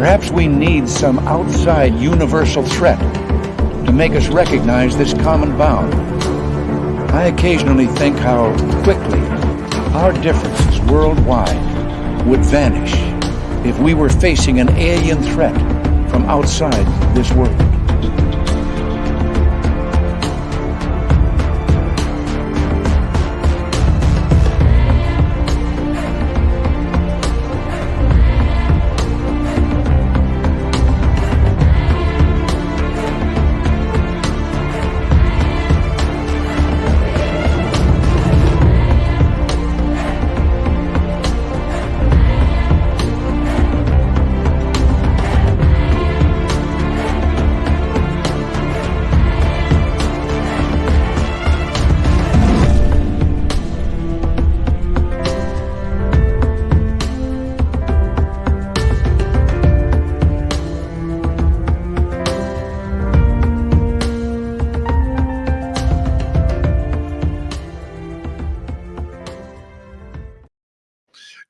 Perhaps we need some outside universal threat to make us recognize this common bound. I occasionally think how quickly our differences worldwide would vanish if we were facing an alien threat from outside this world.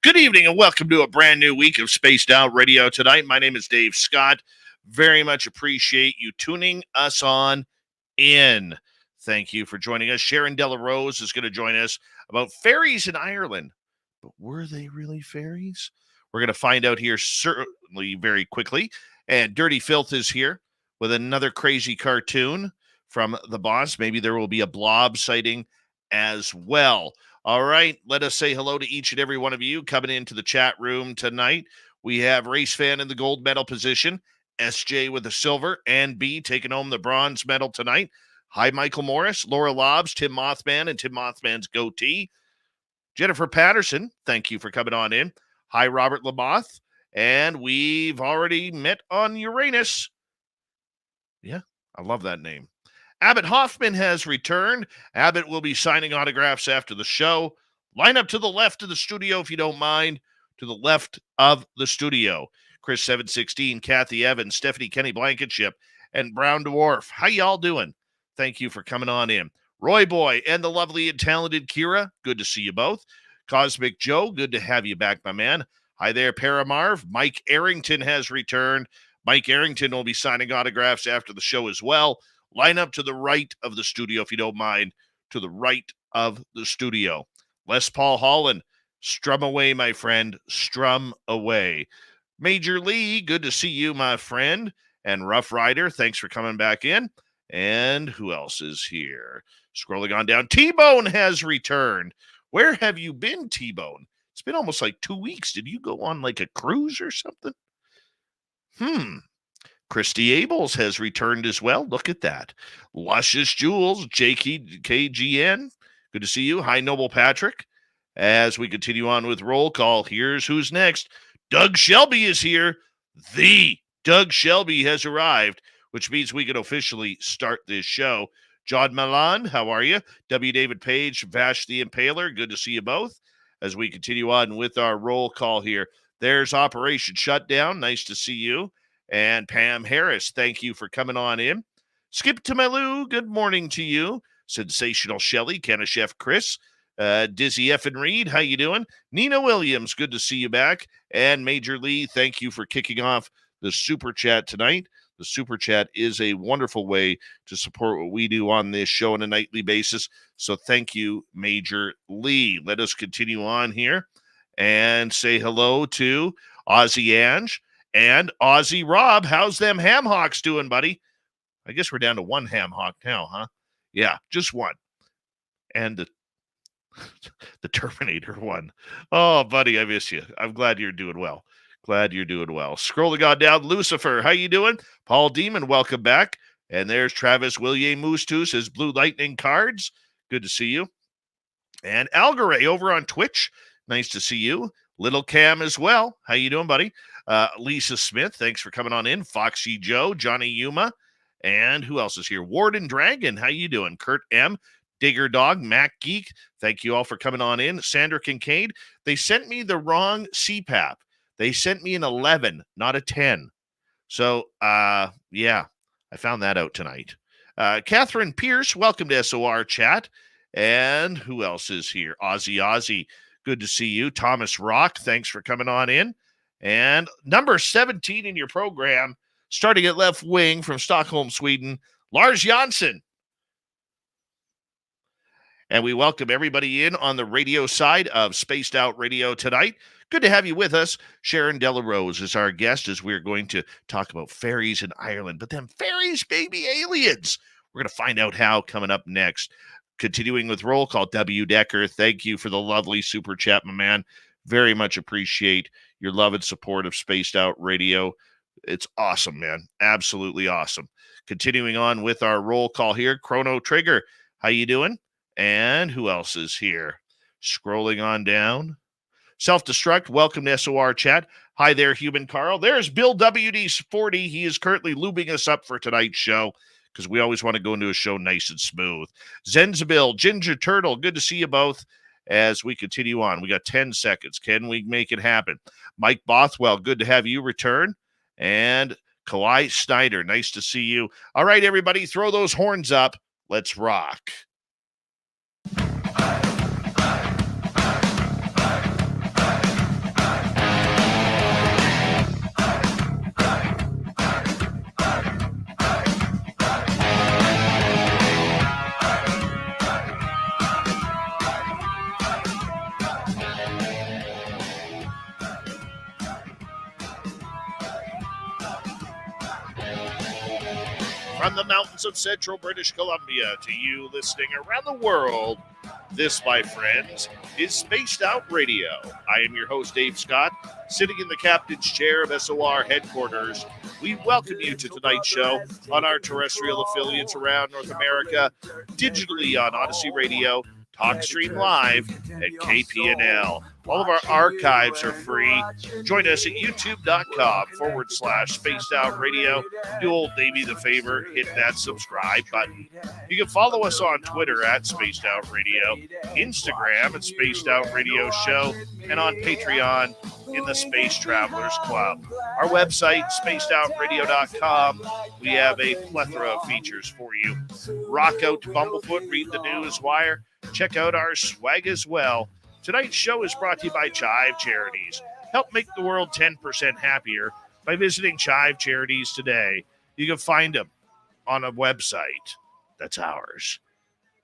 Good evening and welcome to a brand new week of Spaced Out Radio tonight. My name is Dave Scott. Very much appreciate you tuning us on in. Thank you for joining us. Sharon Delarose is going to join us about fairies in Ireland. But were they really fairies? We're going to find out here certainly very quickly. And Dirty Filth is here with another crazy cartoon from the boss. Maybe there will be a blob sighting as well. All right, let us say hello to each and every one of you coming into the chat room tonight. We have Race Fan in the gold medal position, SJ with the silver, and B taking home the bronze medal tonight. Hi, Michael Morris, Laura Lobbs, Tim Mothman, and Tim Mothman's goatee. Jennifer Patterson, thank you for coming on in. Hi, Robert Lamoth, and we've already met on Uranus. Yeah, I love that name. Abbott Hoffman has returned. Abbott will be signing autographs after the show. Line up to the left of the studio if you don't mind. To the left of the studio. Chris 716, Kathy Evans, Stephanie Kenny Blankenship, and Brown Dwarf. How y'all doing? Thank you for coming on in. Roy Boy and the lovely and talented Kira. Good to see you both. Cosmic Joe, good to have you back, my man. Hi there, Paramarv. Mike Arrington has returned. Mike Arrington will be signing autographs after the show as well. Line up to the right of the studio, if you don't mind, to the right of the studio. Les Paul Holland, strum away, my friend, strum away. Major Lee, good to see you, my friend. And Rough Rider, thanks for coming back in. And who else is here? Scrolling on down, T-Bone has returned. Where have you been, T-Bone? It's been almost like 2 weeks. Did you go on like a cruise or something? Christy Abels has returned as well. Look at that. Luscious Jules, JKGN. Good to see you. Hi, Noble Patrick. As we continue on with roll call, here's who's next. Doug Shelby is here. The Doug Shelby has arrived, which means we can officially start this show. John Milan, how are you? W. David Page, Vash the Impaler. Good to see you both. As we continue on with our roll call here. There's Operation Shutdown. Nice to see you. And Pam Harris, thank you for coming on in. Skip to Malou, good morning to you. Sensational Shelley, Kenna Chef Chris, Dizzy F. and Reed, how you doing? Nina Williams, good to see you back. And Major Lee, thank you for kicking off the Super Chat tonight. The Super Chat is a wonderful way to support what we do on this show on a nightly basis. So thank you, Major Lee. Let us continue on here and say hello to Ozzy Ange. And Aussie Rob, how's them ham hocks doing, buddy? I guess we're down to one ham hock now, huh? Yeah, just one. And the Terminator one. Oh, buddy, I miss you. I'm glad you're doing well. Glad you're doing well. Scrolling on down, Lucifer, how you doing? Paul Demon, welcome back. And there's Travis William Moostus, his Blue Lightning cards. Good to see you. And Algaray over on Twitch. Nice to see you. Little Cam as well. How you doing, buddy? Lisa Smith, thanks for coming on in. Foxy Joe, Johnny Yuma, and who else is here? Warden Dragon, how you doing? Kurt M, Digger Dog, Mac Geek, thank you all for coming on in. Sandra Kincaid, they sent me the wrong CPAP. They sent me an 11, not a 10. So, yeah, I found that out tonight. Catherine Pierce, welcome to SOR Chat. And who else is here? Ozzy, good to see you. Thomas Rock, thanks for coming on in. And number 17 in your program, starting at left wing from Stockholm, Sweden, Lars Jansson. And we welcome everybody in on the radio side of Spaced Out Radio tonight. Good to have you with us. Sharon Delarose is our guest as we're going to talk about fairies in Ireland. But then fairies, baby aliens. We're going to find out how coming up next. Continuing with roll call, W. Decker. Thank you for the lovely super chat, my man. Very much appreciate your love and support of Spaced Out Radio. It's awesome, man. Absolutely awesome. Continuing on with our roll call here, Chrono Trigger. How you doing? And who else is here? Scrolling on down. Self-destruct, welcome to SOR chat. Hi there, Human Carl. There's Bill WD40. He is currently lubing us up for tonight's show because we always want to go into a show nice and smooth. Zenzabil, Ginger Turtle, good to see you both as we continue on. We got 10 seconds. Can we make it happen? Mike Bothwell, good to have you return. And Kawhi Snyder, nice to see you. All right, everybody, throw those horns up. Let's rock. From the mountains of central British Columbia to you listening around the world, this, my friends, is Spaced Out Radio. I am your host, Dave Scott, sitting in the captain's chair of SOR headquarters. We welcome you to tonight's show on our terrestrial affiliates around North America, digitally on Odyssey Radio, TalkStream Live, and KPNL. All of our archives are free. Join us at youtube.com/Spaced Out Radio. Do old Davey the favor, hit that subscribe button. You can follow us on Twitter at Spaced Out Radio, Instagram at Spaced Out Radio Show, and on Patreon in the Space Travelers Club. Our website, spacedoutradio.com. We have a plethora of features for you. Rock out to Bumblefoot, read the news wire. Check out our swag as well. Tonight's show is brought to you by Chive Charities. Help make the world 10% happier by visiting Chive Charities today. You can find them on a website. That's ours.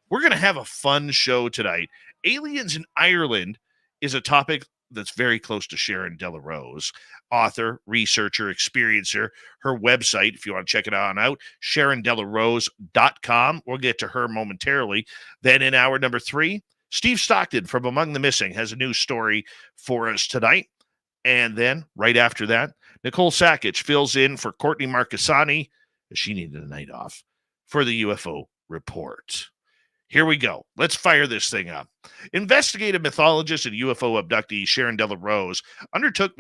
We're going to have a fun show tonight. Aliens in Ireland is a topic that's very close to Sharon Delarose, author, researcher, experiencer. Her website, if you want to check it out, SharonDelarose.com. We'll get to her momentarily. Then in hour number 3, Steve Stockton from Among the Missing has a new story for us tonight. And then right after that, Nicole Sakic fills in for Courtney Marcassani, as she needed a night off, for the UFO Report. Here we go. Let's fire this thing up. Investigative mythologist and UFO abductee Sharon Delarose undertook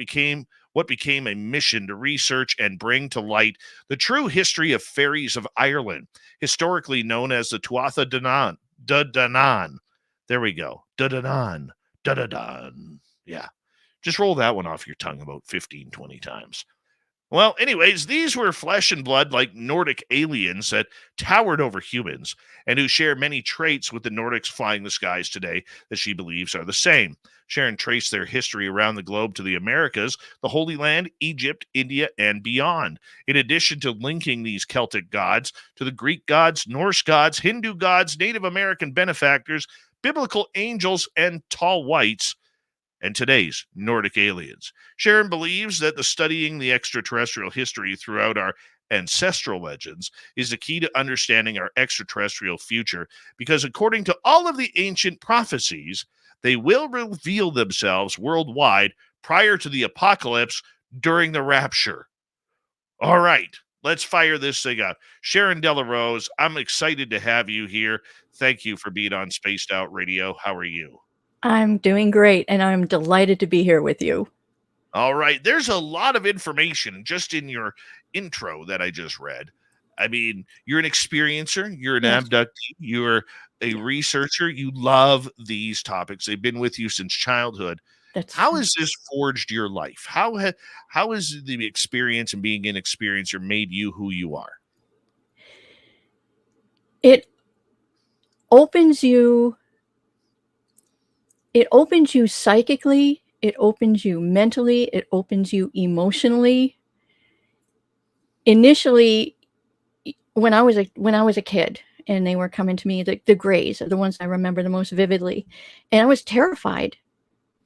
what became a mission to research and bring to light the true history of Fairies of Ireland, historically known as the Tuatha de Danann. There we go. Da Danann. Da Danann. Yeah. Just roll that one off your tongue about 15, 20 times. Well, anyways, these were flesh and blood like Nordic aliens that towered over humans and who share many traits with the Nordics flying the skies today that she believes are the same. Sharon traced their history around the globe to the Americas, the Holy Land, Egypt, India, and beyond. In addition to linking these Celtic gods to the Greek gods, Norse gods, Hindu gods, Native American benefactors, biblical angels, and tall whites, and today's Nordic aliens. Sharon believes that studying the extraterrestrial history throughout our ancestral legends is the key to understanding our extraterrestrial future, because according to all of the ancient prophecies, they will reveal themselves worldwide prior to the apocalypse during the rapture. All right, let's fire this thing up. Sharon Delarose, I'm excited to have you here. Thank you for being on Spaced Out Radio. How are you? I'm doing great, and I'm delighted to be here with you. All right. There's a lot of information just in your intro that I just read. I mean, you're an experiencer, you're an abductee, you're a researcher. You love these topics. They've been with you since childhood. How has this forged your life? How has the experience and being an experiencer made you who you are? It opens you psychically It opens you mentally. It opens you emotionally. Initially, when I was a kid, and they were coming to me, the Greys are the ones I remember the most vividly, and I was terrified.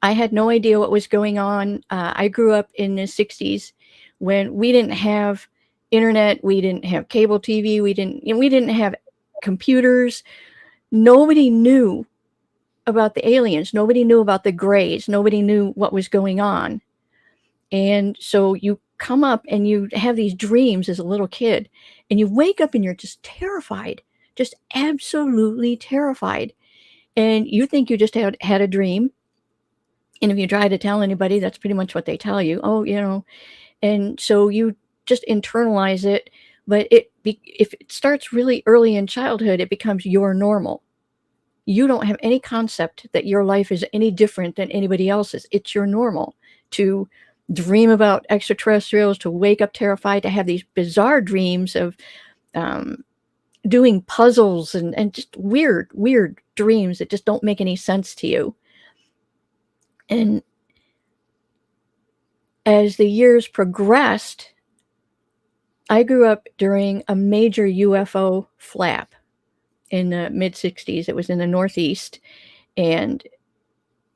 I had no idea what was going on. I grew up in the 60s when we didn't have internet, we didn't have cable TV, we didn't have computers. Nobody knew about the aliens. Nobody knew about the Greys. Nobody knew what was going on. And so you come up and you have these dreams as a little kid, and you wake up and you're just terrified, just absolutely terrified. And you think you just had a dream. And if you try to tell anybody, that's pretty much what they tell you. Oh, and so you just internalize it. But if it starts really early in childhood, it becomes your normal. You don't have any concept that your life is any different than anybody else's. It's your normal to dream about extraterrestrials, to wake up terrified, to have these bizarre dreams of doing puzzles and just weird dreams that just don't make any sense to you. And as the years progressed, I grew up during a major UFO flap in the mid-60s. It was in the Northeast, and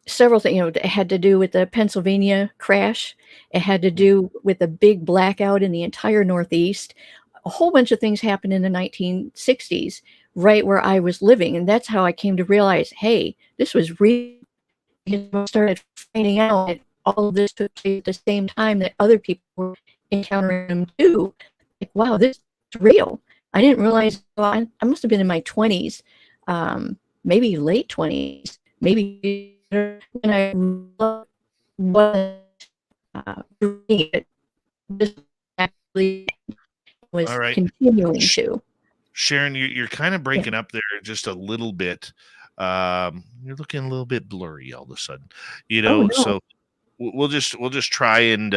several things, it had to do with the Pennsylvania crash. It had to do with a big blackout in the entire Northeast. A whole bunch of things happened in the 1960s, right where I was living. And that's how I came to realize, hey, this was real. I started finding out that all of this took place at the same time that other people were encountering them too. Like, wow, this is real. I didn't realize, well, I must have been in my 20s, maybe late 20s, maybe when I was doing it, this actually was All right. continuing to. Sharon, you're kind of breaking up there just a little bit. You're looking a little bit blurry all of a sudden, Oh, no. so we'll just try and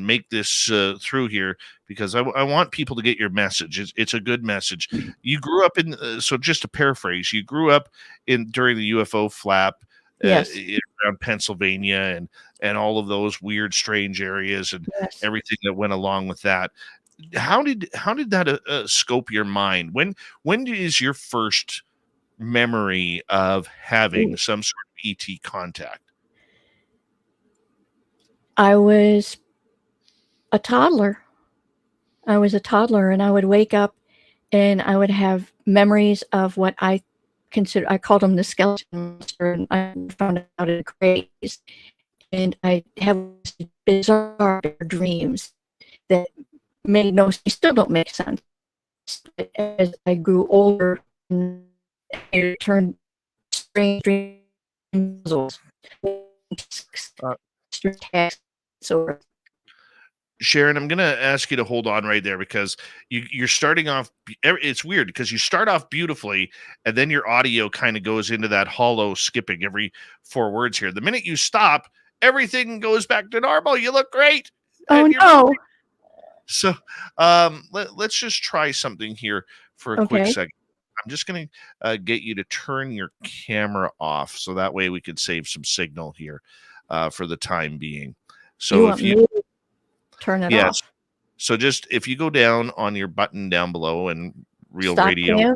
make this through here, because I want people to get your message. It's a good message. You grew up in so just to paraphrase, you grew up during the UFO flap, Yes. around Pennsylvania and all of those weird, strange areas and Yes. everything that went along with that. How did that scope your mind? When is your first memory of having some sort of ET contact? I was a toddler. And I would wake up and I would have memories of what I called them the skeleton monster, and I found out in craze. And I have bizarre dreams that still don't make sense. But as I grew older, it turned strange dreams. So Sharon, I'm going to ask you to hold on right there, because you're starting off. It's weird because you start off beautifully and then your audio kind of goes into that hollow skipping every 4 words here. The minute you stop, everything goes back to normal. You look great. Oh, no. So let's just try something here for a quick second. I'm just going to get you to turn your camera off, so that way we can save some signal here for the time being. So if you turn it off. So just if you go down on your button down below and Real Stop Radio, cam?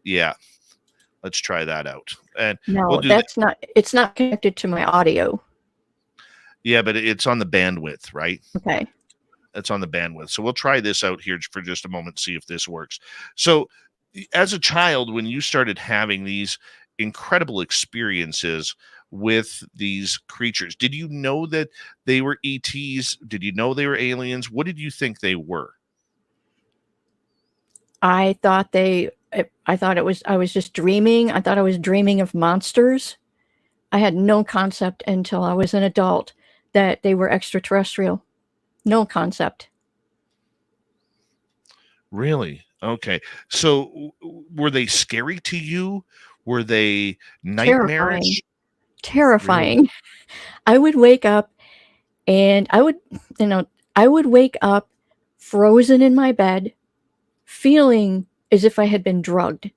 Yeah, let's try that out. And No, we'll do that's not. It's not connected to my audio. Yeah, but it's on the bandwidth, right? Okay. It's on the bandwidth. So we'll try this out here for just a moment, see if this works. So as a child, when you started having these incredible experiences with these creatures, did you know that they were ETs? Did you know they were aliens? What did you think they were? I thought I was just dreaming. I thought I was dreaming of monsters. I had no concept until I was an adult that they were extraterrestrial. No concept. Really? Okay. So were they scary to you? Were they nightmarish? Terrifying. Really? I would wake up and I would wake up frozen in my bed, feeling as if I had been drugged.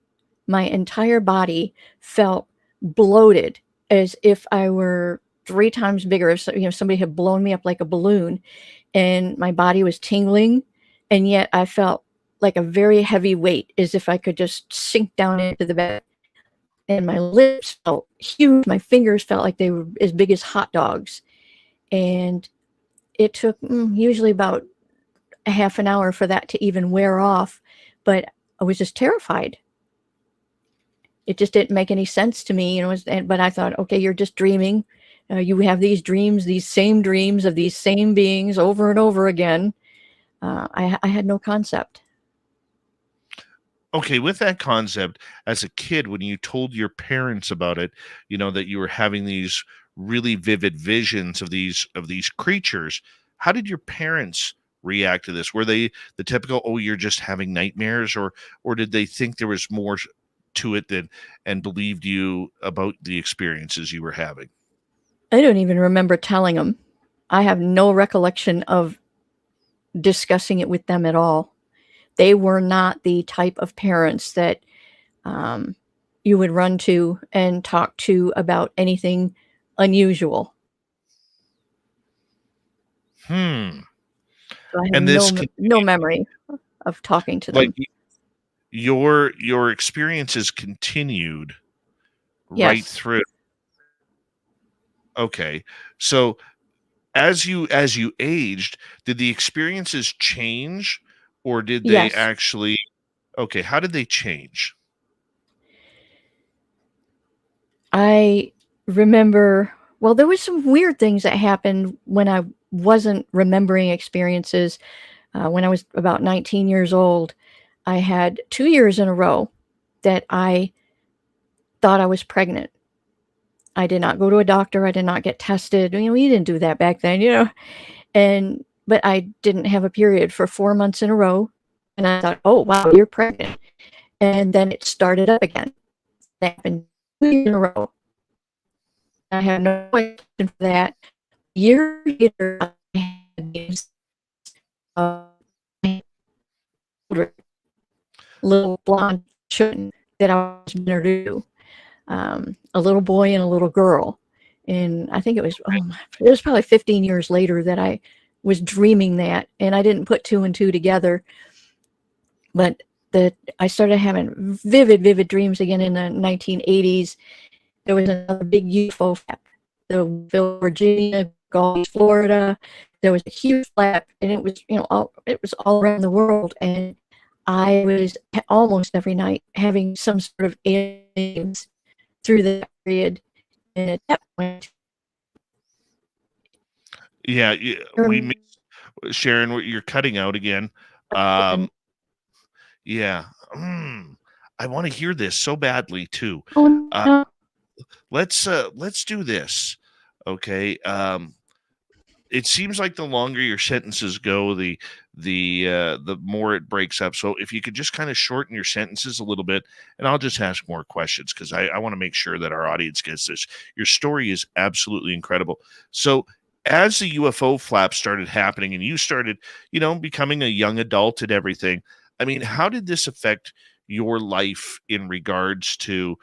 My entire body felt bloated, as if I were 3 times bigger. If somebody had blown me up like a balloon, and my body was tingling, and yet I felt like a very heavy weight, as if I could just sink down into the bed. And my lips felt huge. My fingers felt like they were as big as hot dogs. And it took usually about a half an hour for that to even wear off. But I was just terrified. It just didn't make any sense to me. But I thought, okay, you're just dreaming. You have these dreams, these same dreams of these same beings over and over again. I had no concept. Okay, with that concept, as a kid, when you told your parents about it, that you were having these really vivid visions of these creatures, how did your parents react to this? Were they the typical, "Oh, you're just having nightmares," or did they think there was more to it and believed you about the experiences you were having? I don't even remember telling them. I have no recollection of discussing it with them at all. They were not the type of parents that you would run to and talk to about anything unusual. Hmm. So I have And this no memory of talking to like them. your experiences continued right Yes. through. Okay. So as you aged, did the experiences change, or did they Yes. actually? Okay, how did they change? I remember, well, there was some weird things that happened when I wasn't remembering experiences. When I was about 19 years old, I had 2 years in a row that I thought I was pregnant. I did not go to a doctor. I did not get tested. We didn't do that back then. But I didn't have a period for 4 months in a row. And I thought, oh, wow, you're pregnant. And then it started up again. That happened 2 years in a row. I have no explanation for that. Years later, I had these little blonde children that I was introduced to. A little boy and a little girl. And I think it was probably 15 years later that I was dreaming that, and I didn't put 2 and 2 together. But I started having vivid dreams again in the 1980s. There was another big UFO flap. The Virginia, Gulf, Florida. There was a huge flap, and it was it was all around the world. And I was almost every night having some sort of aliens through that period. And at that point, Yeah, Sharon, you're cutting out again. Yeah. I want to hear this so badly too. oh Uh, no, let's do this. Okay. It seems like the longer your sentences go, the more it breaks up. So if you could just kind of shorten your sentences a little bit, and I'll just ask more questions because I want to make sure that our audience gets this. Your story is absolutely incredible. So as the UFO flaps started happening and you started, becoming a young adult and everything, I mean, how did this affect your life in regards to,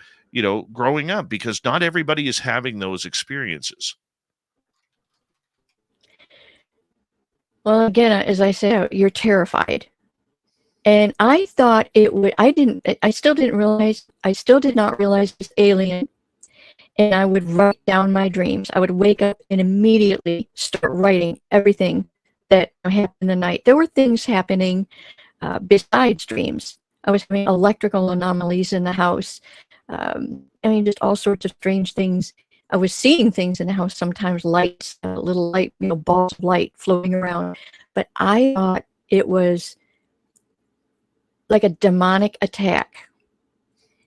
growing up? Because not everybody is having those experiences. well, again, as I said, you're terrified. And I thought it would, I still didn't realize, I still did not realize this alien. And I would write down my dreams. I would wake up and immediately start writing everything that happened in the night. There were things happening besides dreams. I was having electrical anomalies in the house. Just all sorts of strange things. I was seeing things in the house, sometimes lights, little light, balls of light floating around. But I thought it was like a demonic attack.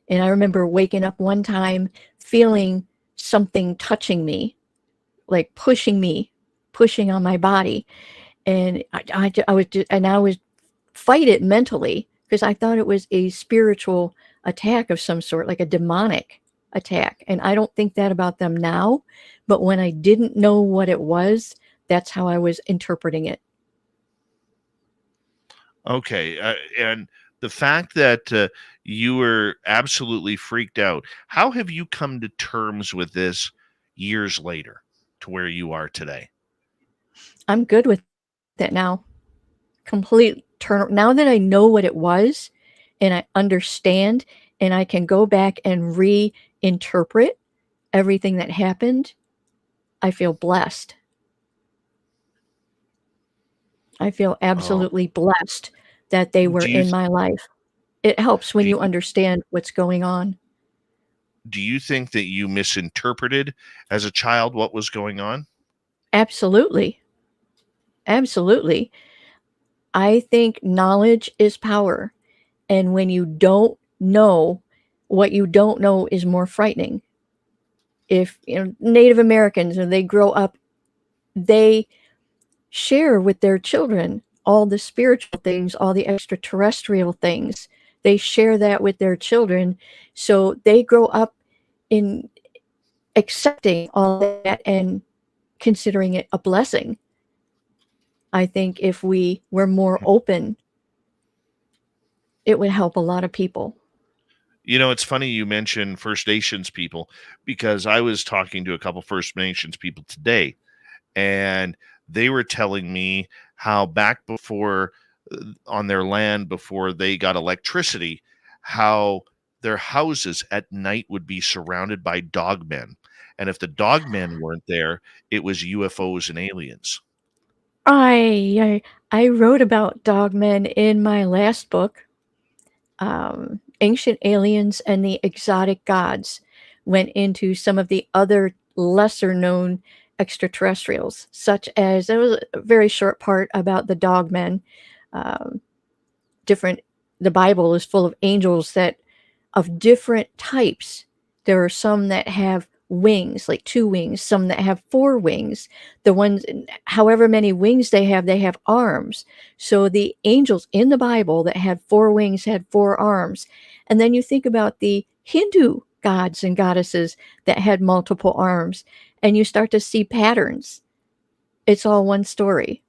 And I remember waking up one time feeling something touching me, like pushing on my body. And I would fight it mentally because I thought it was a spiritual attack of some sort, like a demonic attack. And I don't think that about them now. But when I didn't know what it was, that's how I was interpreting it. Okay, and the fact that you were absolutely freaked out, how have you come to terms with this years later? to where you are today? I'm good with that now. Complete turn. Now that I know what it was and I understand and I can go back and reinterpret everything that happened, I feel blessed. I feel Oh, absolutely blessed that they were do you in my life. It helps when do you, you understand what's going on. do you think that you misinterpreted as a child what was going on? Absolutely. Absolutely. I think knowledge is power. And when you don't know, what you don't know is more frightening. If Native Americans, and they grow up, they share with their children all the spiritual things, all the extraterrestrial things. They share that with their children. So they grow up in accepting all that and considering it a blessing. I think if we were more open, it would help a lot of people. It's funny you mentioned First Nations people, because I was talking to a couple First Nations people today, and they were telling me how back before, on their land, before they got electricity, how their houses at night would be surrounded by dogmen. And if the dogmen weren't there, it was UFOs and aliens. I wrote about dogmen in my last book. Ancient Aliens and the Exotic Gods went into some of the other lesser known extraterrestrials, such as there was a very short part about the dogmen. Um, different, the Bible is full of angels that of different types. There are some that have wings, like 2 wings, some that have 4 wings. The ones, however many wings they have arms. So the angels in the Bible that had 4 wings had 4 arms. And then you think about the Hindu gods and goddesses that had multiple arms, and you start to see patterns. It's all one story,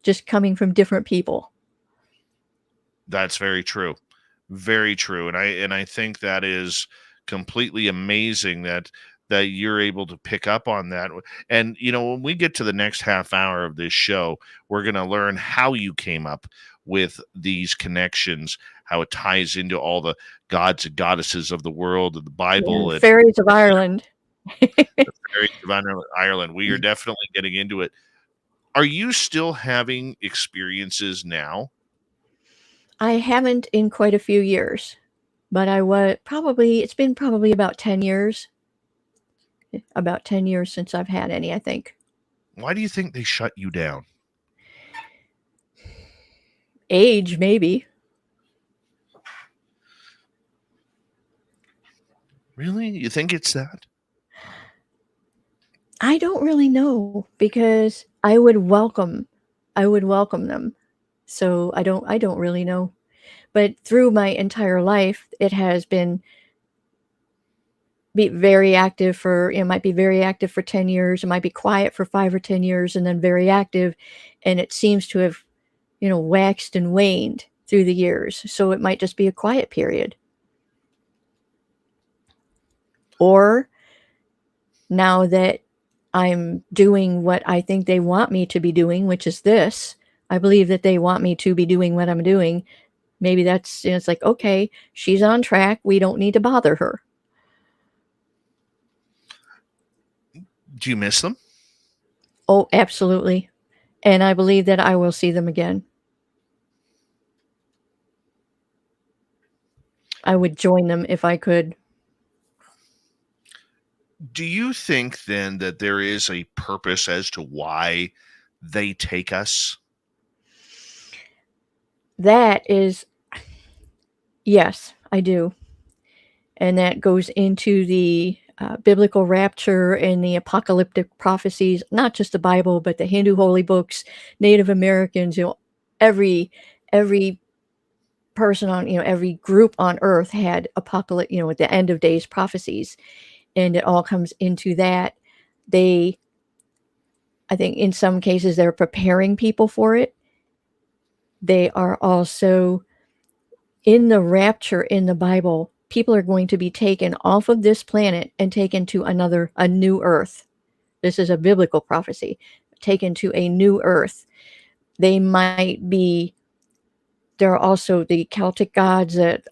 just coming from different people. That's very true. Very true. And I think that is completely amazing that you're able to pick up on that. And when we get to the next half hour of this show, we're going to learn how you came up with these connections, how it ties into all the gods and goddesses of the world and the Bible, Yeah, and fairies of Ireland. the fairies of Ireland. We are definitely getting into it. Are you still having experiences now? I haven't in quite a few years, but I was probably, it's been probably about 10 years. About 10 years since I've had any, I think. Why do you think they shut you down? Age, maybe. Really? You think it's that? I don't really know because I would welcome them. So I don't really know. But through my entire life, it has been very active for, it might be very active for 10 years. It might be quiet for 5 or 10 years and then very active. And it seems to have, waxed and waned through the years. So it might just be a quiet period. Or now that I'm doing what I think they want me to be doing, which is this, I believe that they want me to be doing what I'm doing. Maybe that's, it's like, okay, she's on track. We don't need to bother her. Do you miss them? Oh, absolutely. And I believe that I will see them again. I would join them if I could. Do you think then that there is a purpose as to why they take us? That is, yes, I do. And that goes into the biblical rapture and the apocalyptic prophecies, not just the Bible, but the Hindu holy books, Native Americans, every person on, every group on earth had apocalypse, at the end of days prophecies. And it all comes into that. I think in some cases they're preparing people for it. They are also in the rapture in the Bible. People are going to be taken off of this planet and taken to a new earth. This is a biblical prophecy, taken to a new earth. They might be, there are also the Celtic gods that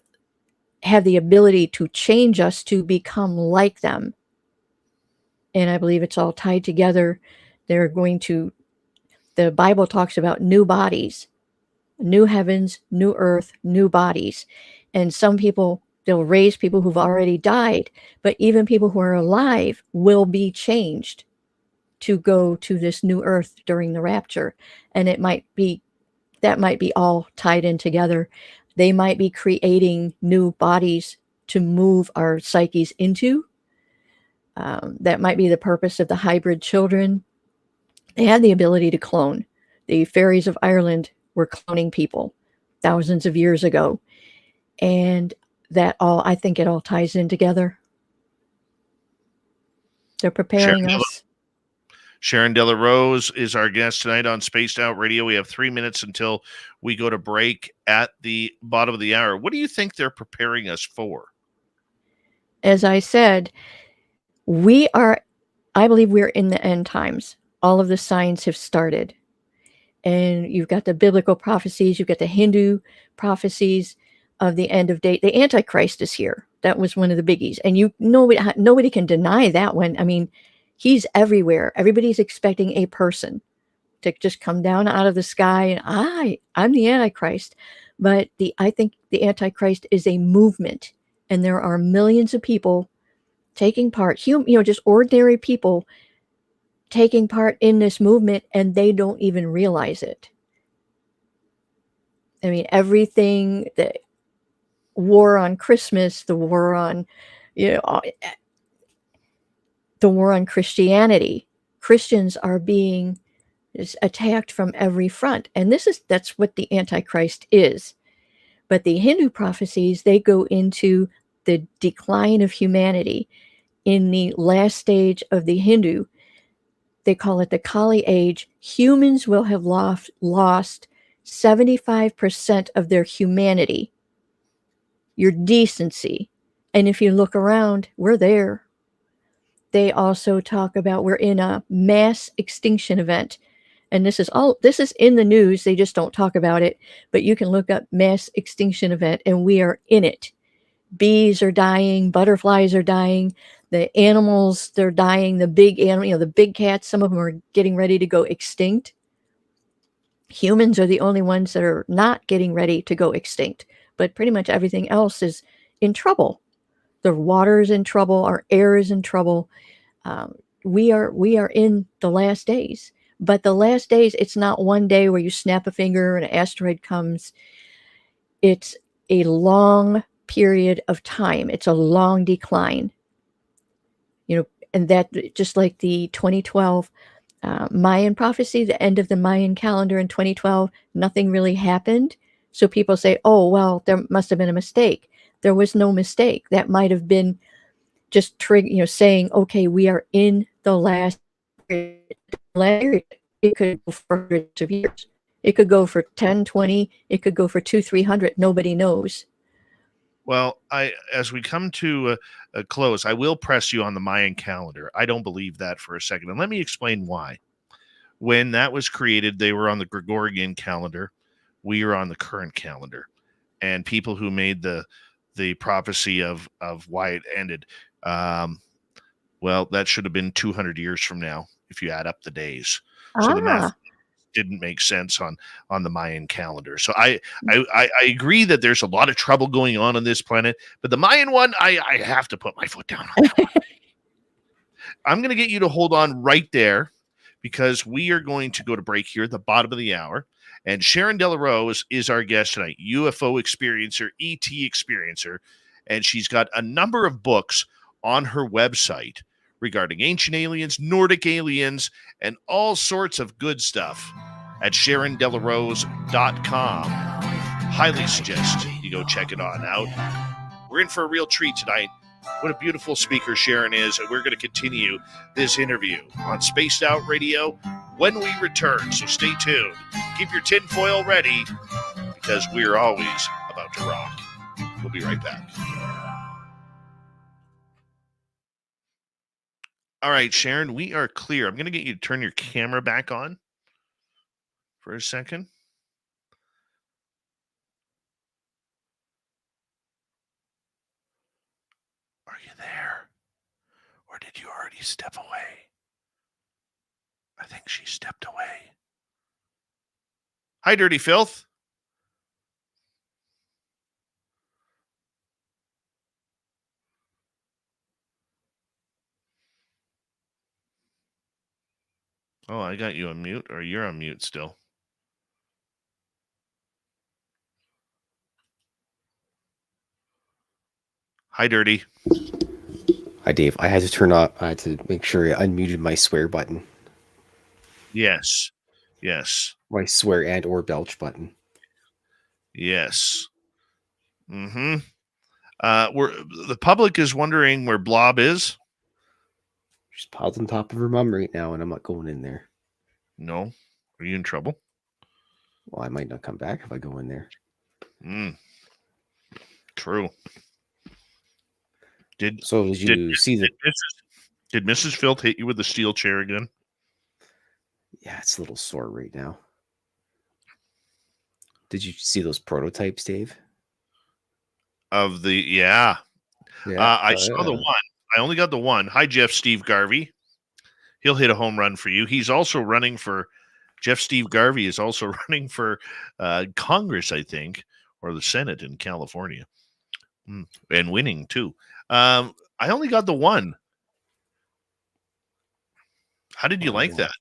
have the ability to change us to become like them. And I believe it's all tied together. They're going to, the Bible talks about new bodies, new heavens, new earth, new bodies. And some people, they'll raise people who've already died, but even people who are alive will be changed to go to this new earth during the rapture. And it might be, that might be all tied in together. They might be creating new bodies to move our psyches into. That might be the purpose of the hybrid children. They had the ability to clone. The Fairies of Ireland were cloning people thousands of years ago. And that all, I think it all ties in together. They're preparing us. Sharon Delarose is our guest tonight on Spaced Out Radio. We have 3 minutes until we go to break at the bottom of the hour. What do you think they're preparing us for? As I said, I believe we're in the end times. All of the signs have started. And you've got the biblical prophecies, you've got the Hindu prophecies of the end of day. The Antichrist is here. That was one of the biggies. And nobody can deny that one. I mean, he's everywhere. Everybody's expecting a person to just come down out of the sky and I'm the Antichrist. But I think the Antichrist is a movement, and there are millions of people taking part, just ordinary people taking part in this movement, and they don't even realize it. I mean, everything, the war on Christmas, the war on Christianity. Christians are being attacked from every front. And that's what the Antichrist is. But the Hindu prophecies, they go into the decline of humanity. In the last stage of the Hindu, they call it the Kali age, humans will have lost 75% of their humanity, your decency. And if you look around, we're there. They also talk about we're in a mass extinction event. And this is in the news. They just don't talk about it. But you can look up mass extinction event, and we are in it. Bees are dying, butterflies are dying, the animals, they're dying, the big animal, the big cats, some of them are getting ready to go extinct. Humans are the only ones that are not getting ready to go extinct, but pretty much everything else is in trouble. The water is in trouble, our air is in trouble. We are in the last days. But the last days, it's not one day where you snap a finger and an asteroid comes. It's a long period of time. It's a long decline. And that, just like the 2012 Mayan prophecy, the end of the Mayan calendar in 2012, nothing really happened. So people say, oh, well, there must have been a mistake. There was no mistake. That might have been just saying, okay, we are in the last period. It could go for hundreds of years. It could go for 10, 20. It could go for 200, 300. Nobody knows. Well, as we come to a close, I will press you on the Mayan calendar. I don't believe that for a second. And let me explain why. When that was created, they were on the Gregorian calendar. We are on the current calendar. And people who made the prophecy of why it ended, well, that should have been 200 years from now if you add up the days. So the math didn't make sense on the Mayan calendar. So I agree that there's a lot of trouble going on this planet, but the Mayan one, I have to put my foot down on that one. I'm going to get you to hold on right there, because we are going to go to break here at the bottom of the hour. And Sharon Delarose is our guest tonight, UFO experiencer, ET experiencer, and she's got a number of books on her website regarding ancient aliens, Nordic aliens, and all sorts of good stuff at SharonDelarose.com. Highly suggest you go check it on out. We're in for a real treat tonight. What a beautiful speaker Sharon is, and we're going to continue this interview on Spaced Out Radio when we return, so stay tuned. Keep your tinfoil ready, because we're always about to rock. We'll be right back. All right, Sharon, we are clear. I'm going to get you to turn your camera back on for a second. Are you there? Or did you already step away? I think she stepped away. Hi, Dirty Filth. Oh, I got you on mute, or you're on mute still. Hi, Dirty. Hi, Dave. I had to make sure I unmuted my swear button. Yes. Yes. My swear and or belch button. Yes. Mm-hmm. The public is wondering where Blob is. She's piled on top of her mom right now, and I'm not going in there. No. Are you in trouble? Well, I might not come back if I go in there. True. Did you see the? Did Mrs. Filth hit you with the steel chair again? Yeah, it's a little sore right now. Did you see those prototypes, Dave? Of the yeah. I saw the one. I only got the one. Hi, Jeff Steve Garvey. He'll hit a home run for you. He's also running for Jeff Steve Garvey is also running for Congress, I think, or the Senate in California, and winning too. I only got the one. How did you like that?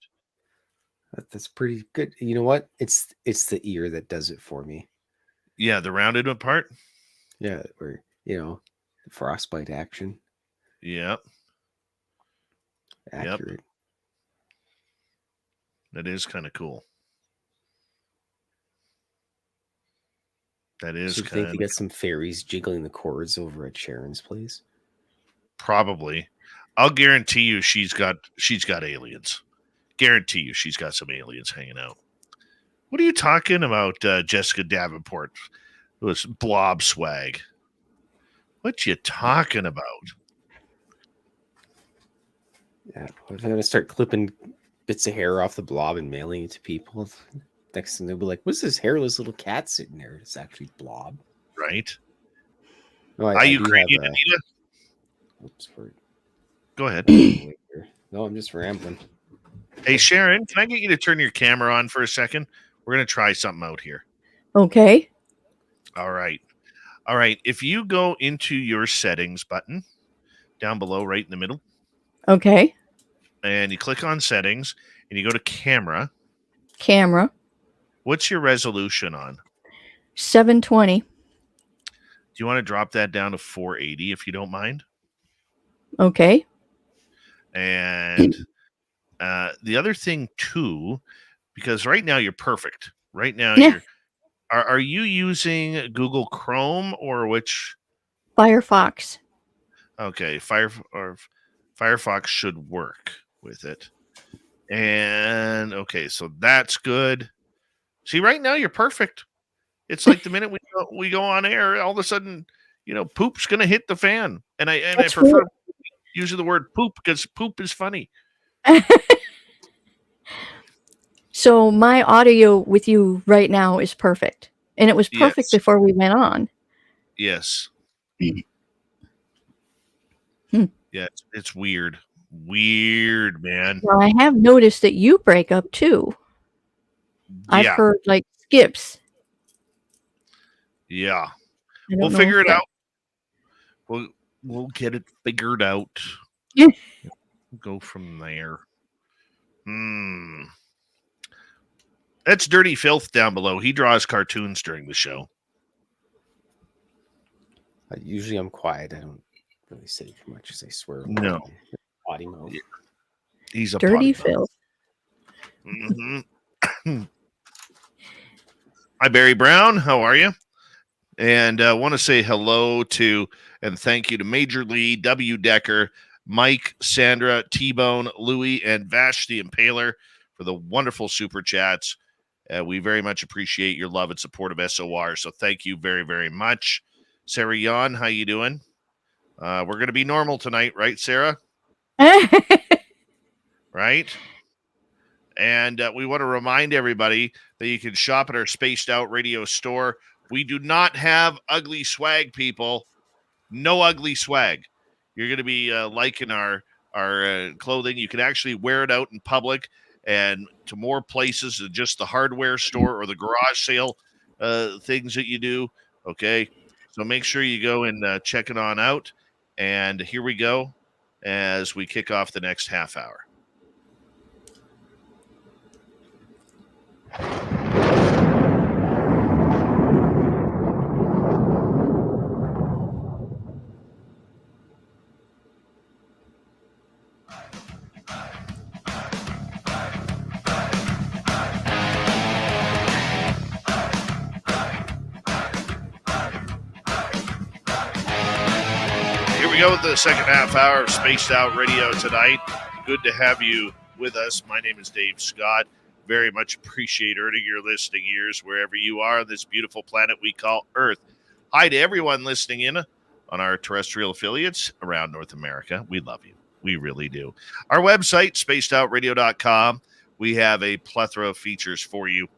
That's pretty good. You know what? It's the ear that does it for me. Yeah, the rounded part. Yeah, or the frostbite action. Yeah. Accurate. Yep. That is kind of cool. That is kind of. Think you get some fairies jiggling the cords over at Sharon's place? Probably. I'll guarantee you she's got aliens. Guarantee you she's got some aliens hanging out. What are you talking about, Jessica Davenport? It was blob swag. What you talking about? Yeah, I'm going to start clipping bits of hair off the blob and mailing it to people. Next thing they'll be like, what's this hairless little cat sitting there? It's actually blob. Right. No, are you crazy, Anita? Oops, go ahead. No, I'm just rambling. Hey, Sharon, can I get you to turn your camera on for a second? We're going to try something out here. Okay. All right. If you go into your settings button down below, right in the middle. Okay. And you click on settings and you go to camera. Camera. What's your resolution on? 720. Do you want to drop that down to 480 if you don't mind? Okay. And the other thing too, because right now you're perfect. Right now you're. Are you using Google Chrome or which? Firefox. Okay, Firefox should work with it. And okay, so that's good. See, right now you're perfect. It's like the minute we go on air, all of a sudden, poop's gonna hit the fan. And I prefer using the word poop because poop is funny. So my audio with you right now is perfect. And it was perfect before we went on. Yes. Yeah, it's weird. Weird, man. Well, I have noticed that you break up too. Yeah. I've heard like skips. Yeah. We'll figure it out. We'll get it figured out. Yeah. Go from there. That's Dirty Filth down below. He draws cartoons during the show. Usually I'm quiet. I don't really say too much as I swear. No. Potty mouth. Yeah. He's a Dirty Filth. Hi, Barry Brown. How are you? And I want to say hello to and thank you to Major Lee, W. Decker, Mike, Sandra, T-Bone, Louie, and Vash the Impaler for the wonderful super chats. We very much appreciate your love and support of SOR. So thank you very, very much. Sarah Yon, how you doing? We're going to be normal tonight, right, Sarah? right? And we want to remind everybody that you can shop at our Spaced Out Radio store. We do not have ugly swag, people. No ugly swag. You're going to be liking our clothing. You can actually wear it out in public and to more places than just the hardware store or the garage sale things that you do. Okay, so make sure you go and check it on out. And here we go as we kick off the next half hour. Here we go with the second half hour of Spaced Out Radio tonight. Good to have you with us. My name is Dave Scott. Very much appreciate earning your listening ears wherever you are on this beautiful planet we call Earth. Hi to everyone listening in on our terrestrial affiliates around North America. We love you. We really do. Our website, spacedoutradio.com. We have a plethora of features for you.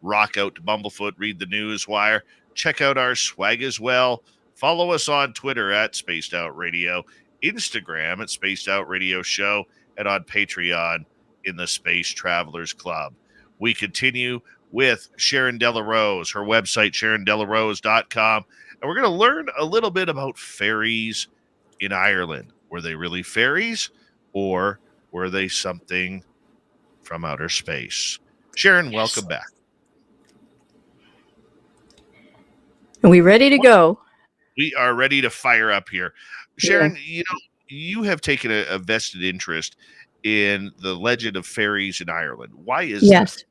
Rock out to Bumblefoot, read the news wire. Check out our swag as well. Follow us on Twitter at Spaced Out Radio, Instagram at Spaced Out Radio Show, and on Patreon in the Space Travelers Club. We continue with Sharon Delarose, her website, SharonDelarose.com, and we're going to learn a little bit about fairies in Ireland. Were they really fairies, or were they something from outer space? Sharon, welcome back. Are we ready to go? We are ready to fire up here. Sharon, you have taken a vested interest in the legend of fairies in Ireland. Why is that?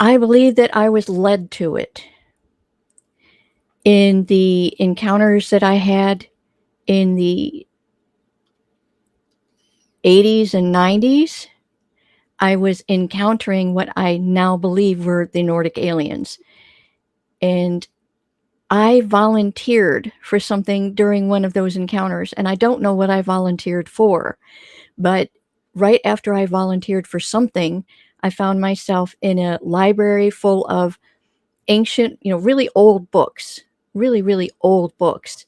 I believe that I was led to it. In the encounters that I had in the 80s and 90s, I was encountering what I now believe were the Nordic aliens. And I volunteered for something during one of those encounters, and I don't know what I volunteered for, but right after I volunteered for something, I found myself in a library full of ancient, really old books, really, really old books.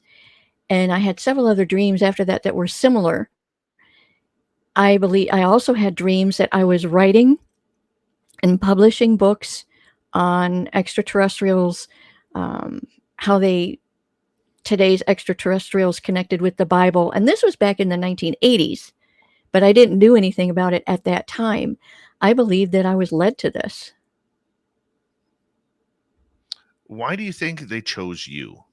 And I had several other dreams after that that were similar. I believe I also had dreams that I was writing and publishing books on extraterrestrials, how today's extraterrestrials connected with the Bible. And this was back in the 1980s, but I didn't do anything about it at that time. I believe that I was led to this. Why do you think they chose you?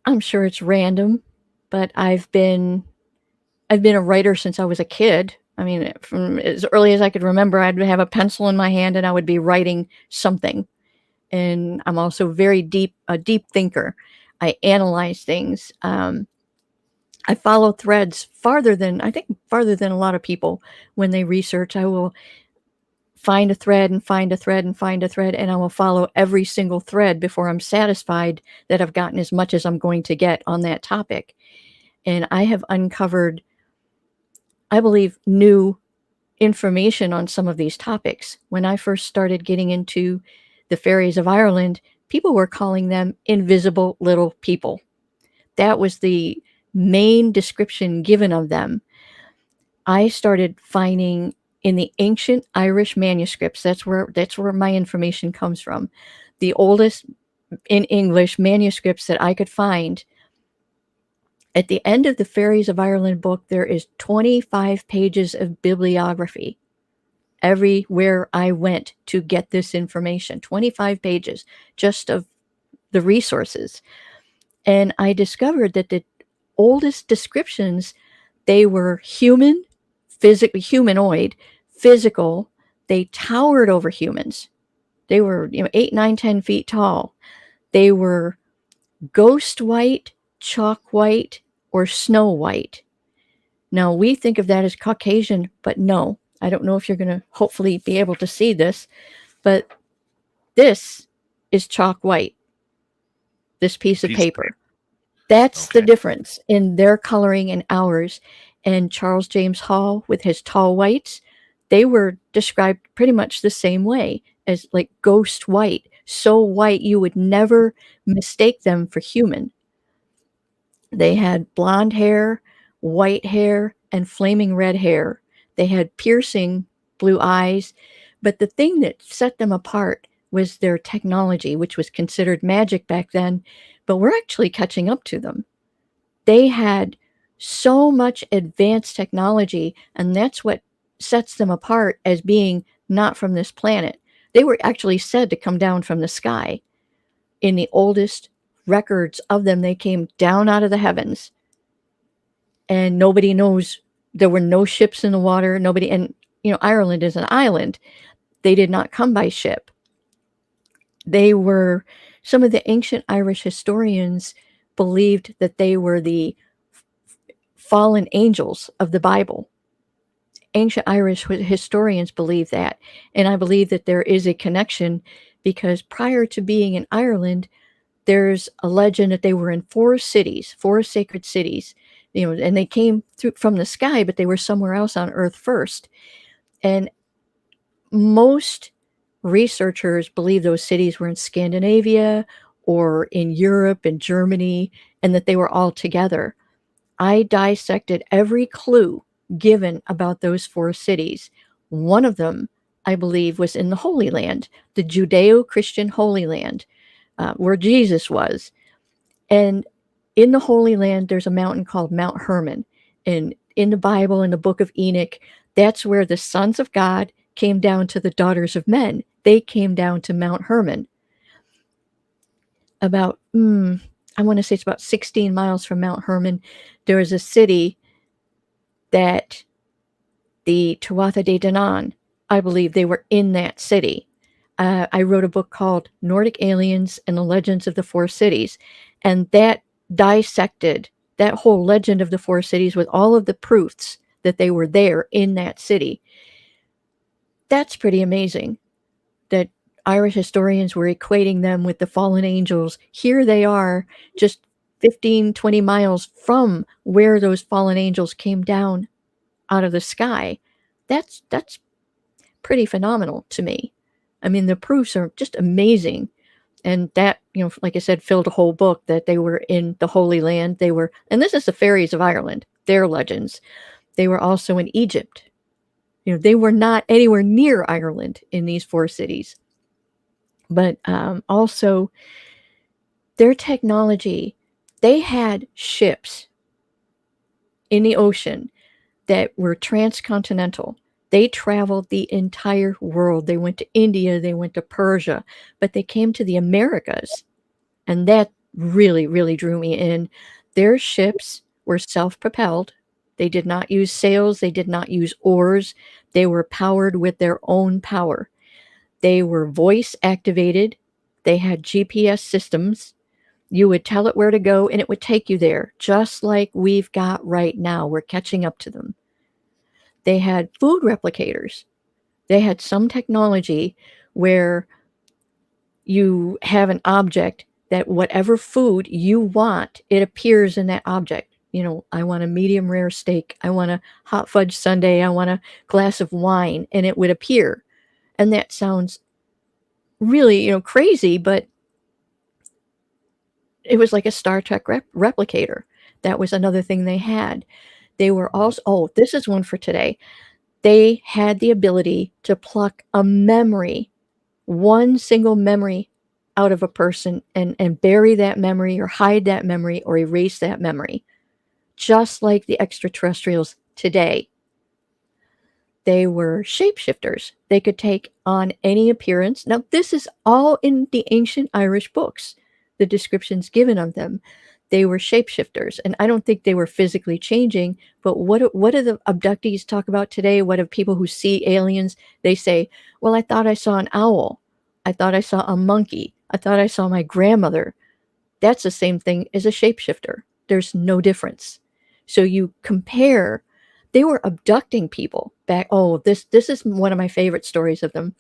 I'm sure it's random, but I've been a writer since I was a kid. I mean, from as early as I could remember, I'd have a pencil in my hand and I would be writing something. And I'm also a deep thinker. I analyze things. I follow threads farther than a lot of people when they research. I will find a thread and find a thread and find a thread, and I will follow every single thread before I'm satisfied that I've gotten as much as I'm going to get on that topic. And I have uncovered, I believe, new information on some of these topics. When I first started getting into the fairies of Ireland, people were calling them invisible little people. That was the main description given of them. I started finding in the ancient Irish manuscripts, that's where my information comes from. The oldest in English manuscripts that I could find. At the end of the Fairies of Ireland book, there is 25 pages of bibliography. Everywhere I went to get this information, 25 pages just of the resources. And I discovered that the oldest descriptions, they were human, humanoid, physical. They towered over humans. They were 8, 9, 10 feet tall. They were ghost white, chalk white, or snow white. Now we think of that as Caucasian, but no. I don't know if you're going to hopefully be able to see this, but this is chalk white. This piece of paper. That's the Okay. difference in their coloring and ours. And Charles James Hall with his tall whites, they were described pretty much the same way as like ghost white, so white you would never mistake them for human. They had blonde hair, white hair, and flaming red hair. They had piercing blue eyes, but the thing that set them apart was their technology, which was considered magic back then, but we're actually catching up to them. They had so much advanced technology, and that's what sets them apart as being not from this planet. They were actually said to come down from the sky. In the oldest records of them, they came down out of the heavens, and nobody knows. There were no ships in the water. Nobody, and Ireland is an island. They did not come by ship. They were, some of the ancient Irish historians believed that they were the fallen angels of the Bible. Ancient Irish historians believe that, and I believe that there is a connection because prior to being in Ireland, there's a legend that they were in 4 cities, 4 sacred cities, and they came through from the sky, but they were somewhere else on Earth first. And most researchers believe those cities were in Scandinavia or in Europe and Germany, and that they were all together. I dissected every clue given about those 4 cities. One of them, I believe, was in the Holy Land, the Judeo-Christian Holy Land, where Jesus was. And in the Holy Land, there's a mountain called Mount Hermon. And in the Bible, in the book of Enoch, that's where the sons of God came down to the daughters of men. They came down to Mount Hermon. About, I want to say it's about 16 miles from Mount Hermon, there is a city that the Tuatha de Danann, I believe they were in that city. I wrote a book called Nordic Aliens and the Legends of the 4 Cities, and that dissected that whole legend of the 4 cities with all of the proofs that they were there in that city. That's pretty amazing that Irish historians were equating them with the fallen angels. Here they are, just 15, 20 miles from where those fallen angels came down out of the sky. That's pretty phenomenal to me. I mean, the proofs are just amazing. And that, like I said, filled a whole book that they were in the Holy Land. They were, and this is the Fairies of Ireland, their legends. They were also in Egypt. They were not anywhere near Ireland in these 4 cities. But also, their technology, they had ships in the ocean that were transcontinental. They traveled the entire world. They went to India, they went to Persia, but they came to the Americas. And that really, really drew me in. Their ships were self-propelled. They did not use sails. They did not use oars. They were powered with their own power. They were voice activated. They had GPS systems. You would tell it where to go and it would take you there, just like we've got right now. We're catching up to them. They had food replicators. They had some technology where you have an object that whatever food you want, it appears in that object. I want a medium rare steak. I want a hot fudge sundae. I want a glass of wine, and it would appear. And that sounds really, crazy, but it was like a Star Trek replicator. That was another thing they had. They were also, this is one for today. They had the ability to pluck a memory, one single memory out of a person and bury that memory or hide that memory or erase that memory, just like the extraterrestrials today. They were shapeshifters. They could take on any appearance. Now, this is all in the ancient Irish books, the descriptions given of them. They were shapeshifters, and I don't think they were physically changing, but what do the abductees talk about today? What do people who see aliens? They say, well, I thought I saw an owl. I thought I saw a monkey. I thought I saw my grandmother. That's the same thing as a shapeshifter. There's no difference. So you compare, they were abducting people back. This is one of my favorite stories of them.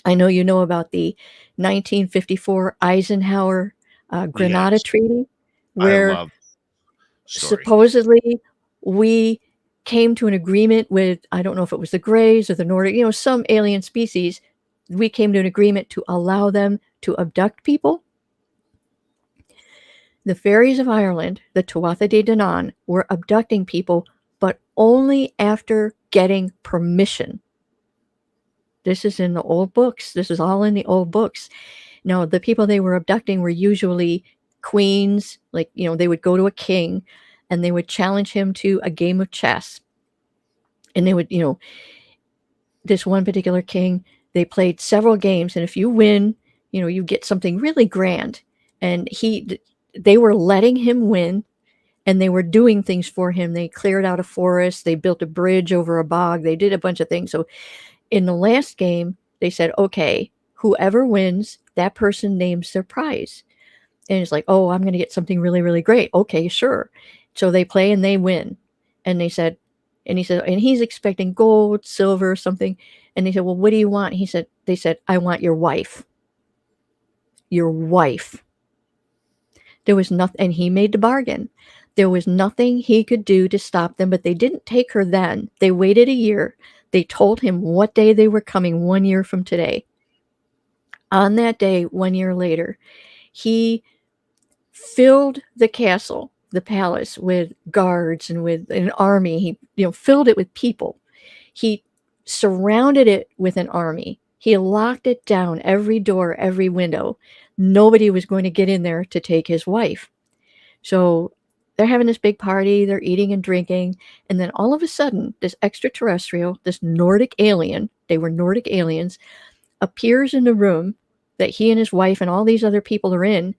I know you know about the 1954 Eisenhower Grenada Yes. Treaty, I where love story. supposedly we came to an agreement with, I don't know if it was the Greys or the Nordic, some alien species. We came to an agreement to allow them to abduct people. The fairies of Ireland, the Tuatha de Danann, were abducting people, but only after getting permission. This is in the old books. This is all in the old books. Now, the people they were abducting were usually queens, like, they would go to a king and they would challenge him to a game of chess. And they would, this one particular king, they played several games. And if you win, you get something really grand. And they were letting him win, and they were doing things for him. They cleared out a forest. They built a bridge over a bog. They did a bunch of things. So in the last game, they said, okay, whoever wins, that person names their prize. And it's like, oh, I'm going to get something really, really great. Okay, sure. So they play and they win. And he said, and he's expecting gold, silver, something. And they said, well, what do you want? They said, I want your wife. Your wife. There was nothing, and he made the bargain. There was nothing he could do to stop them, but they didn't take her then. They waited a year. They told him what day they were coming 1 year from today. On that day, 1 year later, he filled the castle, the palace, with guards and with an army. He filled it with people. He surrounded it with an army. He locked it down, every door, every window. Nobody was going to get in there to take his wife. So they're having this big party, they're eating and drinking, and then all of a sudden, this extraterrestrial, this Nordic alien, they were Nordic aliens, appears in the room that he and his wife and all these other people are in,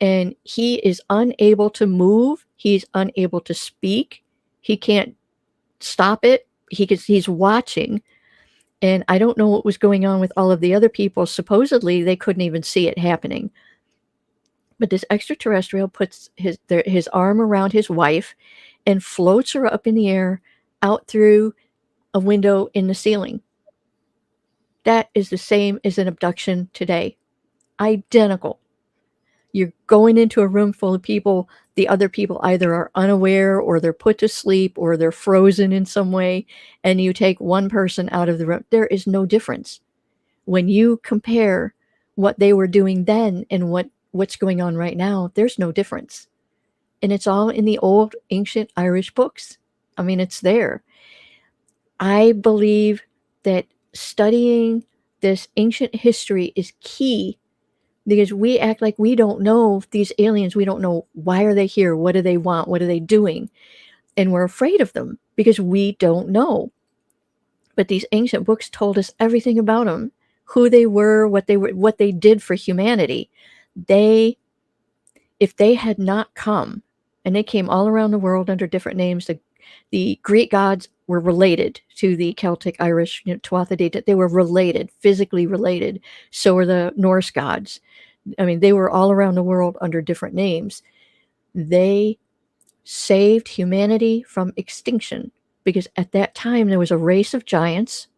and he is unable to move, he's unable to speak, he can't stop it, he's watching, and I don't know what was going on with all of the other people. Supposedly, they couldn't even see it happening. But this extraterrestrial puts his arm around his wife and floats her up in the air out through a window in the ceiling. That is the same as an abduction today. Identical. You're going into a room full of people. The other people either are unaware, or they're put to sleep, or they're frozen in some way, and you take one person out of the room. There is no difference. When you compare what they were doing then and what's going on right now, there's no difference. And it's all in the old ancient Irish books. I mean, it's there. I believe that studying this ancient history is key, because we act like we don't know these aliens. We don't know, why are they here? What do they want? What are they doing? And we're afraid of them because we don't know. But these ancient books told us everything about them, who they were, what they did for humanity. If they had not come, and they came all around the world under different names, the Greek gods were related to the Celtic, Irish, Tuatha de Danann. They were related, physically related. So were the Norse gods. I mean, they were all around the world under different names. They saved humanity from extinction, because at that time there was a race of giants,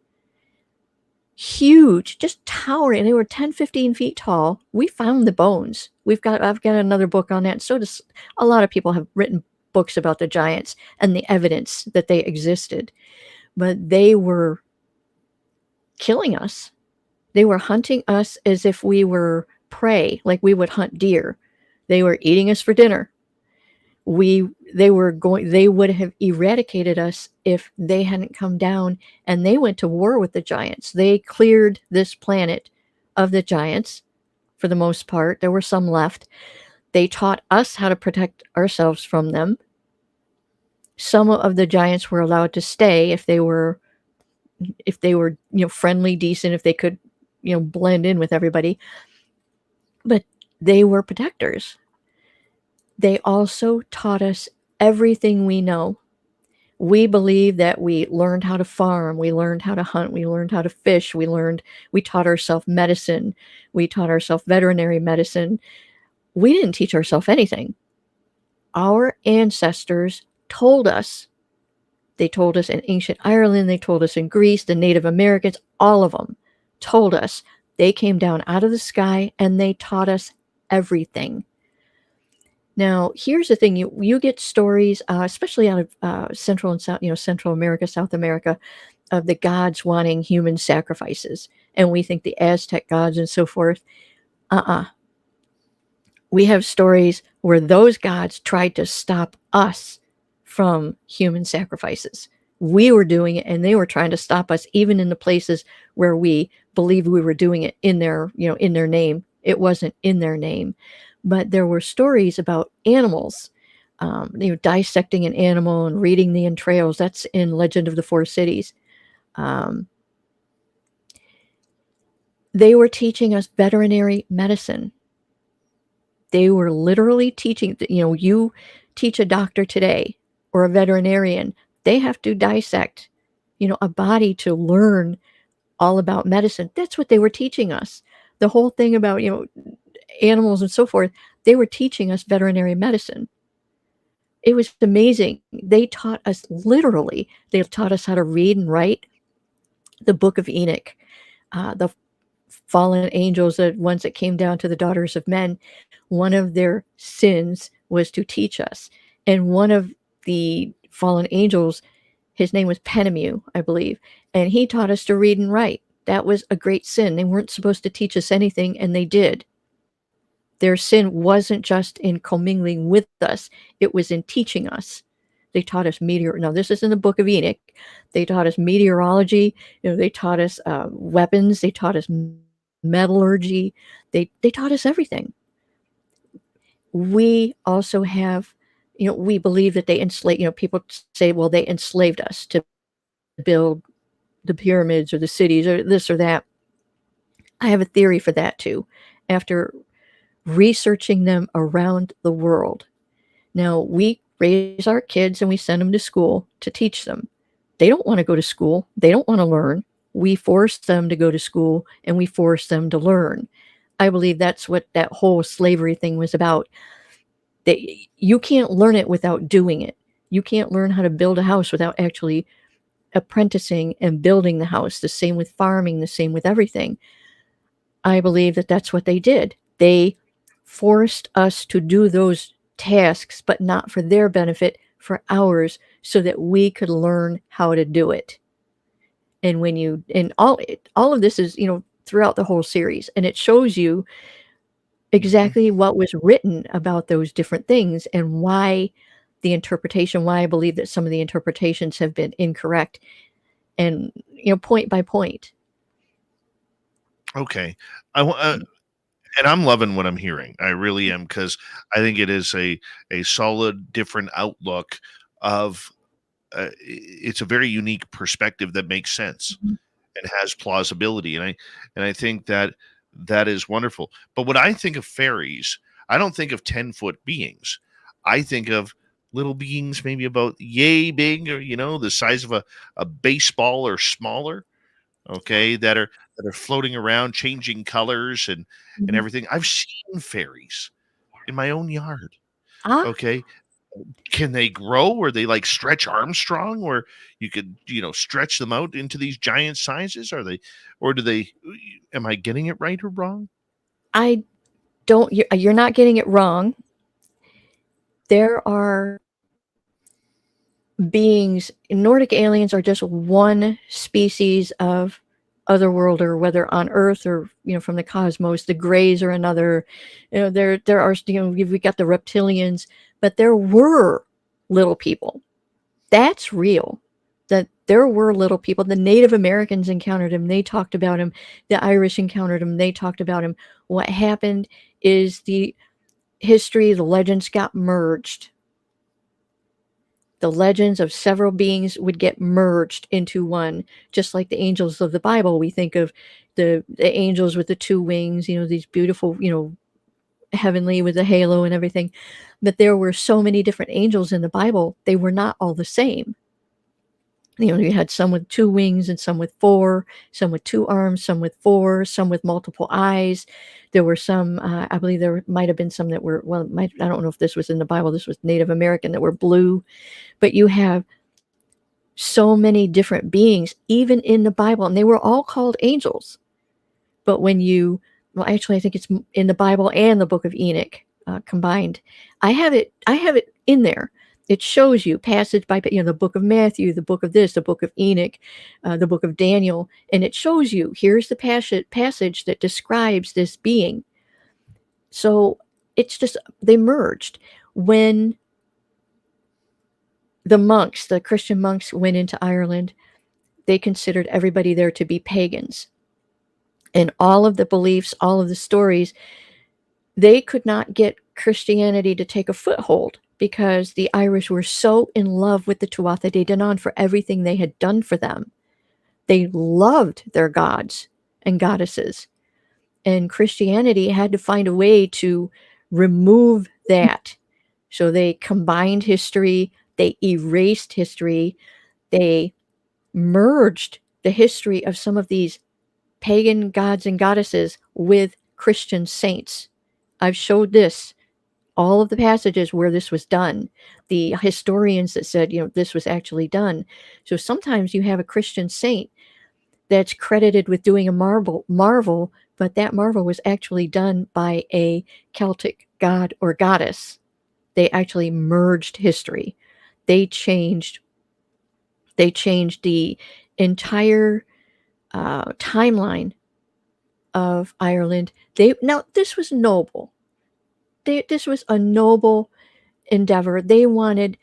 huge, just towering. They were 10, 15 feet tall. We found the bones. I've got another book on that. So does a lot of people have written books about the giants and the evidence that they existed. But they were killing us. They were hunting us as if we were prey, like we would hunt deer. They were eating us for dinner. They would have eradicated us if they hadn't come down, and they went to war with the giants. They cleared this planet of the giants for the most part. There were some left. They taught us how to protect ourselves from them. Some of the giants were allowed to stay if they were friendly, decent, if they could blend in with everybody. But they were protectors. They also taught us everything we know. We believe that we learned how to farm, we learned how to hunt, we learned how to fish, we taught ourselves medicine, we taught ourselves veterinary medicine. We didn't teach ourselves anything. Our ancestors told us. They told us in ancient Ireland, they told us in Greece, the Native Americans, all of them told us. They came down out of the sky and they taught us everything. Now, here's the thing: you get stories, especially out of Central and South, Central America, South America, of the gods wanting human sacrifices, and we think the Aztec gods and so forth. We have stories where those gods tried to stop us from human sacrifices. We were doing it, and they were trying to stop us, even in the places where we believed we were doing it in their name. It wasn't in their name, but there were stories about animals, dissecting an animal and reading the entrails. That's in Legend of the Four Cities. They were teaching us veterinary medicine. They were literally teaching, you teach a doctor today or a veterinarian, they have to dissect, a body to learn all about medicine. That's what they were teaching us. The whole thing about, animals and so forth, they were teaching us veterinary medicine. It was amazing. They taught us literally, they taught us how to read and write the Book of Enoch, the fallen angels, the ones that came down to the daughters of men. One of their sins was to teach us. And one of the fallen angels, his name was Penemu, I believe, and he taught us to read and write. That was a great sin. They weren't supposed to teach us anything, and they did. Their sin wasn't just in commingling with us, it was in teaching us. They taught us now this is in the Book of Enoch. They taught us meteorology, they taught us weapons, they taught us metallurgy, they taught us everything. We also have, we believe that they enslaved, people say, well, they enslaved us to build the pyramids or the cities or this or that. I have a theory for that too, after researching them around the world. Now, we raise our kids and we send them to school to teach them. They don't want to go to school. They don't want to learn. We force them to go to school and we force them to learn. I believe that's what that whole slavery thing was about. That you can't learn it without doing it. You can't learn how to build a house without actually apprenticing and building the house. The same with farming, the same with everything. I believe that that's what they did. They forced us to do those tasks, but not for their benefit, for ours, so that we could learn how to do it. And all of this is, throughout the whole series, and it shows you exactly what was written about those different things and why I believe that some of the interpretations have been incorrect, and point by point. Okay. And I'm loving what I'm hearing. I really am, because I think it is a solid, different outlook of. It's a very unique perspective that makes sense and has plausibility, and I think that is wonderful. But when I think of fairies, I don't think of 10-foot beings. I think of little beings, maybe about yay big, or the size of a baseball or smaller. Okay, that are floating around, changing colors and everything. I've seen fairies in my own yard. Okay, can they grow? Or they like Stretch Armstrong, where you could stretch them out into these giant sizes? Are they, or do they? Am I getting it right or wrong? I don't. You're not getting it wrong. There are beings. Nordic aliens are just one species of otherworlder, whether on Earth or from the cosmos. The Greys are another. There are we got the reptilians, but there were little people. That's real. That there were little people. The Native Americans encountered him. They talked about him. The Irish encountered him. They talked about him. What happened is the legends got merged. The legends of several beings would get merged into one, just like the angels of the Bible. We think of the angels with the two wings, these beautiful, heavenly with the halo and everything. But there were so many different angels in the Bible. They were not all the same. You had some with 2 wings and some with 4, some with 2 arms, some with 4, some with multiple eyes. There were some, I believe there might have been some that were, I don't know if this was in the Bible, this was Native American, that were blue. But you have so many different beings, even in the Bible, and they were all called angels. But when actually, I think it's in the Bible and the Book of Enoch, combined. I have it in there. It shows you passage by, the book of Matthew, the book of this, the book of Enoch, the book of Daniel, and it shows you here's the passage that describes this being. So it's just, they merged. When the Christian monks went into Ireland, they considered everybody there to be pagans. And all of the beliefs, all of the stories, they could not get Christianity to take a foothold because the Irish were so in love with the Tuatha de Danann for everything they had done for them. They loved their gods and goddesses. And Christianity had to find a way to remove that. So they combined history, they erased history, they merged the history of some of these pagan gods and goddesses with Christian saints. I've showed this, all of the passages where this was done, the historians that said, this was actually done. So sometimes you have a Christian saint that's credited with doing a marvel, but that marvel was actually done by a Celtic god or goddess. They actually merged history. They changed the entire timeline of Ireland. Now this was noble. This was a noble endeavor. They wanted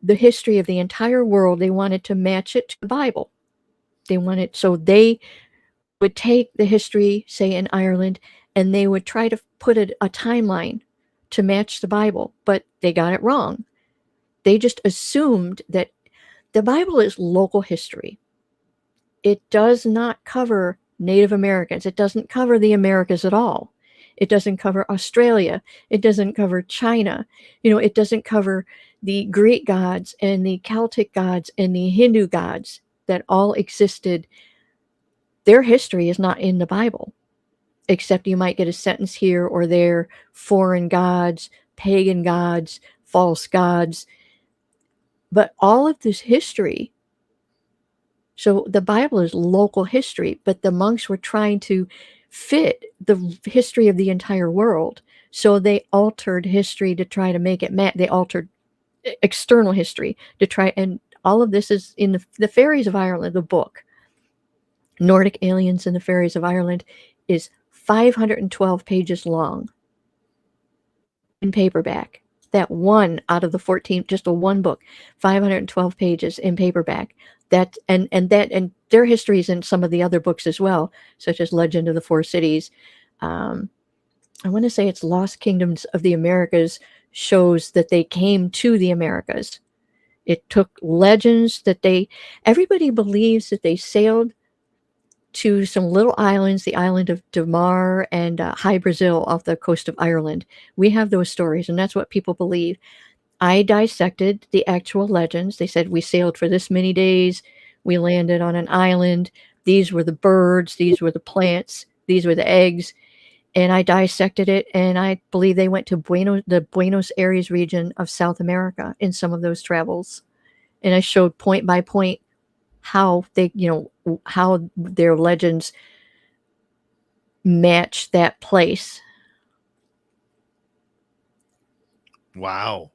the history of the entire world. They wanted to match it to the Bible. They would take the history, say in Ireland, and they would try to put a timeline to match the Bible, but they got it wrong. They just assumed that the Bible is local history. It does not cover Native Americans. It doesn't cover the Americas at all. It doesn't cover Australia. It doesn't cover China. It doesn't cover the Greek gods and the Celtic gods and the Hindu gods that all existed. Their history is not in the Bible, except you might get a sentence here or there, foreign gods, pagan gods, false gods. But all of this history, so the Bible is local history, but the monks were trying to fit the history of the entire world. So they altered history to try to make it match. They altered external history to try, and all of this is in the Fairies of Ireland, the book. Nordic Aliens and the Fairies of Ireland is 512 pages long in paperback. That one out of the 14, just a one book, 512 pages in paperback. That and their history is in some of the other books as well, such as Legend of the Four Cities. I want to say it's Lost Kingdoms of the Americas shows that they came to the Americas. It took legends that everybody believes that they sailed to some little islands, the island of Damar and High Brazil off the coast of Ireland. We have those stories, and that's what people believe. I dissected the actual legends. They said we sailed for this many days. We landed on an island. These were the birds. These were the plants. These were the eggs. And I dissected it, and I believe they went to the Buenos Aires region of South America in some of those travels. And I showed point by point how how their legends match that place. Wow.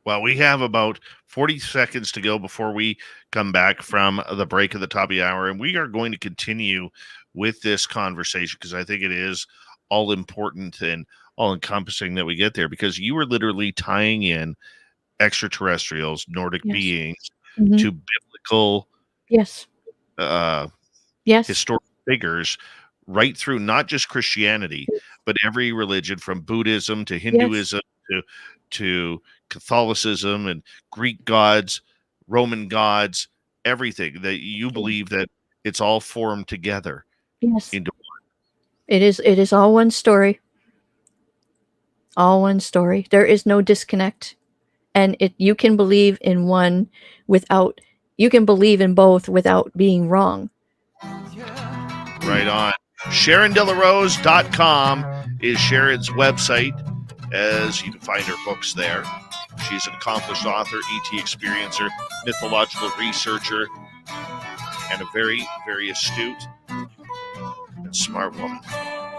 Well, we have about 40 seconds to go before we come back from the break at the top of the hour, and we are going to continue with this conversation because I think it is all important and all encompassing that we get there, because you were literally tying in extraterrestrials, Nordic beings, to biblical yes historical figures right through not just Christianity, but every religion from Buddhism to Hinduism to Catholicism and Greek gods, Roman gods, everything that you believe that it's all formed together into one. It is all one story. All one story. There is no disconnect. And you can believe in one without, you can believe in both without being wrong. Right on. SharonDelarose.com is Sharon's website, as you can find her books there. She's an accomplished author, ET experiencer, mythological researcher, and a very, very astute and smart woman.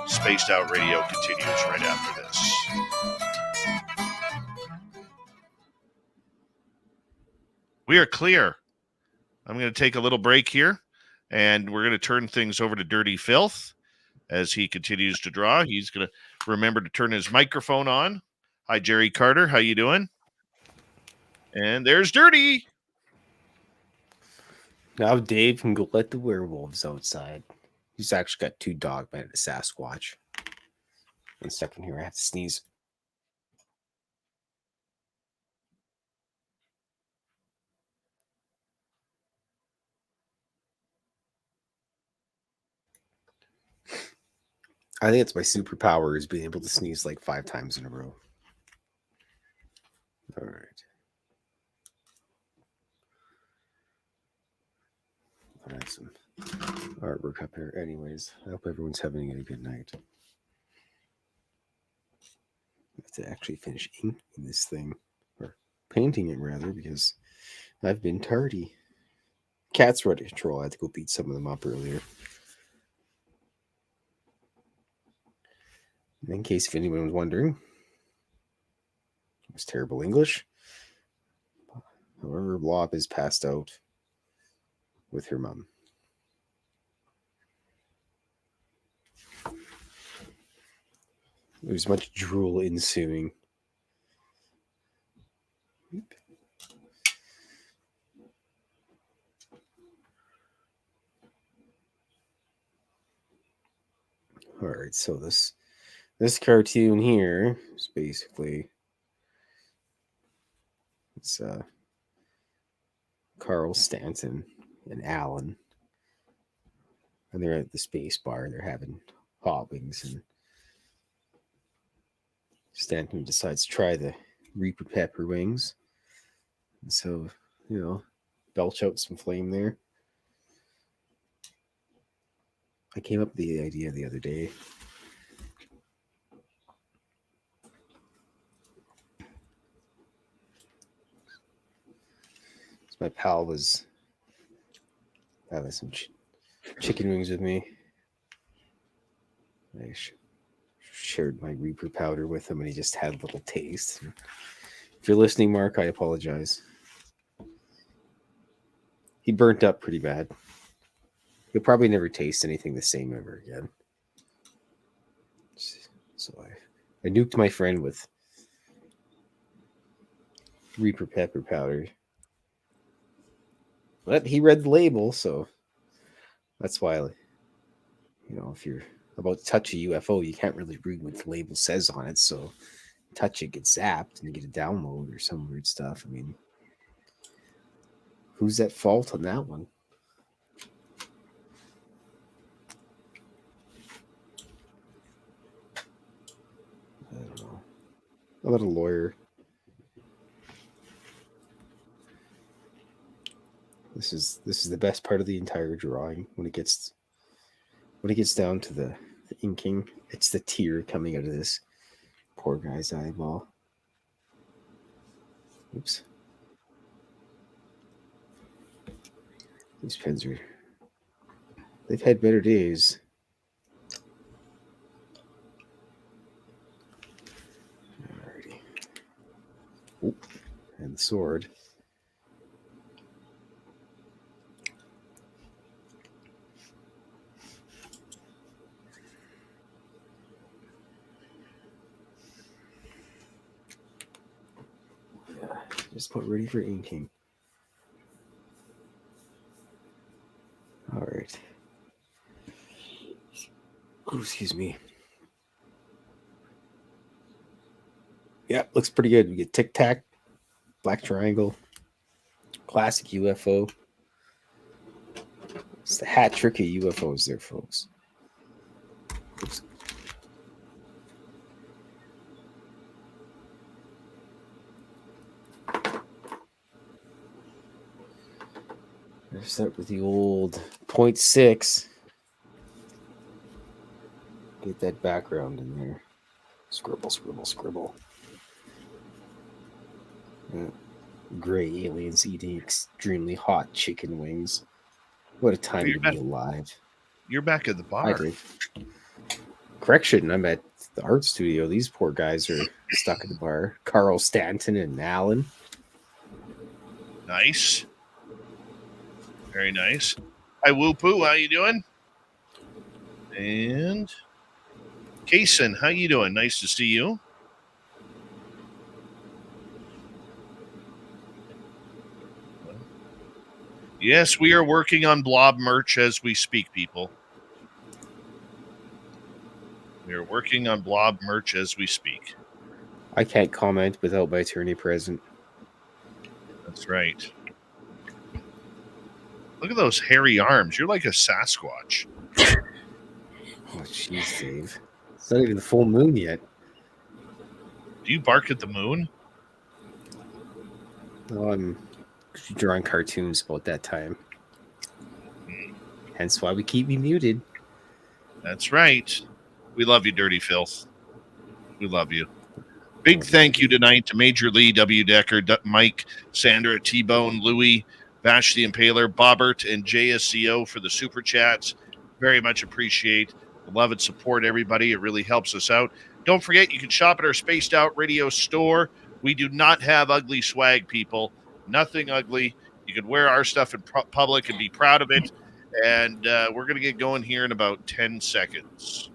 Spaced Out Radio continues right after this. We are clear. I'm going to take a little break here, and we're going to turn things over to Dirty Filth as he continues to draw. He's going to remember to turn his microphone on. Hi, Jerry Carter. How you doing? And there's Dirty. Now Dave can go let the werewolves outside. He's actually got 2 dog men and a Sasquatch. 1 second here, I have to sneeze. I think it's my superpower is being able to sneeze like 5 times in a row. All right. I have some artwork up here. Anyways, I hope everyone's having a good night. I have to actually finish inking this thing, or painting it rather, because I've been tardy. Cats were out of control. I had to go beat some of them up earlier. In case if anyone was wondering, it was terrible English. However, Blob is passed out with her mom. There's much drool ensuing. All right, so this cartoon here is basically it's Carl Stanton and Alan, and they're at the space bar. They're having hot wings, and Stanton decides to try the Reaper Pepper wings. And so, belch out some flame there. I came up with the idea the other day. So my pal was having some chicken wings with me. I shared my Reaper powder with him, and he just had a little taste. If you're listening, Mark, I apologize. He burnt up pretty bad. He'll probably never taste anything the same ever again. So I nuked my friend with Reaper pepper powder. But he read the label, so that's why, if you're about to touch a UFO, you can't really read what the label says on it. So touch it, get zapped, and you get a download or some weird stuff. I mean, who's at fault on that one? I don't know. I'm not a lawyer. This is the best part of the entire drawing when it gets down to the inking. It's the tear coming out of this poor guy's eyeball. Oops. These pens they've had better days. Alrighty. Oop. And the sword. Just put ready for inking. All right. Oh, excuse me. Yeah, looks pretty good. We get Tic Tac, Black Triangle, classic UFO. It's the hat trick of UFOs there, folks. Oops. Let's start with the old 0.6. Get that background in there. Scribble, scribble, scribble. Yeah. Gray aliens eating extremely hot chicken wings. What a time to be alive. You're back at the bar. I did. Correction, I'm at the art studio. These poor guys are stuck at the bar. Carl Stanton and Alan. Nice. Very nice. Hi, Woo Poo. How you doing? And Kason, how you doing? Nice to see you. Yes, we are working on blob merch as we speak, people. We are working on blob merch as we speak. I can't comment without my attorney present. That's right. Look at those hairy arms. You're like a Sasquatch. Oh, jeez, Dave. It's not even the full moon yet. Do you bark at the moon? Oh, I'm drawing cartoons about that time. Hence why we keep me muted. That's right. We love you, Dirty Filth. We love you. Big thank you tonight to Major Lee, W. Decker, Mike, Sandra, T-Bone, Louie, Vash the Impaler, Bobbert, and JSCO for the super chats. Very much appreciate the love and support, everybody. It really helps us out. Don't forget, you can shop at our Spaced Out Radio store. We do not have ugly swag, people. Nothing ugly. You can wear our stuff in public and be proud of it. And we're going to get going here in about 10 seconds.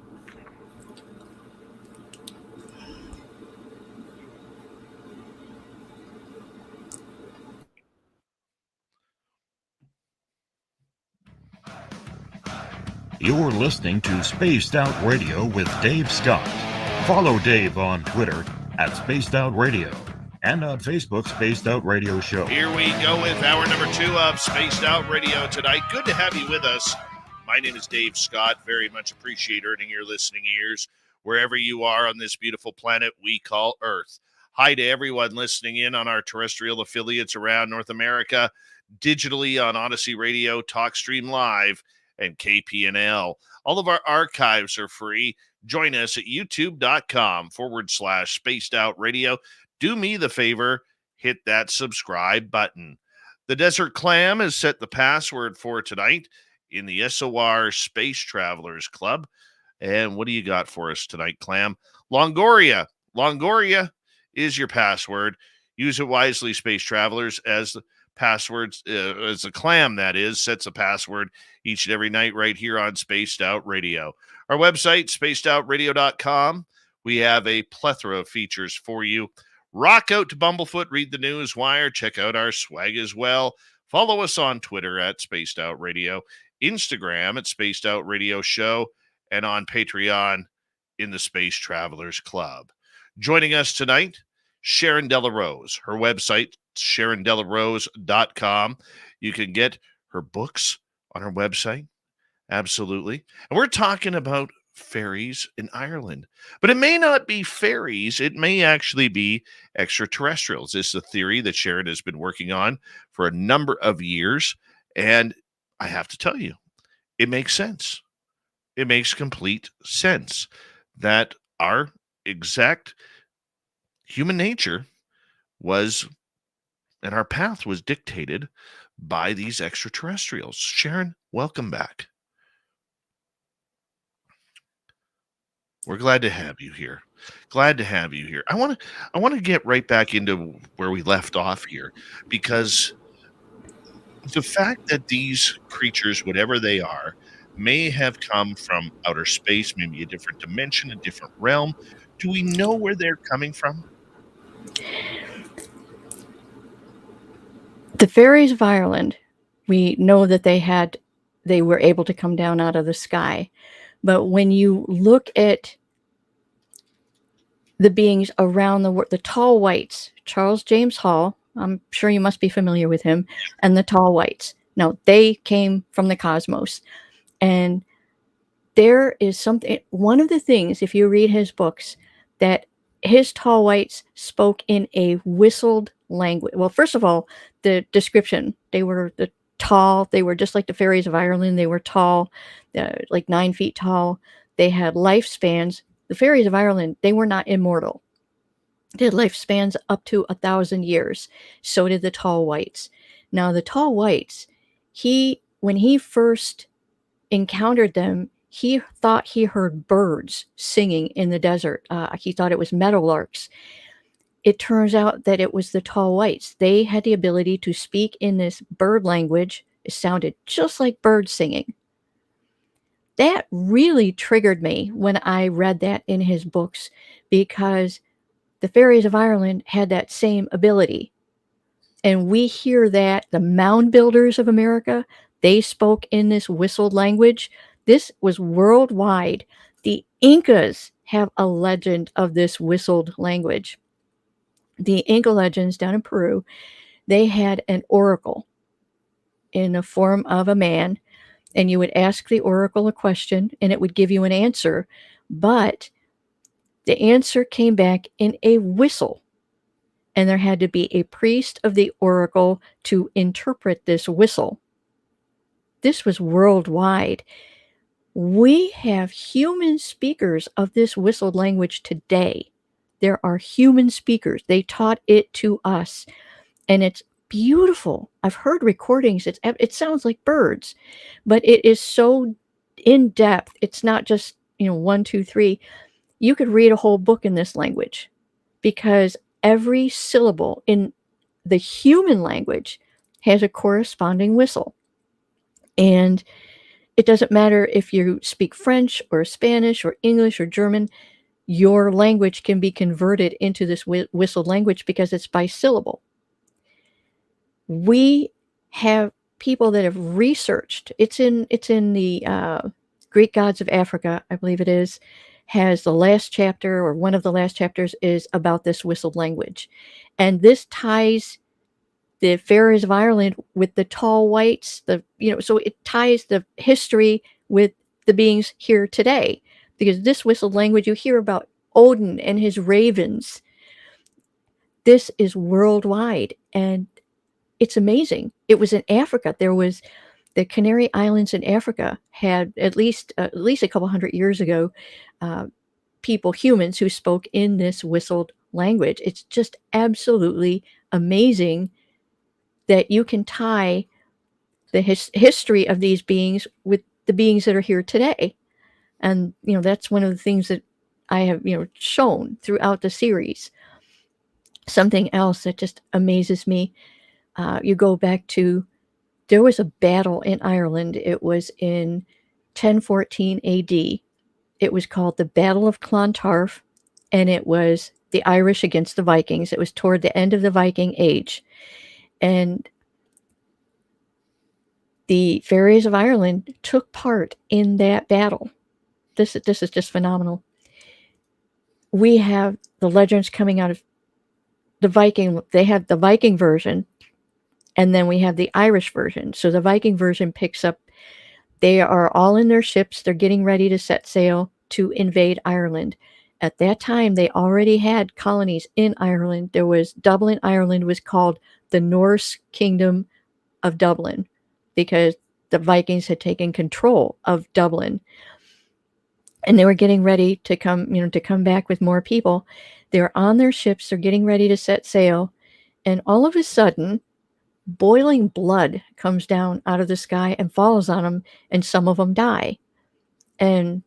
You're listening to Spaced Out Radio with Dave Scott. Follow Dave on Twitter at Spaced Out Radio and on Facebook, Spaced Out Radio Show. Here we go with hour number 2 of Spaced Out Radio tonight. Good to have you with us. My name is Dave Scott. Very much appreciate earning your listening ears wherever you are on this beautiful planet we call Earth. Hi to everyone listening in on our terrestrial affiliates around North America, digitally on Odyssey Radio, TalkStream Live, and KPNL. All of our archives are free. Join us at youtube.com/Spaced Out Radio. Do me the favor, hit that subscribe button. The Desert Clam has set the password for tonight in the SOR Space Travelers Club. And what do you got for us tonight, Clam? Longoria. Longoria is your password. Use it wisely, Space Travelers, as the passwords, as a Clam, that is, sets a password each and every night right here on Spaced Out Radio. Our website, spacedoutradio.com. We have a plethora of features for you. Rock out to Bumblefoot, read the news wire, check out our swag as well. Follow us on Twitter at Spaced Out Radio, Instagram at Spaced Out Radio Show, and on Patreon in the Space Travelers Club. Joining us tonight, Sharon Delarose. Her website, SharonDelarose.com. You can get her books on her website. Absolutely. And we're talking about fairies in Ireland. But it may not be fairies. It may actually be extraterrestrials. This is a theory that Sharon has been working on for a number of years. And I have to tell you, it makes sense. It makes complete sense that our exact human nature was, and our path was dictated by these extraterrestrials. Sharon, welcome back. We're glad to have you here. Glad to have you here. I want to get right back into where we left off here, because the fact that these creatures, whatever they are, may have come from outer space, maybe a different dimension, a different realm. Do we know where they're coming from? The fairies of Ireland, we know that they were able to come down out of the sky. But when you look at the beings around the world, the tall whites, Charles James Hall, I'm sure you must be familiar with him, and the tall whites. Now, they came from the cosmos. And there is something, one of the things, if you read his books, that his tall whites spoke in a whistled language. Well, first of all, the description, they were tall. They were just like the fairies of Ireland. They were tall, like 9 feet tall. They had lifespans. The fairies of Ireland, they were not immortal. They had lifespans up to 1,000 years. So did the tall whites. Now, the tall whites, when he first encountered them, He thought he heard birds singing in the desert. He thought it was meadowlarks. It turns out that it was the tall whites. They had the ability to speak in this bird language. It sounded just like birds singing. That really triggered me when I read that in his books, because the fairies of Ireland had that same ability. And we hear that the mound builders of America, they spoke in this whistled language. This was worldwide. The Incas have a legend of this whistled language. The Inca legends down in Peru, they had an oracle in the form of a man, and you would ask the oracle a question and it would give you an answer, but the answer came back in a whistle, and there had to be a priest of the oracle to interpret this whistle. This was worldwide. We have human speakers of this whistled language today. There are human speakers. They taught it to us, and it's beautiful. I've heard recordings. It sounds like birds, but it is so in depth. It's not just, 1, 2, 3. You could read a whole book in this language, because every syllable in the human language has a corresponding whistle. And it doesn't matter if you speak French or Spanish or English or German, your language can be converted into this whistled language because it's bisyllable. We have people that have researched. It's in the Greek Gods of Africa, I believe it is, has the last chapter, or one of the last chapters, is about this whistled language. And this ties the Fairies of Ireland with the tall whites, so it ties the history with the beings here today. Because this whistled language, you hear about Odin and his ravens. This is worldwide, and it's amazing. It was in Africa. There was the Canary Islands in Africa had at least a couple hundred years ago, humans who spoke in this whistled language. It's just absolutely amazing that you can tie the history of these beings with the beings that are here today. And, that's one of the things that I have, shown throughout the series. Something else that just amazes me, you go back to, there was a battle in Ireland. It was in 1014 AD. It was called the Battle of Clontarf, and it was the Irish against the Vikings. It was toward the end of the Viking Age. And the Fairies of Ireland took part in that battle. This is just phenomenal. We have the legends coming out of the Viking. They have the Viking version, and then we have the Irish version. So the Viking version picks up, they are all in their ships. They're getting ready to set sail to invade Ireland. At that time, they already had colonies in Ireland. There was Dublin, Ireland was called the Norse Kingdom of Dublin, because the Vikings had taken control of Dublin. And they were getting ready to come back with more people. They're on their ships. They're getting ready to set sail. And all of a sudden, boiling blood comes down out of the sky and falls on them, and some of them die. And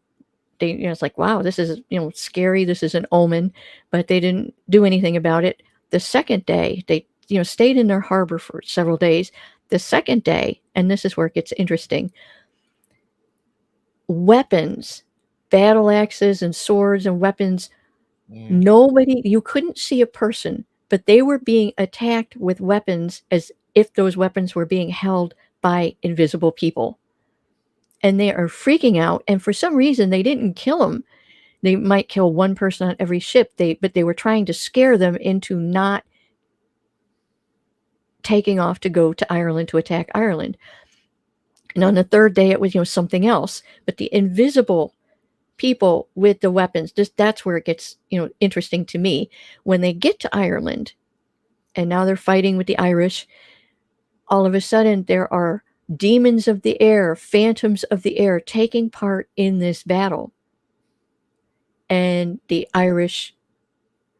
they, it's like, wow, this is, scary. This is an omen, but they didn't do anything about it. The second day, they, stayed in their harbor for several days. The second day, and this is where it gets interesting, weapons, battle axes and swords and weapons, you couldn't see a person, but they were being attacked with weapons as if those weapons were being held by invisible people. And they are freaking out, and for some reason they didn't kill them. They might kill one person on every ship, but they were trying to scare them into not taking off to go to Ireland to attack Ireland. And on the third day it was, something else. But the invisible people with the weapons, that's where it gets, interesting to me. When they get to Ireland, and now they're fighting with the Irish, all of a sudden there are demons of the air, phantoms of the air taking part in this battle. And the Irish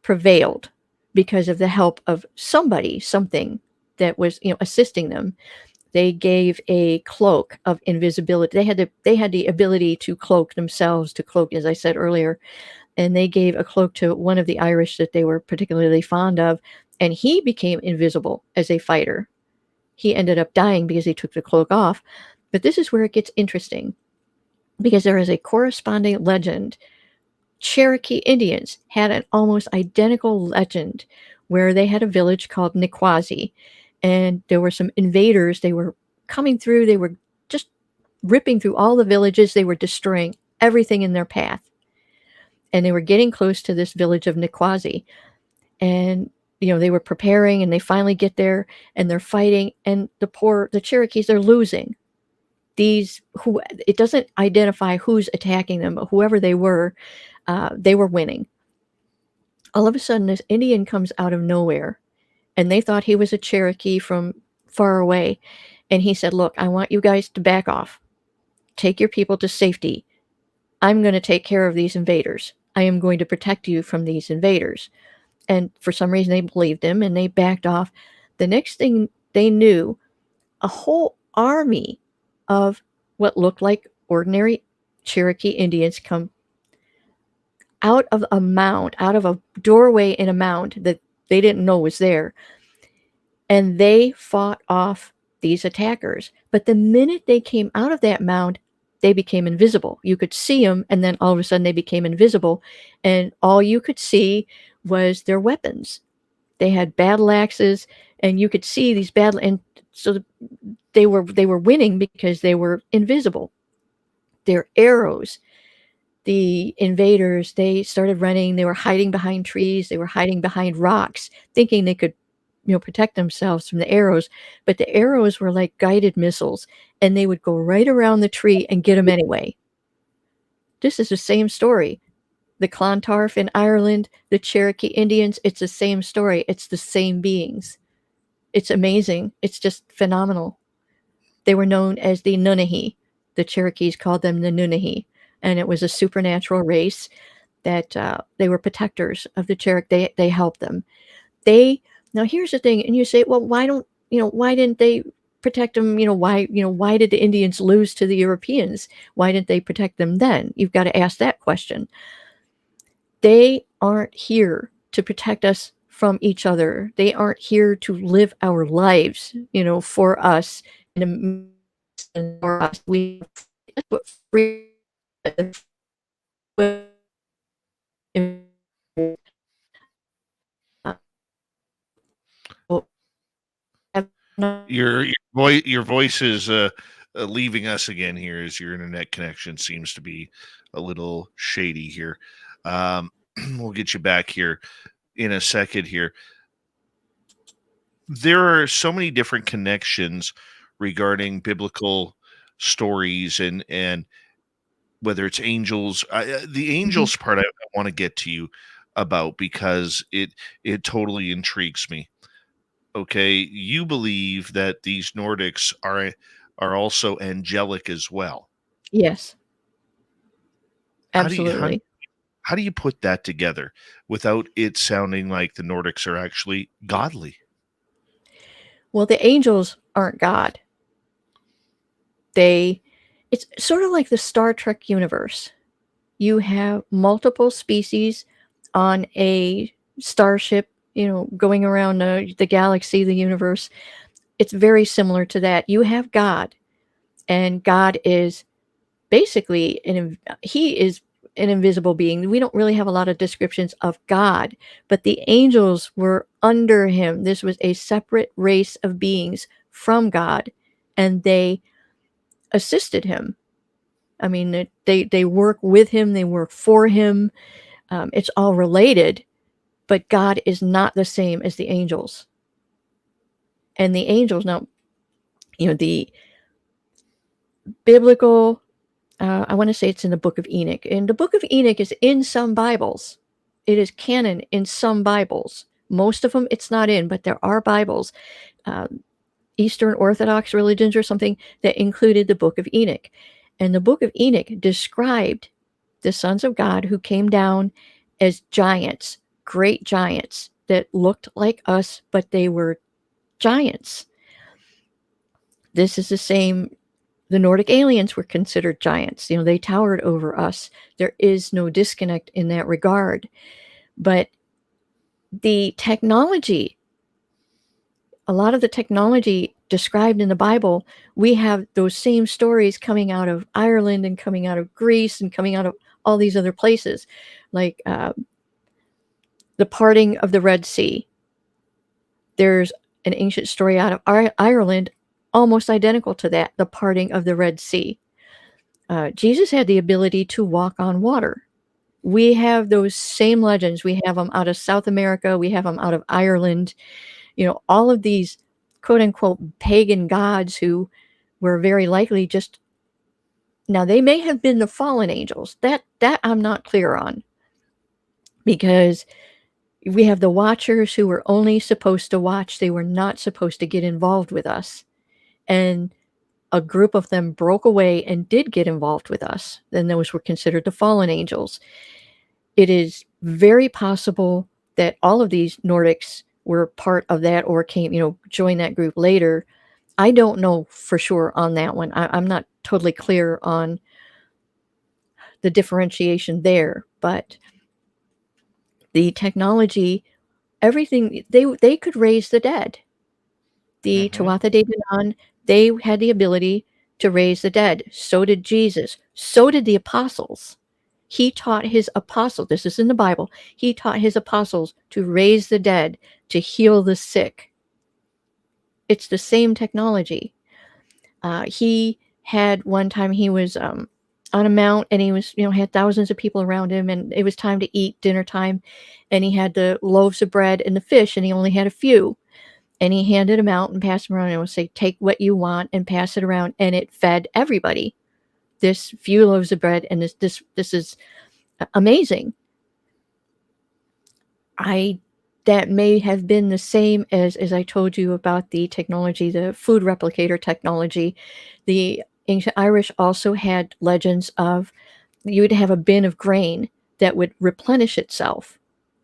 prevailed because of the help of something that was, assisting them. they gave a cloak of invisibility. They had the ability to cloak themselves, to cloak, as I said earlier, and they gave a cloak to one of the Irish that they were particularly fond of, and he became invisible as a fighter. He ended up dying because he took the cloak off. But this is where it gets interesting, because there is a corresponding legend. Cherokee Indians had an almost identical legend where they had a village called Niquazi, and there were some invaders. They were coming through. They were just ripping through all the villages. They were destroying everything in their path. And they were getting close to this village of Niquazi. And, they were preparing, and they finally get there, and they're fighting. And the Cherokees, they're losing. It doesn't identify who's attacking them, but whoever they were winning. All of a sudden, this Indian comes out of nowhere, and they thought he was a Cherokee from far away. And he said, "Look, I want you guys to back off. Take your people to safety. I'm going to take care of these invaders. I am going to protect you from these invaders." And for some reason, they believed him, and they backed off. The next thing they knew, a whole army of what looked like ordinary Cherokee Indians come out of a mound, out of a doorway in a mound that they didn't know was there. And they fought off these attackers. But the minute they came out of that mound, they became invisible. You could see them, and then all of a sudden they became invisible. And all you could see was their weapons. They had battle axes, and you could see these and so they were winning because they were invisible. Their arrows, the invaders, they started running. They were hiding behind trees. They were hiding behind rocks, thinking they could, protect themselves from the arrows. But the arrows were like guided missiles, and they would go right around the tree and get them anyway. This is the same story. The Clontarf in Ireland, the Cherokee Indians, it's the same story. It's the same beings. It's amazing. It's just phenomenal. They were known as the Nunnehi. The Cherokees called them the Nunnehi. And it was a supernatural race that they were protectors of the Cherokee. They helped them. Now here's the thing, and you say, well, why didn't they protect them? Why did the Indians lose to the Europeans? Why didn't they protect them then? You've got to ask that question. They aren't here to protect us from each other. They aren't here to live our lives, for us. And for us, that's what free. Your voice is leaving us again here, as your internet connection seems to be a little shady here. We'll get you back here in a second here. There are so many different connections regarding biblical stories and whether it's angels. The angels part I want to get to you about, because it totally intrigues me. Okay, you believe that these Nordics are also angelic as well. Yes. How do you- Absolutely. How do you put that together without it sounding like the Nordics are actually godly? Well, the angels aren't God. It's sort of like the Star Trek universe. You have multiple species on a starship, going around the galaxy, the universe. It's very similar to that. You have God, and God is basically he is an invisible being. We don't really have a lot of descriptions of God, but the angels were under him. This was a separate race of beings from God, and they assisted him. I mean, they work with him, they work for him. It's all related, but God is not the same as the angels. And the angels, now, the biblical, I want to say it's in the book of Enoch. And the book of Enoch is in some Bibles. It is canon in some Bibles. Most of them it's not in, but there are Bibles, Eastern Orthodox religions or something, that included the book of Enoch. And the book of Enoch described the sons of God who came down as giants, great giants that looked like us, but they were giants. This is the same. The Nordic aliens were considered giants. They towered over us. There is no disconnect in that regard. But the technology, a lot of the technology described in the Bible, we have those same stories coming out of Ireland and coming out of Greece and coming out of all these other places, like the parting of the Red Sea. There's an ancient story out of Ireland almost identical to that, the parting of the Red Sea. Jesus had the ability to walk on water. We have those same legends. We have them out of South America. We have them out of Ireland. All of these quote unquote pagan gods who were very likely just, now they may have been the fallen angels. That I'm not clear on, because we have the watchers who were only supposed to watch. They were not supposed to get involved with us. And a group of them broke away and did get involved with us. Then those were considered the fallen angels. It is very possible that all of these Nordics were part of that or came, joined that group later. I don't know for sure on that one. I'm not totally clear on the differentiation there, but the technology, everything, they could raise the dead. The Tuatha de Danann, they had the ability to raise the dead. So did Jesus. So did the apostles. He taught his apostles, this is in the Bible, he taught his apostles to raise the dead, to heal the sick. It's the same technology. He had one time, he was on a mount, and he was, had thousands of people around him, and it was time to eat, dinner time, and he had the loaves of bread and the fish, and he only had a few. And he handed them out and passed them around and would say, take what you want and pass it around. And it fed everybody. This few loaves of bread. And this is amazing. That may have been the same as I told you about the technology, the food replicator technology. The ancient Irish also had legends of, you would have a bin of grain that would replenish itself.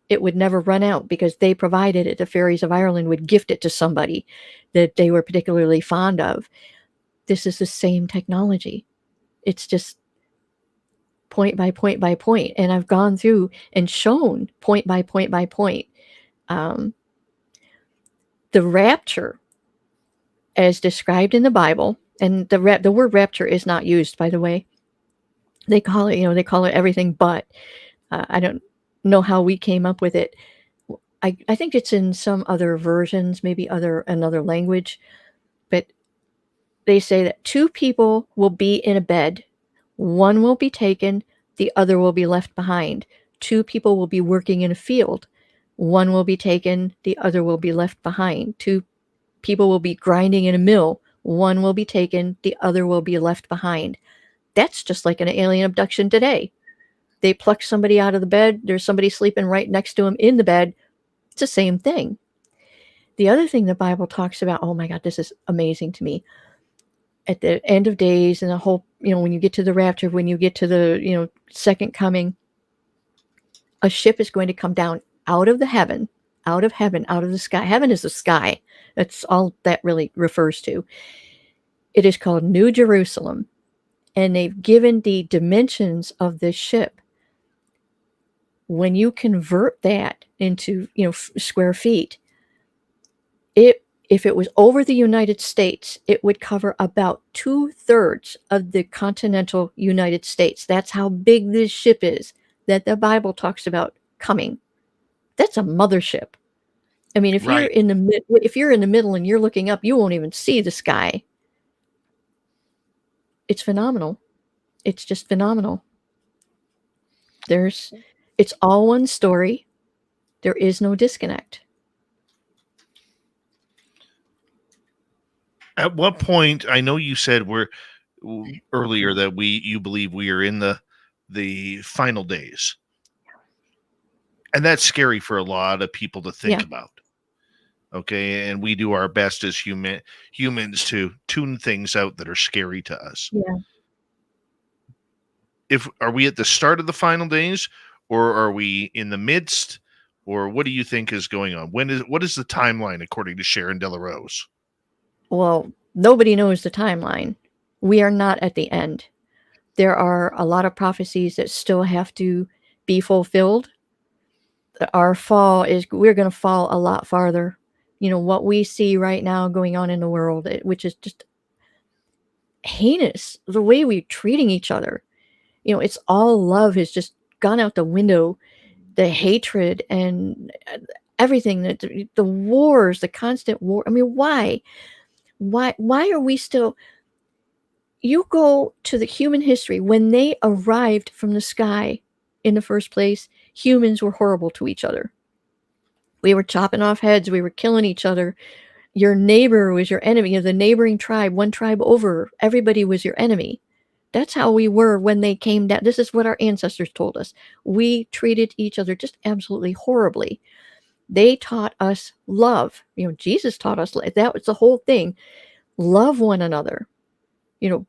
It would never run out because they provided it. The fairies of Ireland would gift it to somebody that they were particularly fond of. This is the same technology. It's just point by point by point. And I've gone through and shown point by point by point. The rapture, as described in the Bible, and the word rapture is not used, by the way. They call it everything but. I don't know how we came up with it. I think it's in some other versions, maybe another language, but they say that two people will be in a bed. One will be taken, the other will be left behind. Two people will be working in a field. One will be taken, the other will be left behind. Two people will be grinding in a mill. One will be taken, the other will be left behind. That's just like an alien abduction today. They pluck somebody out of the bed. There's somebody sleeping right next to him in the bed. It's the same thing. The other thing the Bible talks about, oh my God, this is amazing to me. At the end of days and the whole, when you get to the rapture, when you get to the, second coming, a ship is going to come down out of heaven, out of the sky. Heaven is the sky. That's all that really refers to. It is called New Jerusalem. And they've given the dimensions of this ship. When you convert that into, square feet, if it was over the United States, it would cover about 2/3 of the continental United States. That's how big this ship is that the Bible talks about coming. That's a mothership. I mean, if you're in the middle and you're looking up, you won't even see the sky. It's phenomenal. It's just phenomenal. It's all one story. There is no disconnect. At what point, I know you said earlier that you believe we are in the final days. And that's scary for a lot of people to think about. Okay. And we do our best as humans to tune things out that are scary to us. Yeah. Are we at the start of the final days, or are we in the midst, or what do you think is going on? What is the timeline according to Sharon Delarose? Well, Nobody knows the timeline. We are not at the end. There are a lot of prophecies that still have to be fulfilled. Our fall is, we're going to fall a lot farther. You know, what we see right now going on in the world, which is just heinous, the way we're treating each other. You know, it's all love has just gone out the window. The hatred and everything, that the wars, the constant war. I mean, why are we still, you go to the human history, when they arrived from the sky in the first place, humans were horrible to each other. We were chopping off heads, we were killing each other. Your neighbor was your enemy. The neighboring tribe, one tribe over, everybody was your enemy. That's how we were when they came down. This is what our ancestors told us. We treated each other just absolutely horribly. They taught us love. You know, Jesus taught us, that was the whole thing. Love one another. You know,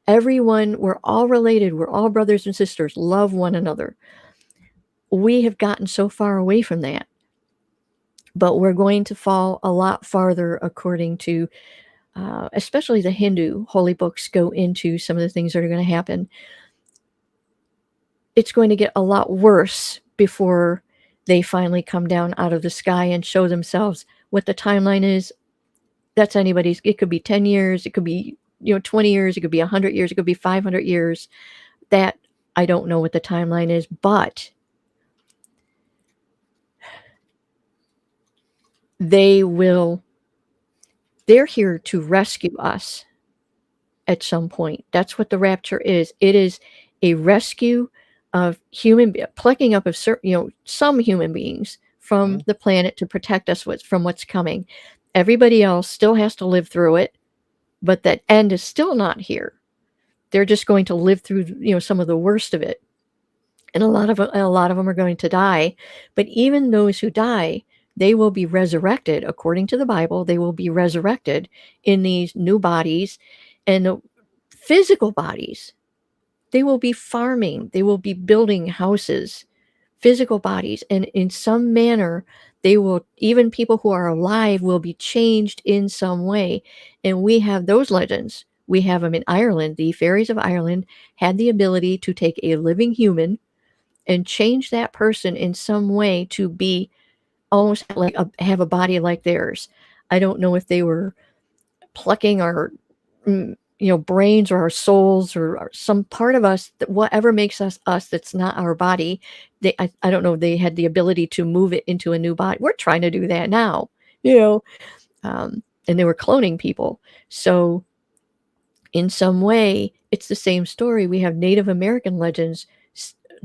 everyone, we're all related. We're all brothers and sisters. Love one another. We have gotten so far away from that. But we're going to fall a lot farther, according to, especially the Hindu holy books go into some of the things that are going to happen. It's going to get a lot worse before they finally come down out of the sky and show themselves. What the timeline is, that's anybody's. It could be 10 years. It could be, 20 years. It could be 100 years. It could be 500 years. That, I don't know what the timeline is, but they're here to rescue us at some point. That's what the rapture is. It is a rescue of plucking up of certain, some human beings from the planet to protect us from what's coming. Everybody else still has to live through it, but that end is still not here. They're just going to live through, some of the worst of it. And a lot of them are going to die. But even those who die, they will be resurrected. According to the Bible, they will be resurrected in these new bodies, and the physical bodies. They will be farming. They will be building houses, physical bodies. And in some manner, even people who are alive will be changed in some way. And we have those legends. We have them in Ireland. The Fairies of Ireland had the ability to take a living human and change that person in some way to be almost like have a body like theirs. I don't know if they were plucking our brains or our souls or some part of us, that whatever makes us that's not our body. I don't know if they had the ability to move it into a new body. We're trying to do that now, and they were cloning people. So in some way, it's the same story. We have Native American legends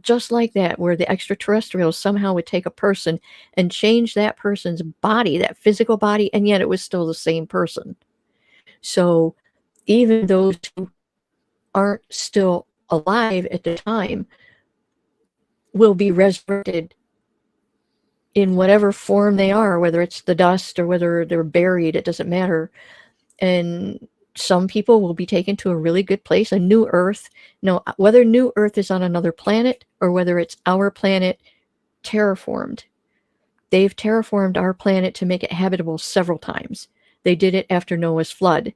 just like that, where the extraterrestrials somehow would take a person and change that person's body, that physical body, and yet it was still the same person. So even those who aren't still alive at the time will be resurrected in whatever form they are, whether it's the dust or whether they're buried, it doesn't matter. And some people will be taken to a really good place, a new Earth. No, whether new Earth is on another planet or whether it's our planet terraformed. They've terraformed our planet to make it habitable several times. They did it after Noah's flood.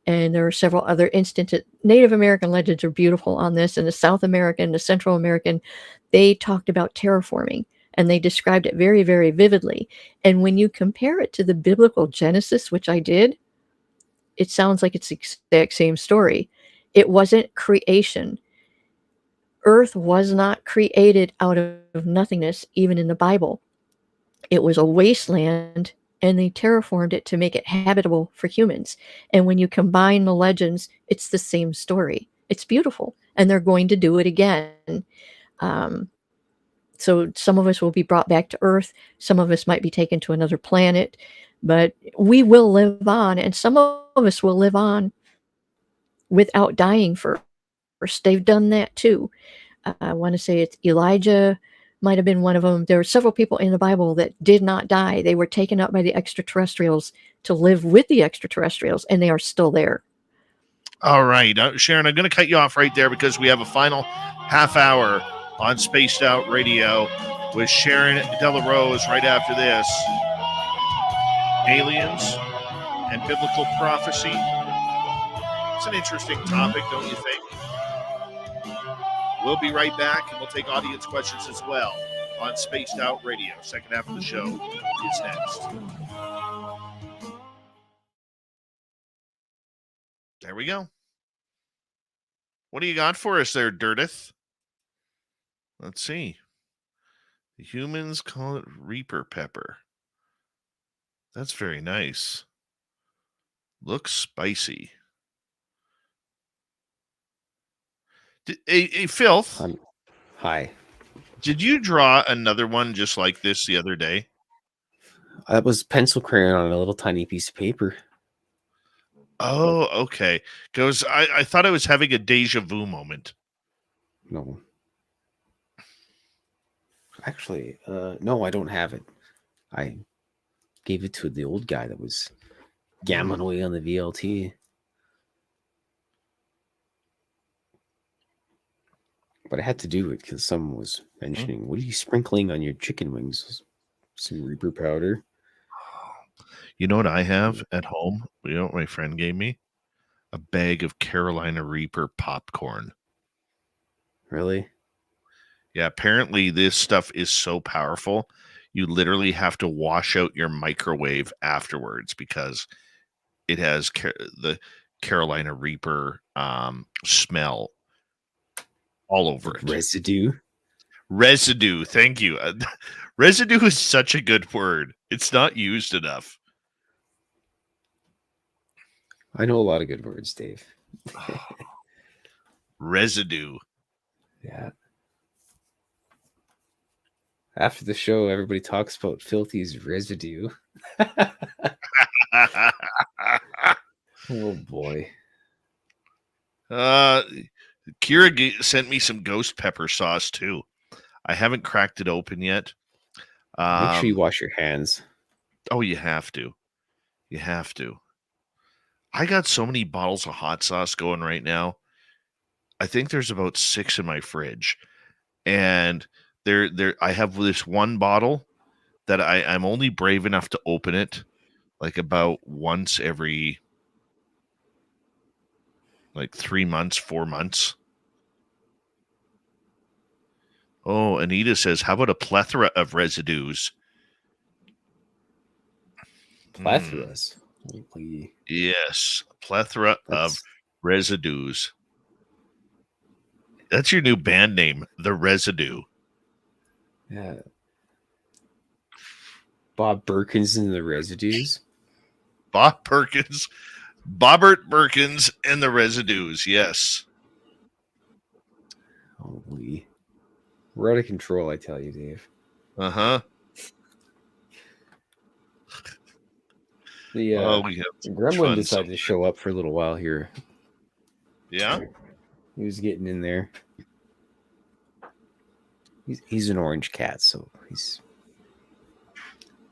And there are several other instances. Native American legends are beautiful on this. And the South American, the Central American, they talked about terraforming. And they described it very, very vividly. And when you compare it to the biblical Genesis, which I did, it sounds like it's the exact same story. It wasn't creation. Earth was not created out of nothingness, even in the Bible. It was a wasteland, and they terraformed it to make it habitable for humans. And when you combine the legends, it's the same story. It's beautiful, and they're going to do it again. So some of us will be brought back to Earth. Some of us might be taken to another planet. But we will live on, and some of us will live on without dying first. They've done that too. I want to say it's Elijah might have been one of them. There were several people in the Bible that did not die. They were taken up by the extraterrestrials to live with the extraterrestrials, and they are still there. All right. Sharon, I'm going to cut you off right there because we have a final half hour on Spaced Out Radio with Sharon Delarose right after this. Aliens and biblical prophecy It's an interesting topic, don't you think? We'll be right back, and we'll take audience questions as well on Spaced Out Radio. Second half of the show is next. There we go. What do you got for us there, Dirtith? Let's see. The humans call it Reaper Pepper. That's very nice. Looks spicy. Hey, Filth. Hi. Did you draw another one just like this the other day? That was pencil crayon on a little tiny piece of paper. Oh, okay. Because I thought I was having a deja vu moment. No. Actually, no, I don't have it. I gave it to the old guy that was gammon away on the VLT. But I had to do it because someone was mentioning, what are you sprinkling on your chicken wings? Some Reaper powder. You know what I have at home? You know what my friend gave me? A bag of Carolina Reaper popcorn. Really? Yeah, apparently this stuff is so powerful, you literally have to wash out your microwave afterwards because it has the Carolina Reaper smell all over it. Residue? Residue, thank you. Residue is such a good word. It's not used enough. I know a lot of good words, Dave. Residue. Yeah. After the show, everybody talks about Filthy's residue. Oh, boy. Kira sent me some ghost pepper sauce, too. I haven't cracked it open yet. Make sure you wash your hands. Oh, you have to. You have to. I got so many bottles of hot sauce going right now. I think there's about 6 in my fridge. And I have this one bottle that I'm only brave enough to open it like about once every like 3 months, 4 months. Oh, Anita says, how about a plethora of residues? Plethoras. Yes, a plethora of residues. That's your new band name, The Residue. Yeah. Bob Perkins and the Residues. Bob Perkins, Bobbert Perkins and the Residues, yes. Holy. We're out of control, I tell you, Dave. Uh-huh. The gremlin decided to show up for a little while here. Yeah? He was getting in there. He's an orange cat, so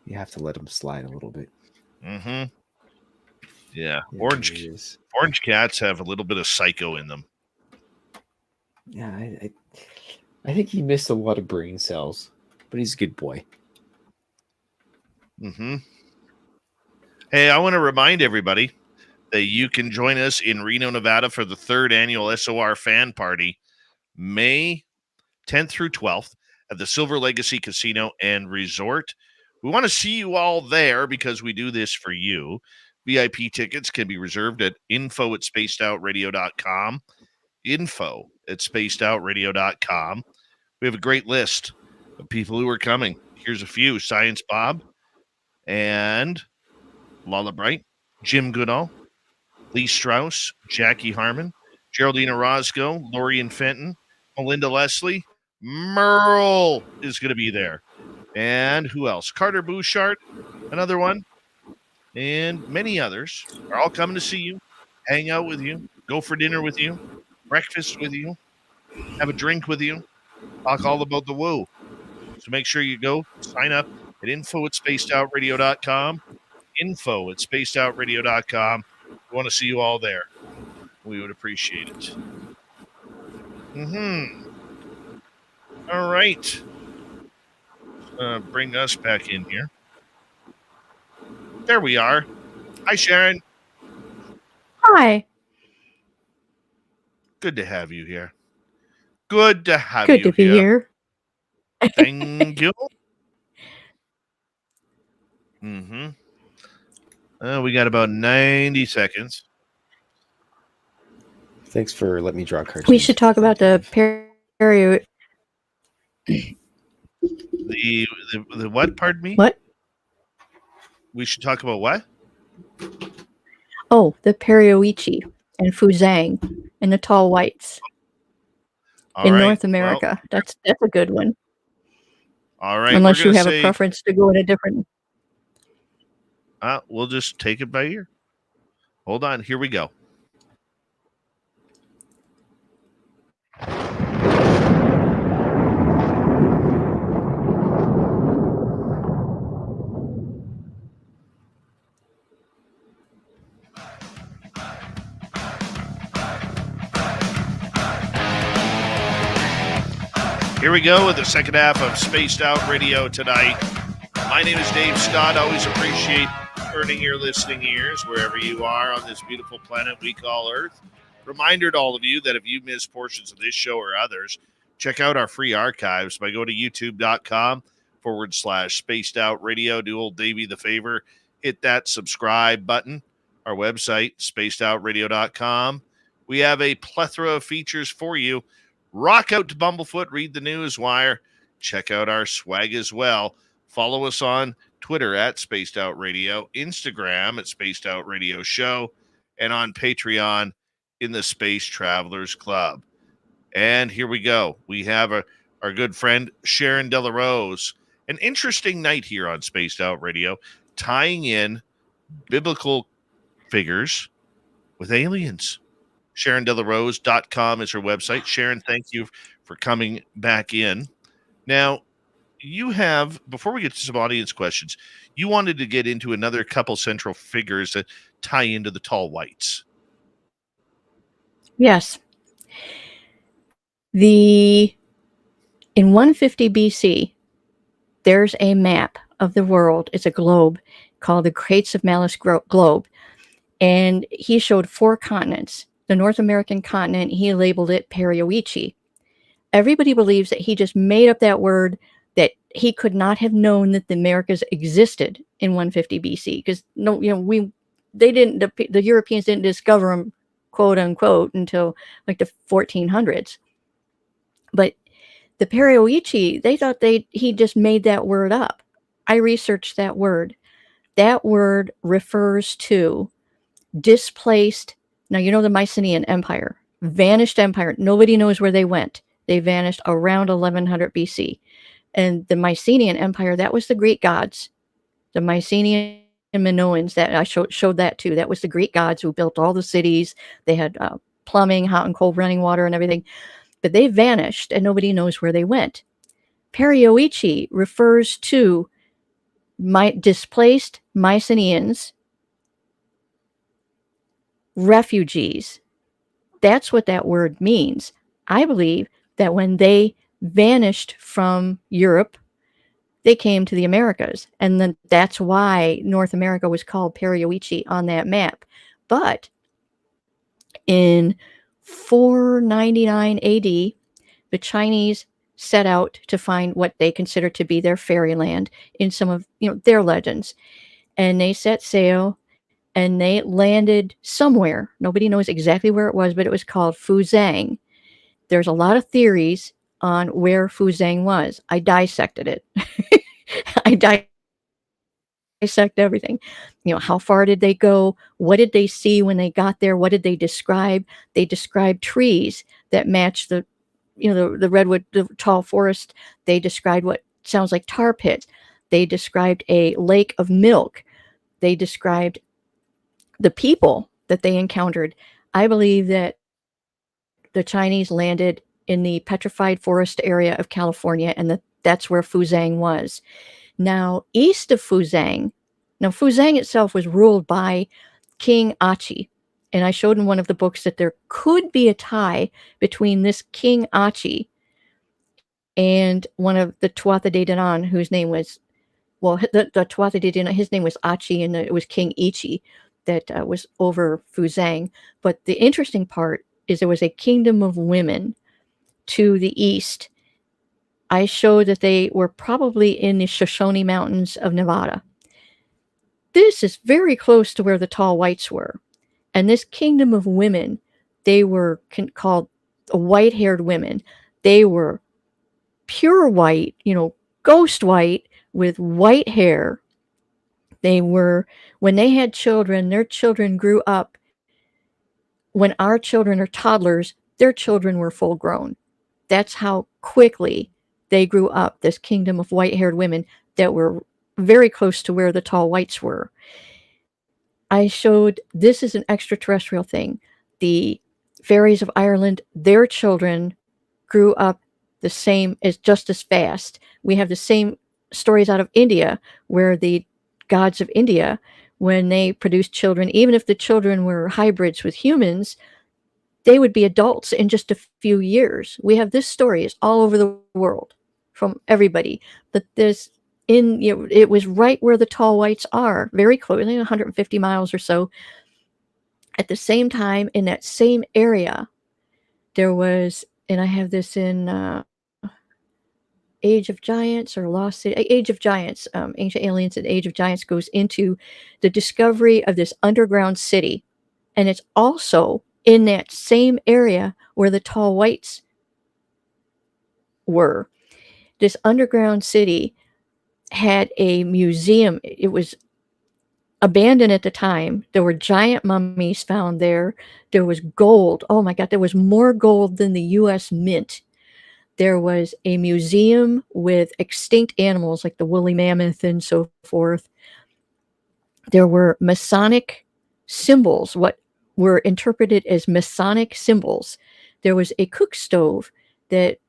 you have to let him slide a little bit. Mm-hmm. Yeah. Orange cats have a little bit of psycho in them. Yeah, I think he missed a lot of brain cells, but he's a good boy. Mm-hmm. Hey, I want to remind everybody that you can join us in Reno, Nevada for the 3rd annual SOR fan party, May 10th through 12th at the Silver Legacy Casino and Resort. We want to see you all there because we do this for you. VIP tickets can be reserved at info@spacedoutradio.com. info@spacedoutradio.com. We have a great list of people who are coming. Here's a few: Science Bob and Lala Bright, Jim Goodall, Lee Strauss, Jackie Harmon, Geraldine Orozco, Lorian Fenton, Melinda Leslie, Merle is going to be there. And who else? Carter Bouchard, another one. And many others are all coming to see you, hang out with you, go for dinner with you, breakfast with you, have a drink with you, talk all about the woo. So make sure you go sign up at info@spacedoutradio.com. info@spacedoutradio.com. We want to see you all there. We would appreciate it. All right. Bring us back in here. There we are. Hi, Sharon. Hi. Good to have you here. Good to have Good you to be here. Thank you. Mm-hmm. We got about 90 seconds. Thanks for letting me draw a cartoon. We should talk about the perio. The what? Pardon me. What? We should talk about what? Oh, the Perioichi and Fuzang and the tall whites All in right. North America. Well, That's a good one. all right. Unless we're you gonna have say, a preference to go in a different. we'll just take it by ear. Hold on. Here we go. Here we go with the second half of Spaced Out Radio tonight. My name is Dave Scott. Always appreciate earning your listening ears wherever you are on this beautiful planet we call Earth. Reminder to all of you that if you miss portions of this show or others, check out our free archives by going to youtube.com/Spaced Out Radio. Do old Davey the favor, hit that subscribe button. Our website, spacedoutradio.com. We have a plethora of features for you. Rock out to Bumblefoot, read the news wire, check out our swag as well. Follow us on Twitter at Spaced Out Radio, Instagram at Spaced Out Radio Show, and on Patreon in the Space Travelers Club. And here we go. We have our good friend Sharon Delarose. An interesting night here on Spaced Out Radio, tying in biblical figures with aliens. SharonDelarose.com is her website. Sharon, thank you for coming back in. Now, you have, before we get to some audience questions, you wanted to get into another couple central figures that tie into the tall whites. Yes. In 150 BC, there's a map of the world. It's a globe called the Crates of Malice Globe. And he showed 4 continents. The North American continent, he labeled it Perioichi. Everybody believes that he just made up that word, that he could not have known that the Americas existed in 150 BC, because the Europeans didn't discover them, quote unquote, until like the 1400s. But the Perioichi, they thought he just made that word up. I researched that word. That word refers to displaced. Now, the Mycenaean Empire, vanished empire. Nobody knows where they went. They vanished around 1100 BC. And the Mycenaean Empire, that was the Greek gods. The Mycenaean Minoans, that I showed that too. That was the Greek gods who built all the cities. They had plumbing, hot and cold running water and everything. But they vanished and nobody knows where they went. Perioichi refers to displaced Mycenaeans, refugees. That's what that word means. I believe that when they vanished from Europe, they came to the Americas. And then that's why North America was called Perioichi on that map. But in 499 AD, the Chinese set out to find what they considered to be their fairyland in some of their legends. And they set sail and they landed somewhere. Nobody knows exactly where it was, but it was called Fuzang. There's a lot of theories on where Fuzang was. I dissected it. I dissect everything. How far did they go? What did they see when they got there? What did they describe? They described trees that match the redwood, the tall forest. They described what sounds like tar pits. They described a lake of milk. They described the people that they encountered. I believe that the Chinese landed in the petrified forest area of California, and that's where Fuzang was. Now, east of Fuzang, Fuzang itself was ruled by King Achi, and I showed in one of the books that there could be a tie between this King Achi and one of the Tuatha de Danann, whose name was, the Tuatha de Danann, his name was Achi, and it was King Ichi that was over Fuzang. But the interesting part is there was a kingdom of women to the east. I showed that they were probably in the Shoshone Mountains of Nevada. This is very close to where the tall whites were. And this kingdom of women, they were called white-haired women. They were pure white, ghost white with white hair. They were, when they had children, their children grew up. When our children are toddlers, their children were full grown. That's how quickly they grew up, this kingdom of white-haired women that were very close to where the tall whites were. I showed this is an extraterrestrial thing. The fairies of Ireland, their children grew up the same, as just as fast. We have the same stories out of India, where the gods of India, when they produced children, even if the children were hybrids with humans, they would be adults in just a few years. We have this story. It's all over the world from everybody. But it was right where the tall whites are, very close, 150 miles or so. At the same time, in that same area, there was, and I have this in Age of Giants or Lost City, Age of Giants, Ancient Aliens and Age of Giants goes into the discovery of this underground city. And it's also in that same area where the tall whites were. This underground city had a museum. It was abandoned at the time. There were giant mummies found there. There was gold. Oh my God, there was more gold than the U.S. Mint. There was a museum with extinct animals like the woolly mammoth and so forth. There were Masonic symbols, what were interpreted as Masonic symbols. There was a cook stove that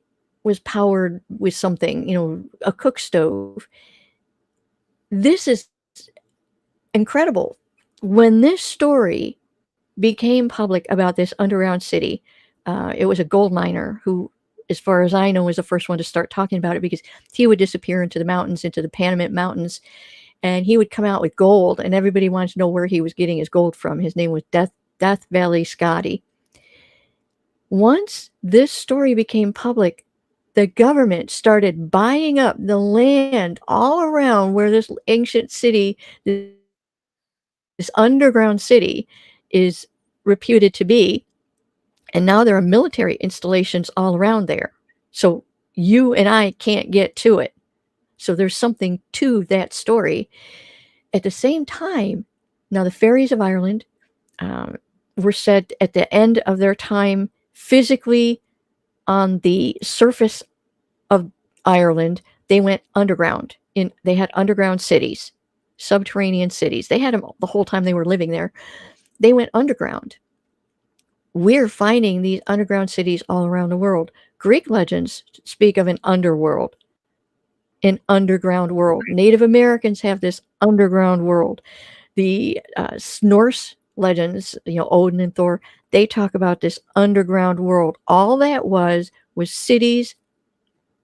was powered with something, a cook stove. This is incredible. When this story became public about this underground city, it was a gold miner who, as far as I know, was the first one to start talking about it, because he would disappear into the mountains, into the Panamint Mountains, and he would come out with gold, and everybody wanted to know where he was getting his gold from. His name was Death Valley Scotty. Once this story became public, the government started buying up the land all around where this ancient city, this underground city, is reputed to be. And now there are military installations all around there. So you and I can't get to it. So there's something to that story. At the same time, now the fairies of Ireland were said at the end of their time physically on the surface of Ireland, they went underground. They had underground cities, subterranean cities. They had them the whole time they were living there. They went underground. We're finding these underground cities all around the world. Greek legends speak of an underworld, an underground world. Native Americans have this underground world. The Norse legends, Odin and Thor, they talk about this underground world. All that was cities,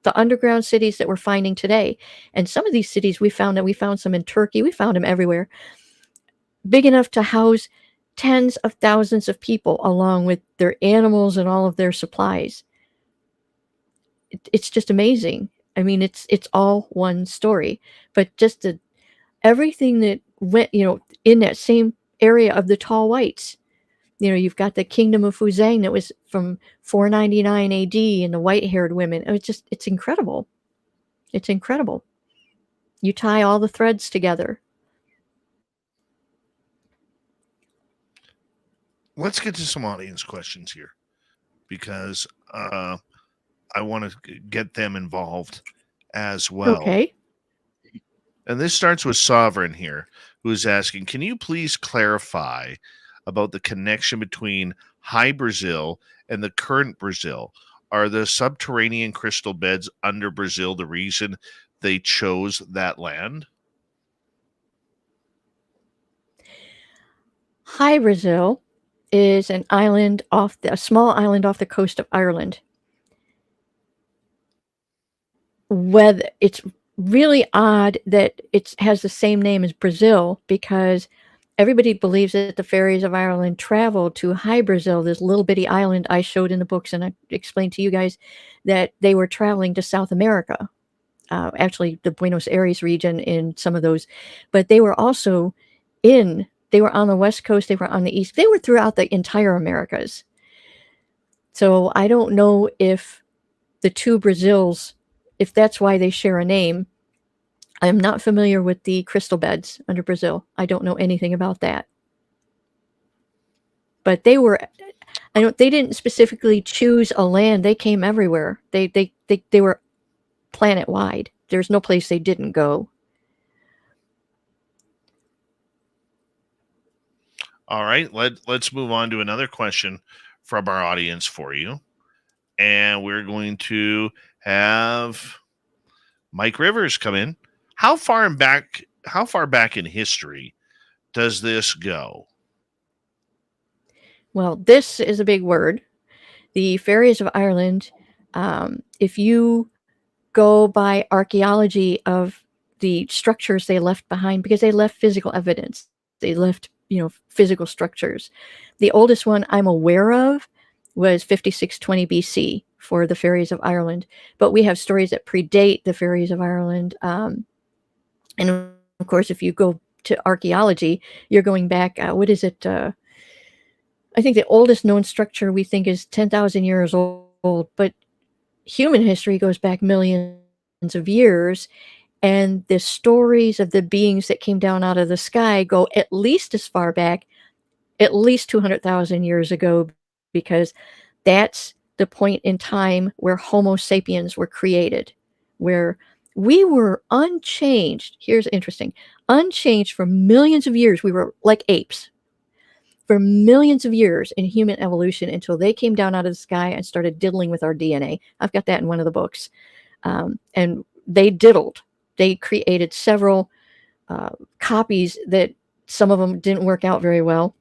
the underground cities that we're finding today. And some of these cities we found some in Turkey. We found them everywhere. Big enough to house tens of thousands of people, along with their animals and all of their supplies. It's just amazing. I mean, it's all one story, but just everything that went, in that same area of the tall whites. You've got the kingdom of Fuzang that was from 499 AD and the white-haired women. It's incredible. It's incredible. You tie all the threads together. Let's get to some audience questions here, because I want to get them involved as well. Okay. And this starts with Sovereign here, who is asking, can you please clarify about the connection between High Brazil and the current Brazil? Are the subterranean crystal beds under Brazil the reason they chose that land? High Brazil is an island a small island off the coast of Ireland. Whether it's really odd that it has the same name as Brazil, because everybody believes that the fairies of Ireland traveled to High Brazil, this little bitty island I showed in the books, and I explained to you guys that they were traveling to South America, actually the Buenos Aires region in some of those, but they were also they were on the West Coast, they were on the East, they were throughout the entire Americas. So I don't know if the two Brazils, if that's why they share a name. I'm not familiar with the crystal beds under Brazil. I don't know anything about that. But they didn't specifically choose a land. They came everywhere. They were planet wide. There's no place they didn't go. All right, let's move on to another question from our audience for you. And we're going to have Mike Rivers come in. How far back in history does this go? Well, this is a big word. The Fairies of Ireland, if you go by archaeology of the structures they left behind, because they left physical evidence, they left, physical structures. The oldest one I'm aware of was 5620 BC for the Fairies of Ireland, but we have stories that predate the Fairies of Ireland. And of course, if you go to archaeology, you're going back, what is it? I think the oldest known structure we think is 10,000 years old, but human history goes back millions of years. And the stories of the beings that came down out of the sky go at least as far back, at least 200,000 years ago, because that's the point in time where Homo sapiens were created, where we were unchanged. Here's interesting. Unchanged for millions of years. We were like apes for millions of years in human evolution until they came down out of the sky and started diddling with our DNA. I've got that in one of the books. And they diddled. They created several copies that some of them didn't work out very well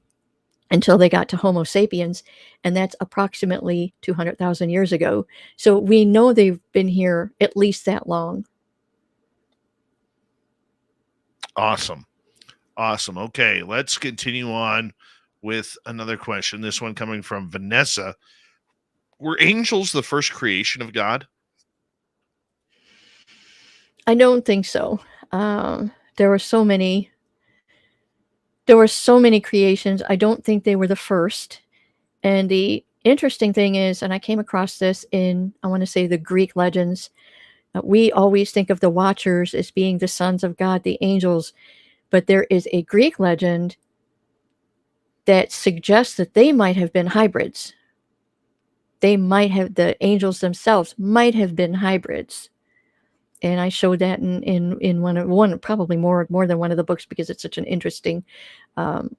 until they got to Homo sapiens, and that's approximately 200,000 years ago. So we know they've been here at least that long. Awesome. Okay, let's continue on with another question. This one coming from Vanessa. Were angels the first creation of God? I don't think so. There were so many creations. I don't think they were the first. And the interesting thing is, and I came across this in, I want to say, the Greek legends. We always think of the Watchers as being the sons of God, the angels, but there is a Greek legend that suggests that they might have been hybrids. The angels themselves might have been hybrids. And I showed that in one probably more than one of the books, because it's such an interesting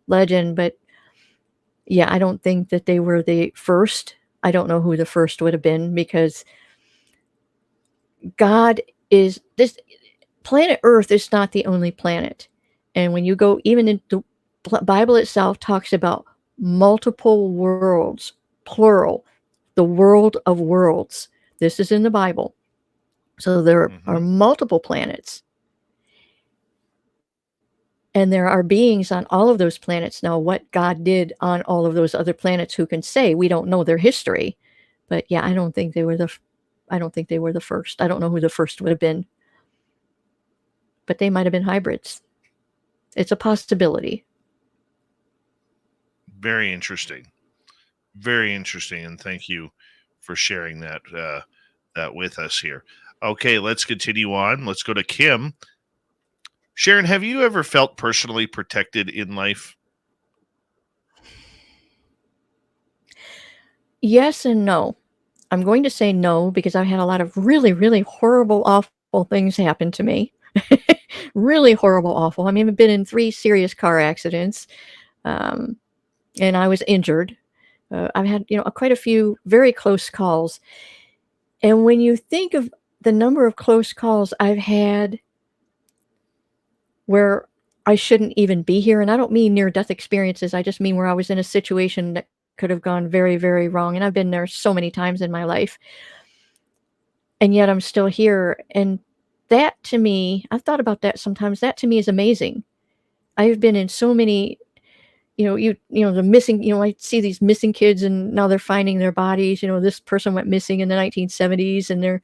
legend. But yeah, I don't think that they were the first. I don't know who the first would have been, because God is this planet Earth is not the only planet. And when you go, even in the Bible itself talks about multiple worlds, plural, the world of worlds. This is in the Bible. So there are multiple planets. And there are beings on all of those planets. Now, what God did on all of those other planets, who can say? We don't know their history. But yeah, I don't think they were the first. I don't know who the first would have been. But they might have been hybrids. It's a possibility. Very interesting. Very interesting. And thank you for sharing that with us here. Okay, let's continue on. Let's go to Kim. Sharon, have you ever felt personally protected in life? Yes and no. I'm going to say no, because I've had a lot of really, really horrible, awful things happen to me. Really horrible, awful. I mean, I've been in 3 serious car accidents, and I was injured. I've had, quite a few very close calls. And when you think of the number of close calls I've had where I shouldn't even be here, and I don't mean near-death experiences, I just mean where I was in a situation that could have gone very, very wrong. And I've been there so many times in my life. And yet I'm still here. And that, to me, I've thought about that sometimes. That, to me, is amazing. I've been in so many the missing, I see these missing kids and now they're finding their bodies. This person went missing in the 1970s and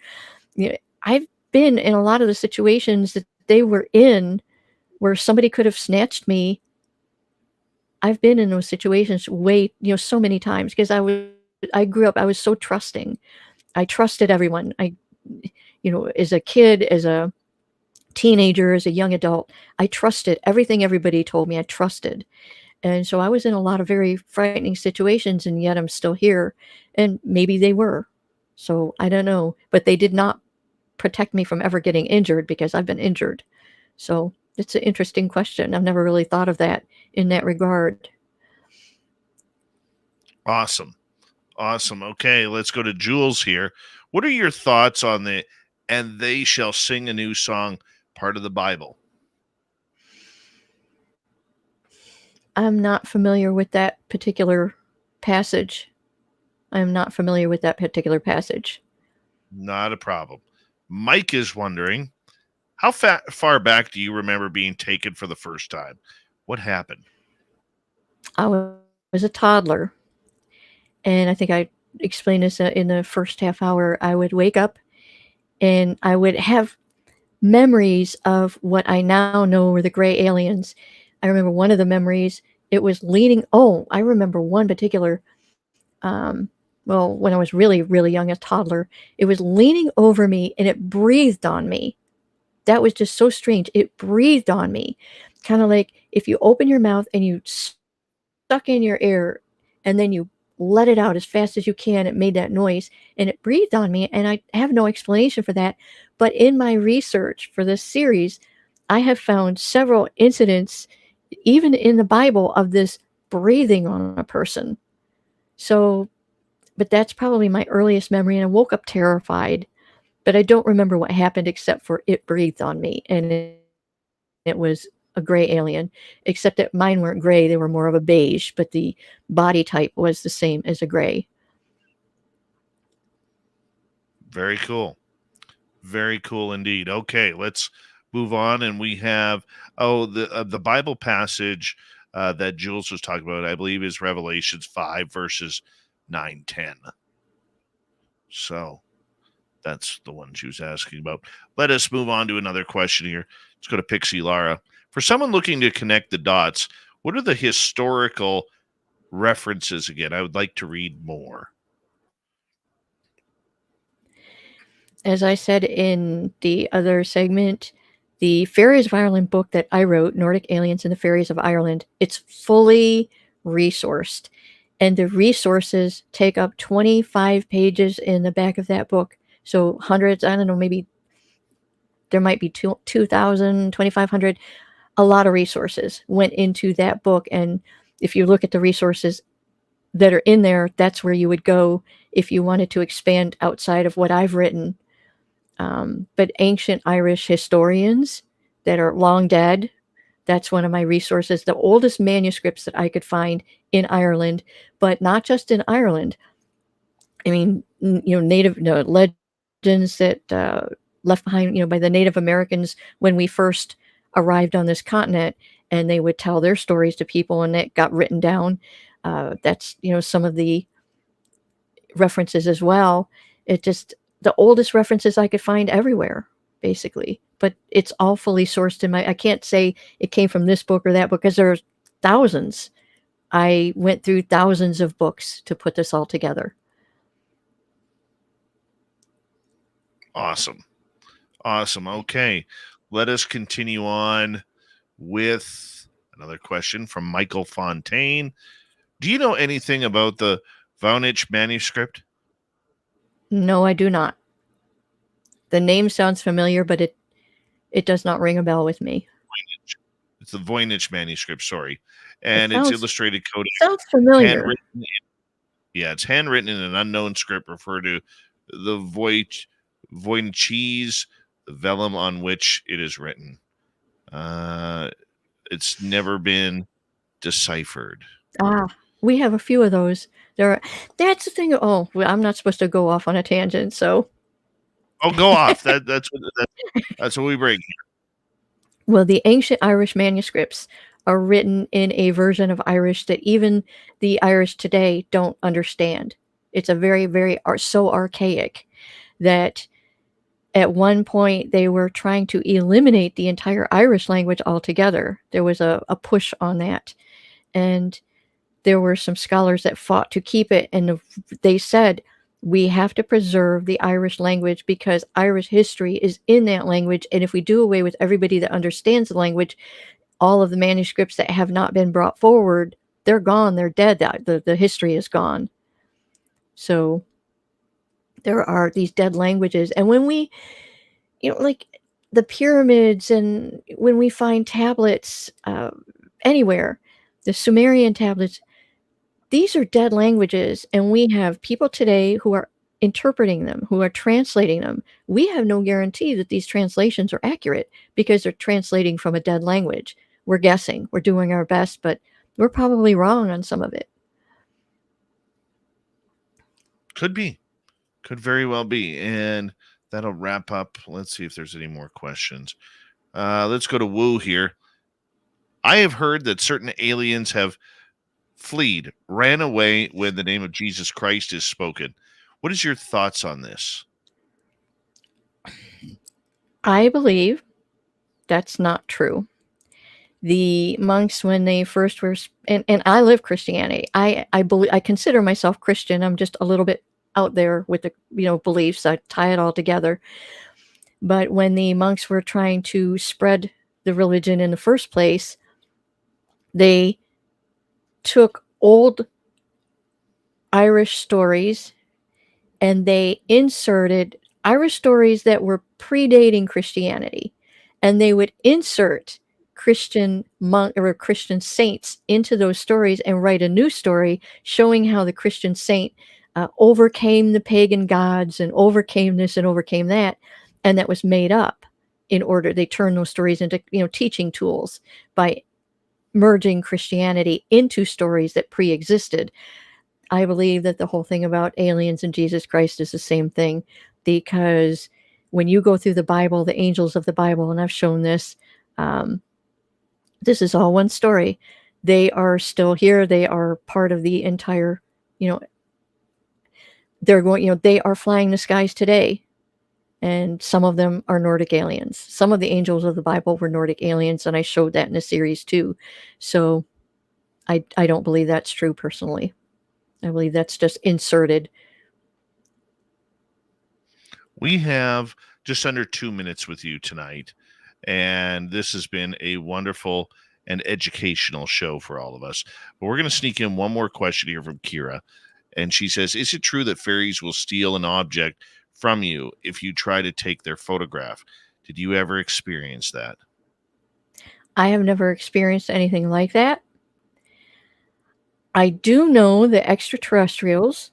I've been in a lot of the situations that they were in where somebody could have snatched me. I've been in those situations so many times because I grew up, I was so trusting. I trusted everyone. As a kid, as a teenager, as a young adult, I trusted everything everybody told me. I trusted. And so I was in a lot of very frightening situations, and yet I'm still here. And maybe they were. So I don't know. But they did not protect me from ever getting injured because I've been injured. So it's an interesting question. I've never really thought of that in that regard. Awesome. Okay, let's go to Jules here. What are your thoughts on the "and they shall sing a new song" part of the Bible? I'm not familiar with that particular passage. Not a problem. Mike is wondering, how far back do you remember being taken for the first time? What happened? I was a toddler, and I think I explained this in the first half hour. I would wake up and I would have memories of what I now know were the gray aliens. I remember one of the memories, it was I remember one particular, when I was really, really young, a toddler, it was leaning over me and it breathed on me. That was just so strange. It breathed on me, kind of like if you open your mouth and you suck in your air and then you let it out as fast as you can. It made that noise and it breathed on me. And I have no explanation for that. But in my research for this series, I have found several incidents, even in the Bible, of this breathing on a person. So, but that's probably my earliest memory. And I woke up terrified, but I don't remember what happened except for it breathed on me. And it was a gray alien, except that mine weren't gray. They were more of a beige, but the body type was the same as a gray. Very cool. Very cool indeed. Okay, let's move on. And we have, the Bible passage that Jules was talking about, I believe, is Revelations 5, verses 9-10. So that's the one she was asking about. Let us move on to another question here. Let's go to Pixie Lara. For someone looking to connect the dots, what are the historical references again? I would like to read more. As I said in the other segment, the Fairies of Ireland book that I wrote, Nordic Aliens and the Fairies of Ireland, it's fully resourced. And the resources take up 25 pages in the back of that book. So hundreds, I don't know, maybe there might be 2,000, 2,500. A lot of resources went into that book. And if you look at the resources that are in there, that's where you would go if you wanted to expand outside of what I've written. But ancient Irish historians that are long dead, that's one of my resources. The oldest manuscripts that I could find in Ireland, but not just in Ireland. I mean, native legends that left behind, by the Native Americans when we first arrived on this continent, and they would tell their stories to people, and that got written down. That's some of the references as well. It just the oldest references I could find everywhere, basically. But it's all fully sourced in I can't say it came from this book or that book because there's thousands. I went through thousands of books to put this all together. Awesome. Okay. Let us continue on with another question from Michael Fontaine. Do you know anything about the Voynich manuscript? No, I do not. The name sounds familiar, but it does not ring a bell with me. It's the Voynich manuscript, sorry. And it's illustrated codex. Sounds familiar. It's handwritten in an unknown script referred to the Voynichese, the vellum on which it is written. It's never been deciphered. We have a few of those. That's the thing. Oh, well, I'm not supposed to go off on a tangent, so. Oh, go off. That's what we bring here. Well, the ancient Irish manuscripts are written in a version of Irish that even the Irish today don't understand. It's a very, very so archaic that at one point they were trying to eliminate the entire Irish language altogether. There was a push on that. And there were some scholars that fought to keep it. And they said, we have to preserve the Irish language because Irish history is in that language. And if we do away with everybody that understands the language, all of the manuscripts that have not been brought forward, they're gone. They're dead. The history is gone. So there are these dead languages. And when we, like the pyramids, and when we find tablets anywhere, the Sumerian tablets, these are dead languages. And we have people today who are interpreting them, who are translating them. We have no guarantee that these translations are accurate because they're translating from a dead language. We're guessing, we're doing our best, but we're probably wrong on some of it. Could be. Could very well be. And that'll wrap up. Let's see if there's any more questions. Let's go to Woo here. I have heard that certain aliens have ran away when the name of Jesus Christ is spoken. What is your thoughts on this? I believe that's not true. The monks, when they first were, and I live Christianity. I believe, I consider myself Christian. I'm just a little bit out there with the beliefs. I tie it all together. But when the monks were trying to spread the religion in the first place, they took old Irish stories and they inserted Irish stories that were predating Christianity, and they would insert Christian monk or Christian saints into those stories and write a new story showing how the Christian saint overcame the pagan gods and overcame this and overcame that, and that was made up. In order, they turned those stories into teaching tools by merging Christianity into stories that pre-existed. I believe that the whole thing about aliens and Jesus Christ is the same thing, because when you go through the Bible, the angels of the Bible, and I've shown this, this is all one story. They are still here. They are part of the entire, they're going, they are flying the skies today. And some of them are Nordic aliens. Some of the angels of the Bible were Nordic aliens, and I showed that in a series too. So I don't believe that's true personally. I believe that's just inserted. We have just under 2 minutes with you tonight, and this has been a wonderful and educational show for all of us. But we're going to sneak in one more question here from Kira, and she says, is it true that fairies will steal an object from you if you try to take their photograph? Did you ever experience that? I have never experienced anything like that. I do know that extraterrestrials,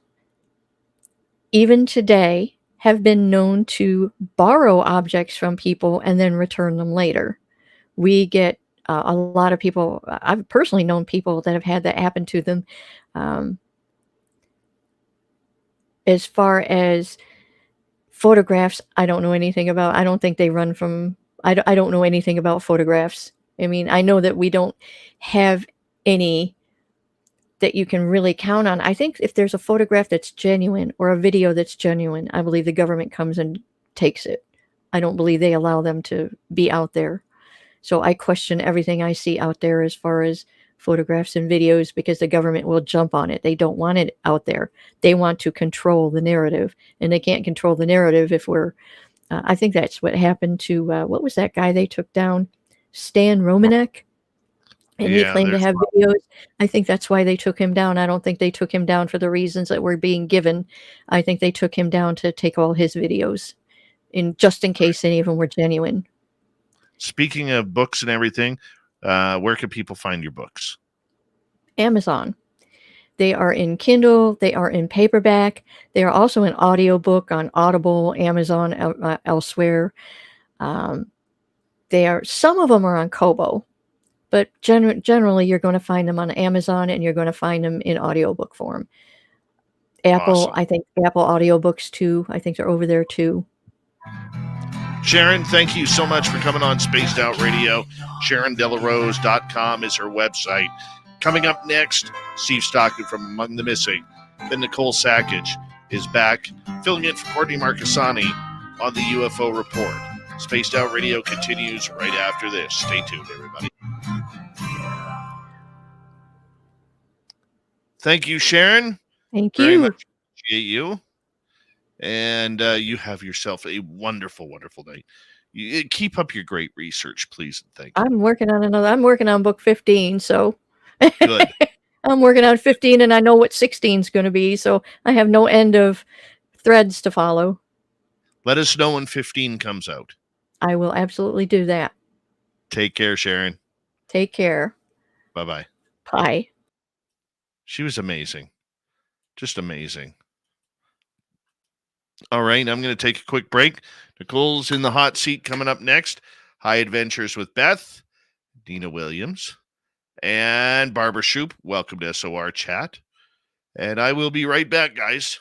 even today, have been known to borrow objects from people and then return them later. We get a lot of people, I've personally known people that have had that happen to them. As far as photographs, I don't know anything about. I don't think they run from, I don't know anything about photographs. I mean, I know that we don't have any that you can really count on. I think if there's a photograph that's genuine or a video that's genuine, I believe the government comes and takes it. I don't believe they allow them to be out there. So I question everything I see out there as far as photographs and videos, because the government will jump on it. They don't want it out there. They want to control the narrative, and they can't control the narrative if we're, I think that's what happened to, what was that guy they took down? Stan Romanek. And he claimed to have videos. I think that's why they took him down. I don't think they took him down for the reasons that were being given. I think they took him down to take all his videos, just in case any of them were genuine. Speaking of books and everything, where can people find your books? Amazon. They are in Kindle. They are in paperback. They are also in audiobook on Audible, Amazon, elsewhere. They are, some of them are on Kobo. But generally, you're going to find them on Amazon, and you're going to find them in audiobook form. Apple, awesome. I think Apple audiobooks too. I think they're over there too. Sharon, thank you so much for coming on Spaced Out Radio. SharonDelarose.com is her website. Coming up next, Steve Stockton from Among the Missing. Then Nicole Sackage is back, filling in for Courtney Marcassani on the UFO Report. Spaced Out Radio continues right after this. Stay tuned, everybody. Thank you, Sharon. Thank Very you. much appreciate you. And you have yourself a wonderful, wonderful night. You, keep up your great research, please, and thank you. I'm working on book 15, so Good. I'm working on 15 and I know what 16 is going to be, so I have no end of threads to follow. Let us know when 15 comes out. I will absolutely do that. Take care, Sharon. Take care. Bye-bye. Bye. She was amazing. Just amazing. All right, I'm going to take a quick break. Nicole's in the hot seat coming up next. High Adventures with Beth, Dina Williams, and Barbara Shoup. Welcome to SOR Chat. And I will be right back, guys.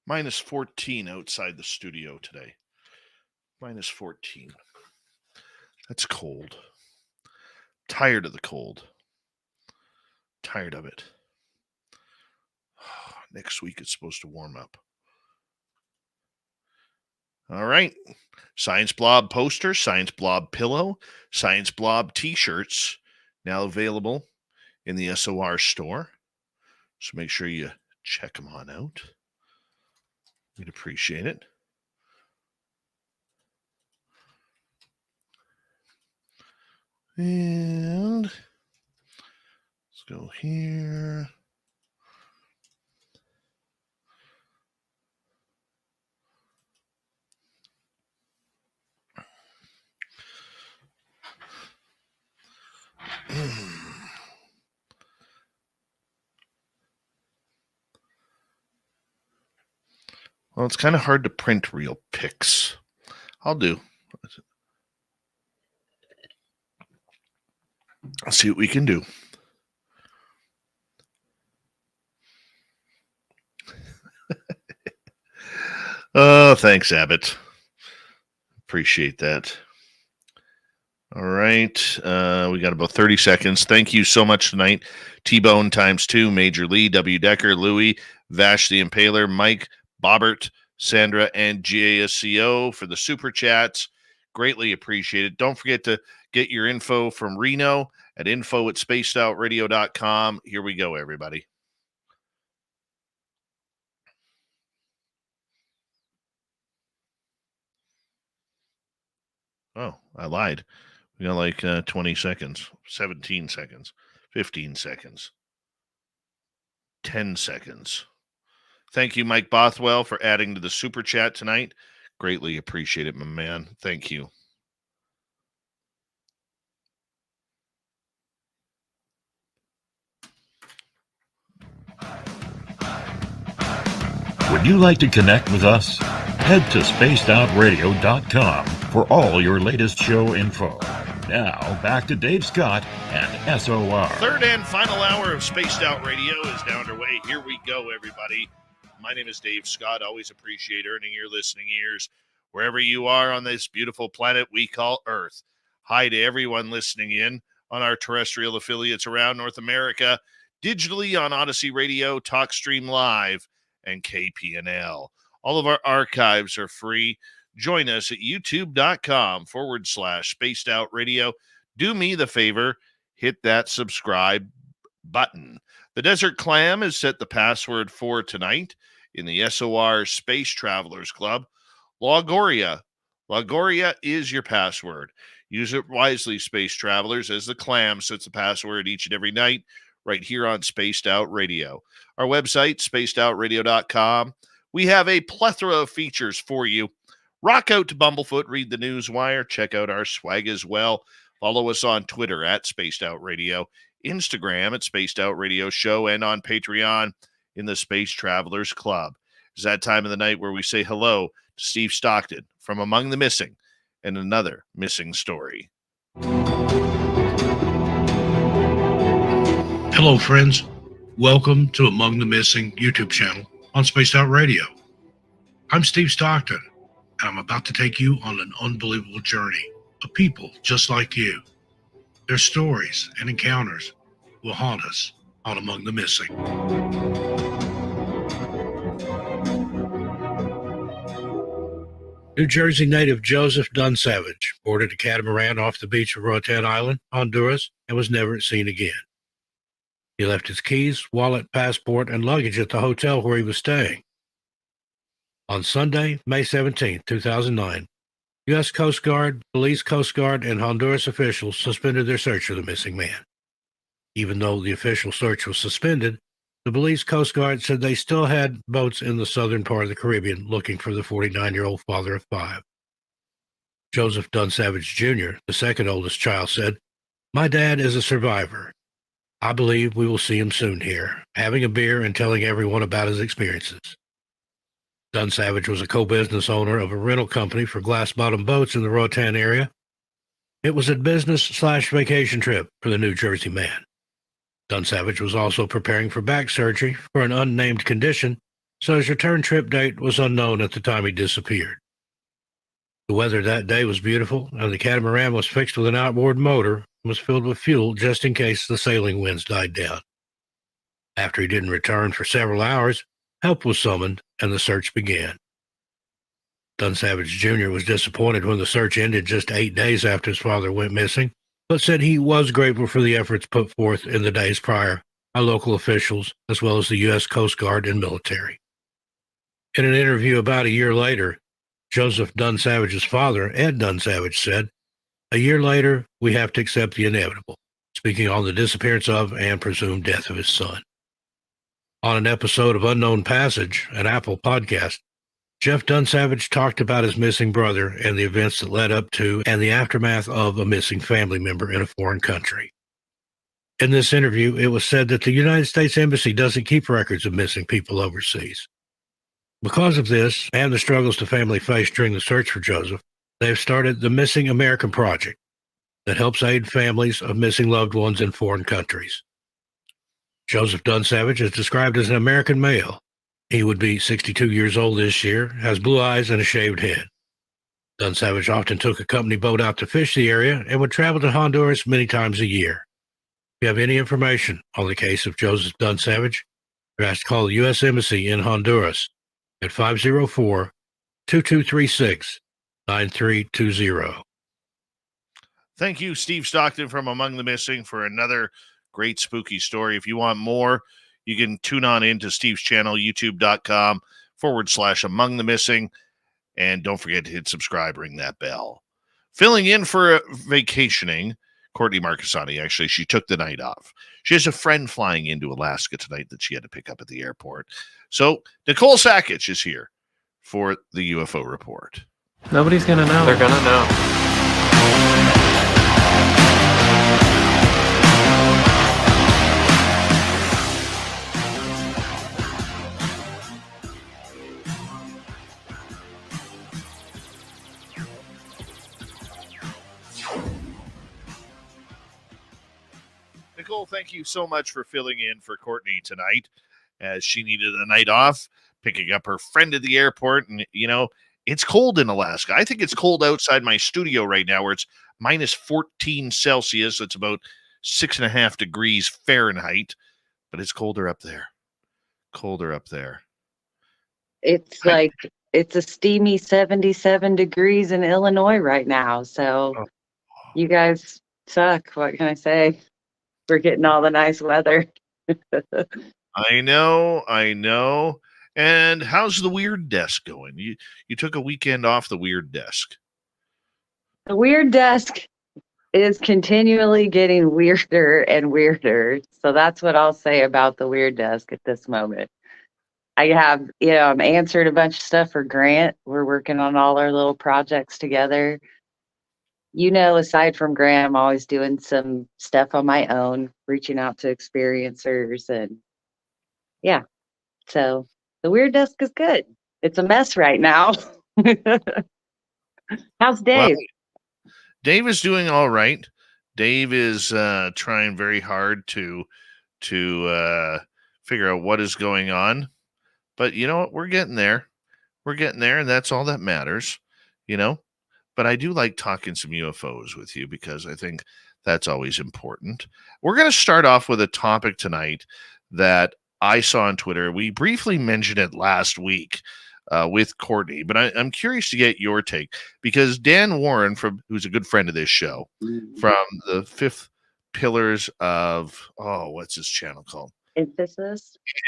Minus 14 outside the studio today. Minus 14. That's cold. Tired of the cold. Tired of it. Next week it's supposed to warm up. All right. Science Blob poster, Science Blob pillow, Science Blob t-shirts now available in the SOR store. So make sure you check them on out. We'd appreciate it. And let's go here. Well, it's kind of hard to print real pics. I'll do. Let's see what we can do. Oh, thanks, Abbott. Appreciate that. All right. We got about 30 seconds. Thank you so much tonight. T-Bone ×2, Major Lee, W. Decker, Louie, Vash the Impaler, Mike, Bobbert, Sandra, and GASCO for the super chats. Greatly appreciated. Don't forget to get your info from Reno at info@spacedoutradio.com. Here we go, everybody. Oh, I lied. We got like 20 seconds, 17 seconds, 15 seconds, 10 seconds. Thank you, Mike Bothwell, for adding to the super chat tonight. Greatly appreciate it, my man. Thank you. Would you like to connect with us? Head to spacedoutradio.com for all your latest show info. Now, back to Dave Scott and SOR. Third and final hour of Spaced Out Radio is now underway. Here we go, everybody. My name is Dave Scott. Always appreciate earning your listening ears wherever you are on this beautiful planet we call Earth. Hi to everyone listening in on our terrestrial affiliates around North America, digitally on Odyssey Radio, TalkStream Live, and KPNL. All of our archives are free. Join us at youtube.com/Spaced Out Radio. Do me the favor, hit that subscribe button. The Desert Clam has set the password for tonight in the SOR Space Travelers Club. Logoria. Logoria is your password. Use it wisely, Space Travelers, as the Clam sets the password each and every night right here on Spaced Out Radio. Our website, spacedoutradio.com. We have a plethora of features for you. Rock out to Bumblefoot, read the Newswire, check out our swag as well. Follow us on Twitter at Spaced Out Radio, Instagram at Spaced Out Radio Show, and on Patreon in the Space Travelers Club. It's that time of the night where we say hello to Steve Stockton from Among the Missing and another missing story. Hello, friends. Welcome to Among the Missing YouTube channel on Spaced Out Radio. I'm Steve Stockton, and I'm about to take you on an unbelievable journey of people just like you. Their stories and encounters will haunt us on Among the Missing. New Jersey native Joseph Dunsavage boarded a catamaran off the beach of Roatan Island, Honduras, and was never seen again. He left his keys, wallet, passport, and luggage at the hotel where he was staying. On Sunday, May 17, 2009, U.S. Coast Guard, Belize Coast Guard, and Honduras officials suspended their search for the missing man. Even though the official search was suspended, the Belize Coast Guard said they still had boats in the southern part of the Caribbean looking for the 49-year-old father of 5. Joseph Dunsavage Jr., the second oldest child, said, "My dad is a survivor. I believe we will see him soon here, having a beer and telling everyone about his experiences." Dunsavage was a co-business owner of a rental company for glass-bottom boats in the Roatan area. It was a business/vacation trip for the New Jersey man. Dunsavage was also preparing for back surgery for an unnamed condition, so his return trip date was unknown at the time he disappeared. The weather that day was beautiful, and the catamaran was fixed with an outboard motor and was filled with fuel just in case the sailing winds died down. After he didn't return for several hours, Help was summoned, and the search began. Dunn Savage Jr. was disappointed when the search ended just 8 days after his father went missing, but said he was grateful for the efforts put forth in the days prior by local officials, as well as the U.S. Coast Guard and military. In an interview about a year later, Joseph Dunn Savage's father, Ed Dunn Savage, said, "A year later, we have to accept the inevitable," speaking on the disappearance of and presumed death of his son. On an episode of Unknown Passage, an Apple podcast, Jeff Dunn Savage talked about his missing brother and the events that led up to and the aftermath of a missing family member in a foreign country. In this interview, it was said that the United States Embassy doesn't keep records of missing people overseas. Because of this and the struggles the family faced during the search for Joseph, they have started the Missing American Project that helps aid families of missing loved ones in foreign countries. Joseph Dunn Savage is described as an American male. He would be 62 years old this year, has blue eyes and a shaved head. Dunn Savage often took a company boat out to fish the area and would travel to Honduras many times a year. If you have any information on the case of Joseph Dunn Savage, you're asked to call the U.S. Embassy in Honduras at 504-2236-9320. Thank you, Steve Stockton from Among the Missing, for another great spooky story. If you want more, you can tune on into Steve's channel, youtube.com/Among the Missing. And don't forget to hit subscribe, ring that bell. Filling in for vacationing, Courtney Marcassani, actually, she took the night off. She has a friend flying into Alaska tonight that she had to pick up at the airport. So Nicole Sackich is here for the UFO report. Nobody's going to know. They're going to know. Nicole, thank you so much for filling in for Courtney tonight, as she needed a night off, picking up her friend at the airport. And, you know, it's cold in Alaska. I think it's cold outside my studio right now, where it's minus 14 Celsius. It's about 6.5 degrees Fahrenheit, but it's colder up there. Colder up there. It's like it's a steamy 77 degrees in Illinois right now. So you guys suck. What can I say? We're getting all the nice weather. I know. And how's the Weird Desk going? You took a weekend off the Weird Desk. The Weird Desk is continually getting weirder and weirder. So that's what I'll say about the Weird Desk at this moment. I have, I'm answered a bunch of stuff for Grant. We're working on all our little projects together. Aside from Grant, I'm always doing some stuff on my own, reaching out to experiencers. And yeah, so the Weird Desk is good. It's a mess right now. How's Dave? Well, Dave is doing all right. Dave is trying very hard to figure out what is going on. But you know what? We're getting there. And that's all that matters, But I do like talking some UFOs with you, because I think that's always important. We're going to start off with a topic tonight that I saw on Twitter. We briefly mentioned it last week with Courtney, but I'm curious to get your take, because Dan Warren, who's a good friend of this show, from the Fifth Pillars of, what's his channel called?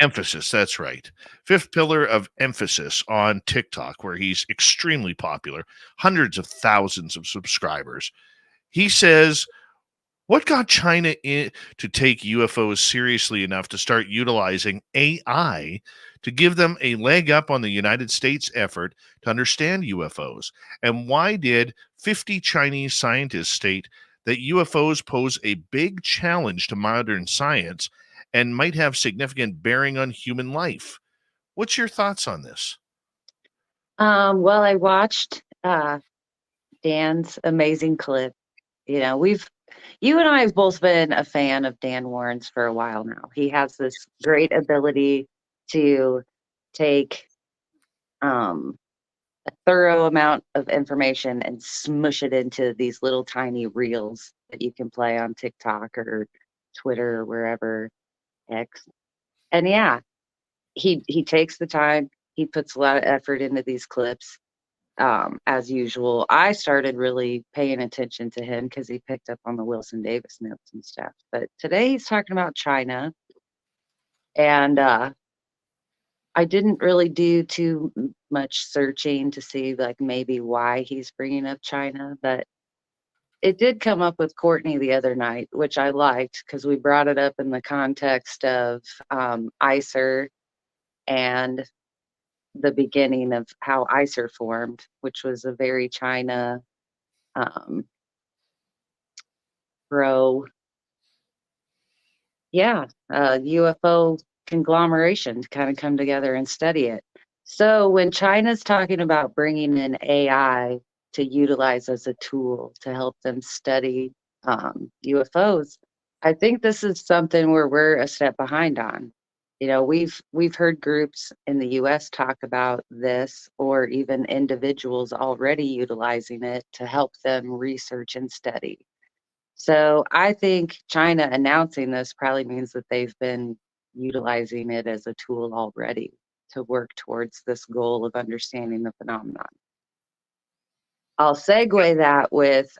Emphasis, that's right. Fifth Pillar of Emphasis on TikTok, where he's extremely popular, hundreds of thousands of subscribers. He says, what got China to take UFOs seriously enough to start utilizing AI to give them a leg up on the United States effort to understand UFOs? And why did 50 Chinese scientists state that UFOs pose a big challenge to modern science and might have significant bearing on human life? What's your thoughts on this? Well, I watched Dan's amazing clip. You and I have both been a fan of Dan Warren's for a while now. He has this great ability to take a thorough amount of information and smush it into these little tiny reels that you can play on TikTok or Twitter or wherever. X. And yeah, he takes the time. He puts a lot of effort into these clips. As usual, I started really paying attention to him because he picked up on the Wilson Davis notes and stuff. But today he's talking about China, and I didn't really do too much searching to see like maybe why he's bringing up China, but it did come up with Courtney the other night, which I liked because we brought it up in the context of ICER and the beginning of how ICER formed, which was a very China pro, UFO conglomeration to kind of come together and study it. So when China's talking about bringing in AI to utilize as a tool to help them study UFOs, I think this is something where we're a step behind on. You know, we've heard groups in the US talk about this, or even individuals already utilizing it to help them research and study. So I think China announcing this probably means that they've been utilizing it as a tool already to work towards this goal of understanding the phenomenon. I'll segue that with,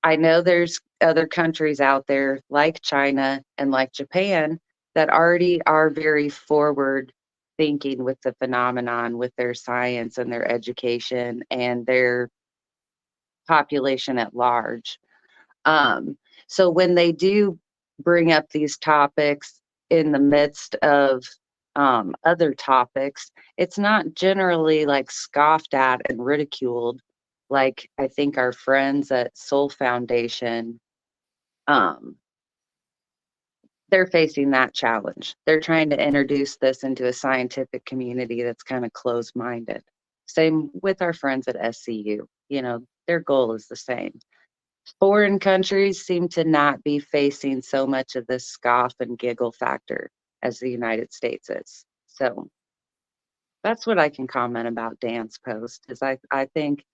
I know there's other countries out there like China and like Japan that already are very forward thinking with the phenomenon, with their science and their education and their population at large. So when they do bring up these topics in the midst of other topics, it's not generally like scoffed at and ridiculed, like I think our friends at Soul Foundation, they're facing that challenge. They're trying to introduce this into a scientific community that's kind of closed-minded. Same with our friends at SCU. You know, their goal is the same. Foreign countries seem to not be facing so much of this scoff and giggle factor as the United States is. So that's what I can comment about Dan's post. Is I think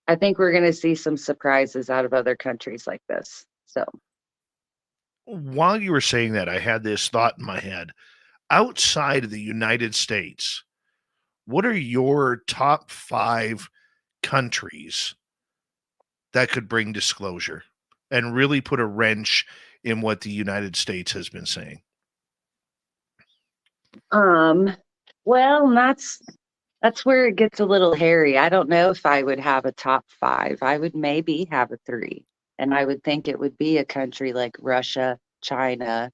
we're going to see some surprises out of other countries like this. So While you were saying that, I had this thought in my head. Outside of the United States, what are your top 5 countries that could bring disclosure and really put a wrench in what the United States has been saying? well, that's where it gets a little hairy. I don't know if I would have a top 5. I would maybe have a 3. And I would think it would be a country like Russia, China.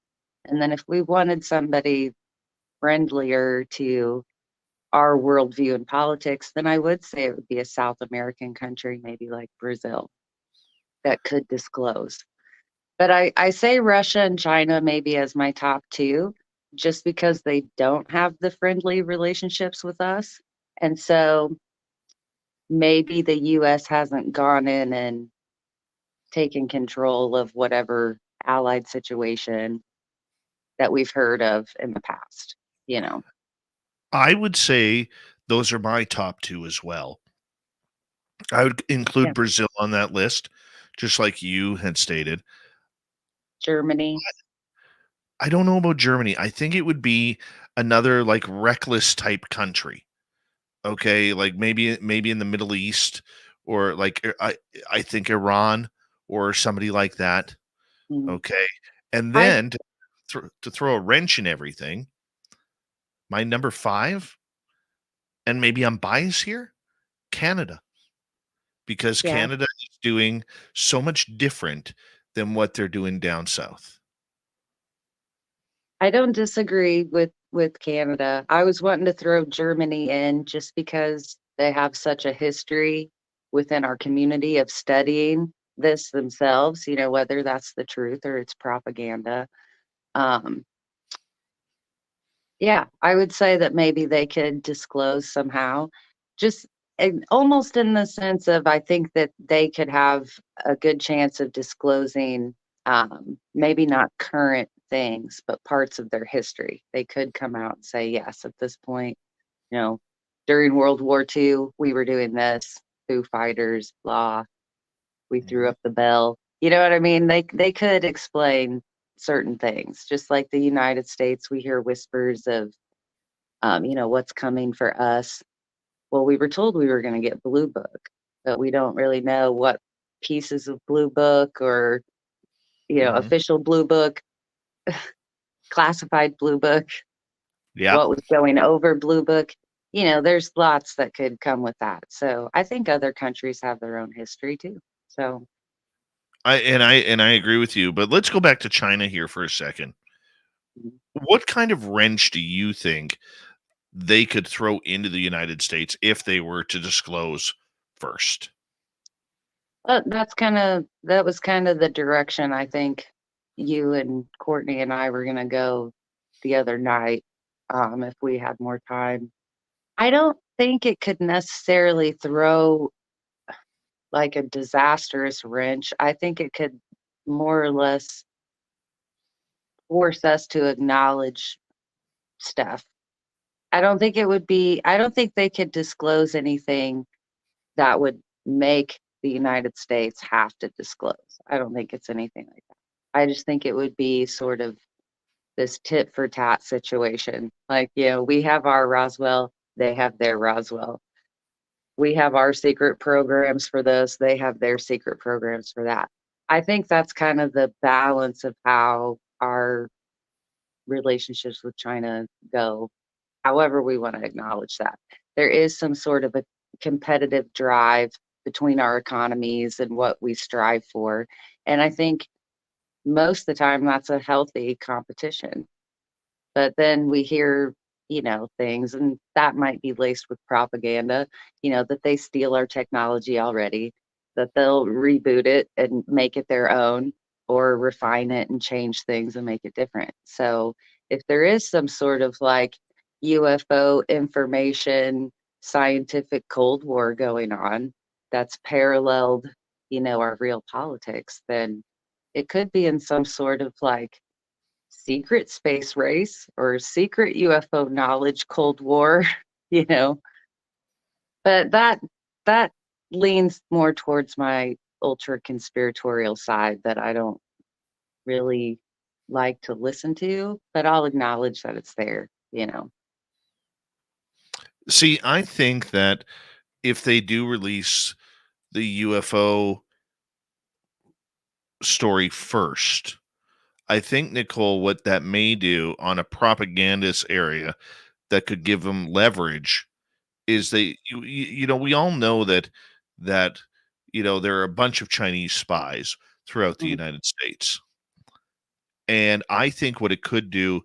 And then if we wanted somebody friendlier to our worldview and politics, then I would say it would be a South American country, maybe like Brazil, that could disclose. But I say Russia and China maybe as my top 2, just because they don't have the friendly relationships with us. And so maybe the US hasn't gone in and taken control of whatever allied situation that we've heard of in the past, you know. I would say those are my top 2 as well. I would include Yeah. Brazil on that list, just like you had stated. Germany. I don't know about Germany. I think it would be another like reckless type country. Okay, like maybe in the Middle East, or like I think Iran or somebody like that. Mhm. Okay, and I then to throw a wrench in everything, my number 5, and maybe I'm biased here, Canada, because yeah. Canada is doing so much different than what they're doing down south. I don't disagree with Canada. I was wanting to throw Germany in just because they have such a history within our community of studying this themselves, you know, whether that's the truth or it's propaganda. Um, yeah, I would say that maybe they could disclose somehow, just almost in the sense of I think that they could have a good chance of disclosing maybe not current things, but parts of their history. They could come out and say, yes, at this point, you know, during World War II, we were doing this, Foo Fighters, blah, we threw up the bell. You know what I mean? They could explain certain things, just like the United States, we hear whispers of what's coming for us. Well, we were told we were going to get Blue Book, but we don't really know what pieces of Blue Book or, Mhm. official Blue Book, classified Blue Book, Yeah. what was going over Blue Book. There's lots that could come with that. So I think other countries have their own history too. So I agree with you, but let's go back to China here for a second. mhm. What kind of wrench do you think they could throw into the United States if they were to disclose first? That was kind of the direction I think you and Courtney and I were gonna go the other night, if we had more time. I don't think it could necessarily throw like a disastrous wrench. I think it could more or less force us to acknowledge stuff. I don't think they could disclose anything that would make the United States have to disclose. I don't think it's anything like that. I just think it would be sort of this tit for tat situation. Like, we have our Roswell, they have their Roswell. We have our secret programs for this, they have their secret programs for that. I think that's kind of the balance of how our relationships with China go, however we want to acknowledge that. There is some sort of a competitive drive between our economies and what we strive for. And I think most of the time that's a healthy competition. But then we hear, things, and that might be laced with propaganda, that they steal our technology already, that they'll reboot it and make it their own or refine it and change things and make it different. So if there is some sort of like UFO information, scientific Cold War going on that's paralleled, our real politics, then it could be in some sort of like secret space race or secret UFO knowledge Cold War, you know. But that leans more towards my ultra conspiratorial side that I don't really like to listen to, but I'll acknowledge that it's there. See, I think that if they do release the UFO story first, I think, Nicole, what that may do on a propagandist area that could give them leverage is we all know that there are a bunch of Chinese spies throughout the Mhm. United States. And I think what it could do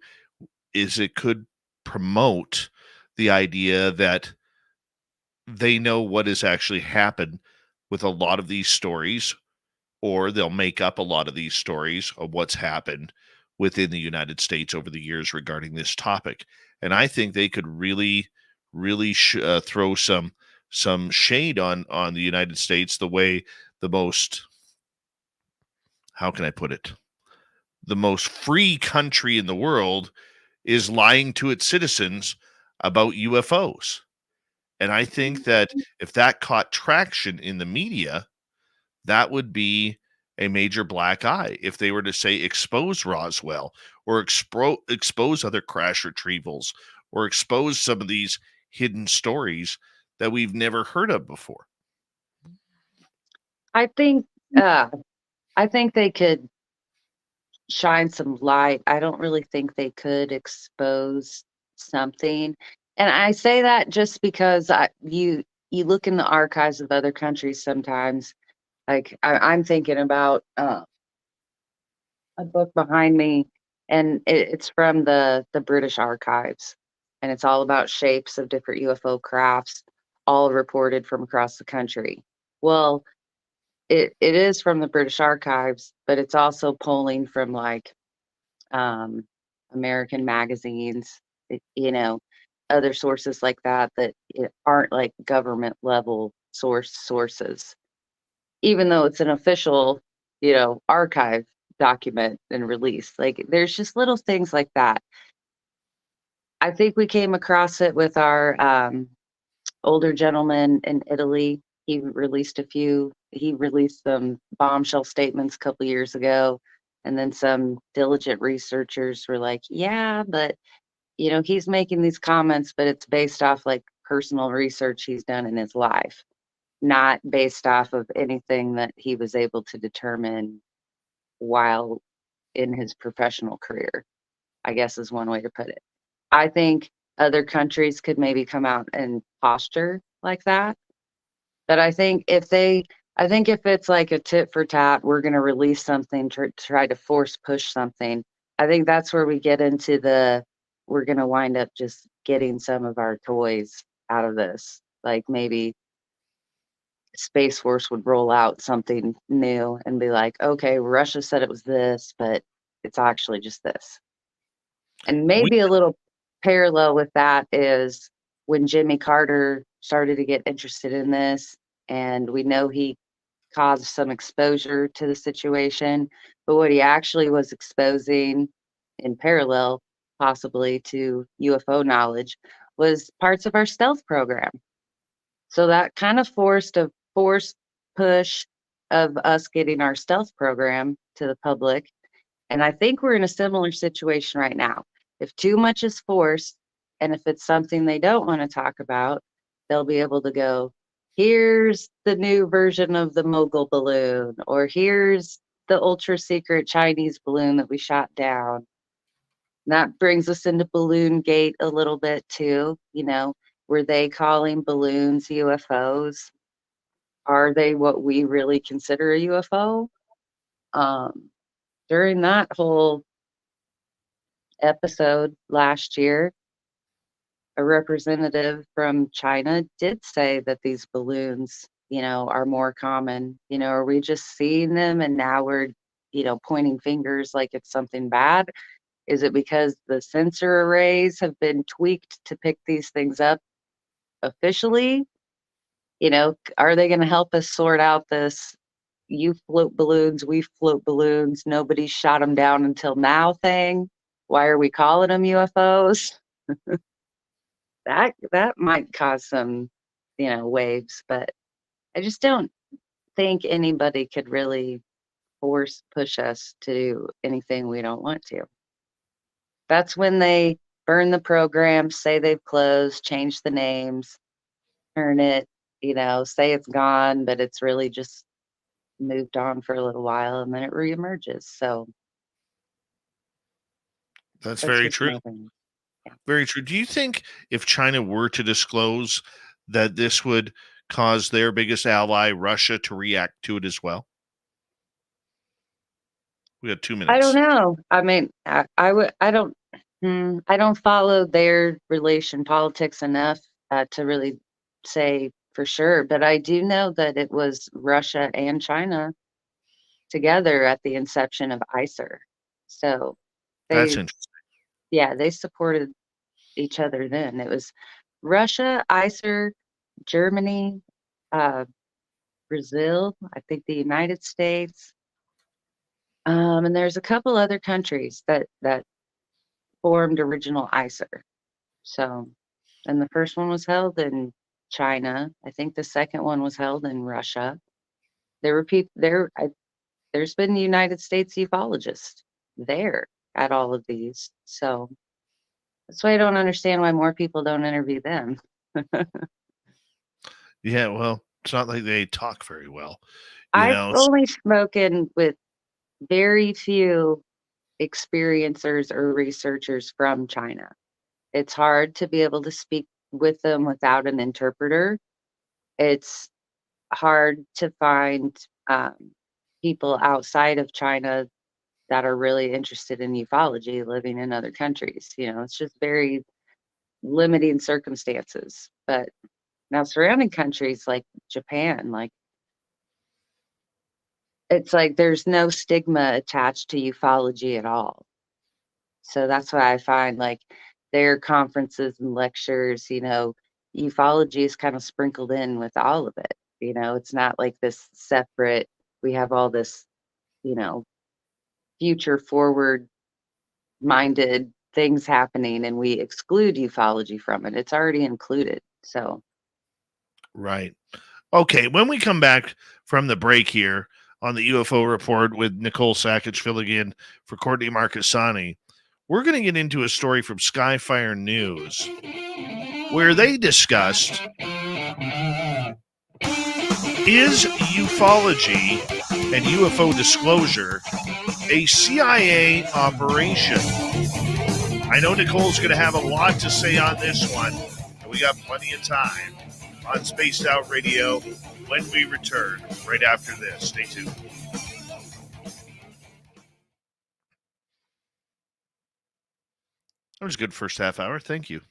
is it could promote the idea that they know what has actually happened with a lot of these stories, or they'll make up a lot of these stories of what's happened within the United States over the years regarding this topic. And I think they could really throw some shade on the United States, the way the most, how can I put it, the most free country in the world is lying to its citizens about UFOs. And I think that if that caught traction in the media, that would be a major black eye if they were to say expose Roswell or expose other crash retrievals or expose some of these hidden stories that we've never heard of before. I think uh I think they could shine some light. I don't really think they could expose something. And I say that just because you look in the archives of other countries sometimes. Like I'm thinking about a book behind me, and it's from the British archives, and it's all about shapes of different UFO crafts, all reported from across the country. Well, it is from the British archives, but it's also pulling from like um, American magazines, other sources like that aren't like government level sources, even though it's an official, archive document and release. Like there's just little things like that. I think we came across it with our older gentleman in Italy. He released some bombshell statements a couple years ago. And then some diligent researchers were like, yeah, but he's making these comments, but it's based off like personal research he's done in his life, not based off of anything that he was able to determine while in his professional career, I guess is one way to put it. I think other countries could maybe come out and posture like that. But I think if it's like a tit for tat, we're going to release something to try to force push something. I think that's where we get into we're going to wind up just getting some of our toys out of this. Like maybe Space Force would roll out something new and be like, okay, Russia said it was this, but it's actually just this. And maybe a little parallel with that is when Jimmy Carter started to get interested in this, and we know he caused some exposure to the situation, but what he actually was exposing in parallel, possibly to UFO knowledge, was parts of our stealth program. So that kind of forced push of us getting our stealth program to the public. And I think we're in a similar situation right now. If too much is forced, and if it's something they don't want to talk about, they'll be able to go, here's the new version of the mogul balloon, or here's the ultra secret Chinese balloon that we shot down. And that brings us into Balloon Gate a little bit too. Were they calling balloons UFOs? Are they what we really consider a UFO? During that whole episode last year, a representative from China did say that these balloons, are more common. Are we just seeing them and now we're, pointing fingers like it's something bad? Is it because the sensor arrays have been tweaked to pick these things up officially? Are they going to help us sort out this you float balloons, we float balloons, nobody shot them down until now thing? Why are we calling them UFOs? That might cause some, waves, but I just don't think anybody could really push us to do anything we don't want to. That's when they burn the program, say they've closed, change the names, turn it, say it's gone, but it's really just moved on for a little while and then it reemerges. So that's very true. Yeah. Very true. Do you think if China were to disclose that this would cause their biggest ally, Russia, to react to it as well? We have 2 minutes. I don't know. I mean, I don't follow their relation politics enough to really say for sure, but I do know that it was Russia and China together at the inception of ICER. So That's they, interesting. yeah, they supported each other then. It was Russia, ICER, Germany, Brazil, I think the United States, and there's a couple other countries that formed original ICER. So, and the first one was held in China. I think the second one was held in Russia. There were people there. There's been United States ufologists there at all of these. So that's why I don't understand why more people don't interview them. Yeah, well, it's not like they talk very well. I've only spoken with very few experiencers or researchers from China. It's hard to be able to speak with them without an interpreter. It's hard to find people outside of China that are really interested in ufology living in other countries. It's just very limiting circumstances. But now surrounding countries like Japan, it's like there's no stigma attached to ufology at all. So that's why I find like their conferences and lectures, ufology is kind of sprinkled in with all of it. It's not like this separate, we have all this, future forward minded things happening and we exclude ufology from it. It's already included. So, right. Okay. When we come back from the break here on the UFO report with Nicole Sackage filling in for Courtney Marcassani, we're going to get into a story from Skyfire News where they discussed, is ufology and UFO disclosure a CIA operation? I know Nicole's going to have a lot to say on this one, and we got plenty of time on Spaced Out Radio when we return right after this. Stay tuned. That was a good first half hour. Thank you.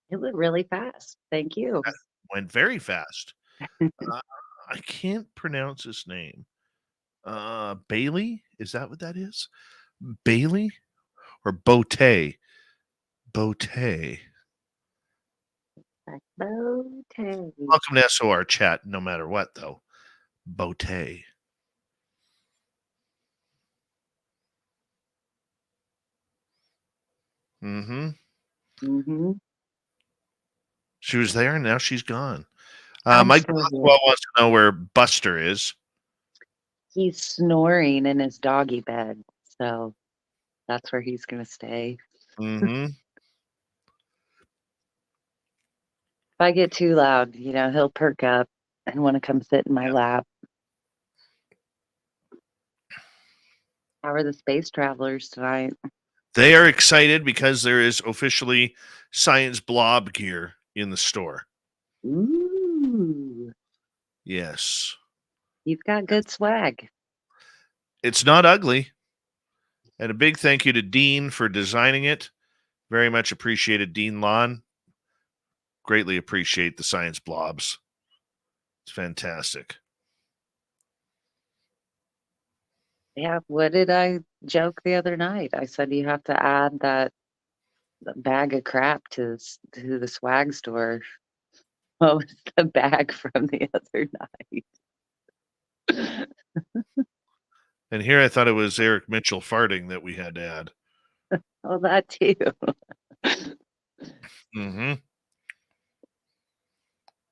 It went really fast. Thank you. That went very fast. I can't pronounce his name. Bailey? Is that what that is? Bailey or Bote? Bote. Okay. Welcome to SOR chat, no matter what, though. Bote. Mm-hmm. Mm-hmm. She was there, and now she's gone. I'm Mike still here. Boswell wants to know where Buster is. He's snoring in his doggy bed, so that's where he's going to stay. Mm-hmm. If I get too loud, he'll perk up and want to come sit in my lap. How are the space travelers tonight? They are excited because there is officially science blob gear in the store. Ooh, Yes. you've got good swag. It's not ugly. And a big thank you to Dean for designing it. Very much appreciated, Dean Lon. Greatly appreciate the science blobs. It's fantastic. Yeah, what did I joke the other night? I said you have to add that bag of crap to the swag store. What was the bag from the other night? And here I thought it was Eric Mitchell farting that we had to add. Oh, that too. Mm-hmm.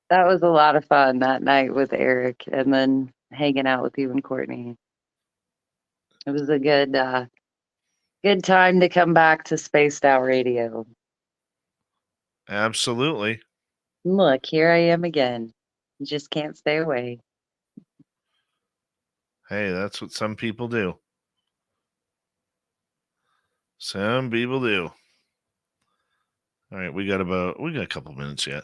That was a lot of fun that night with Eric and then hanging out with you and Courtney. It was a good time to come back to Spaced Out Radio. Absolutely. Look, here I am again. Just can't stay away. Hey, that's what some people do. Some people do. All right, we got a couple minutes yet.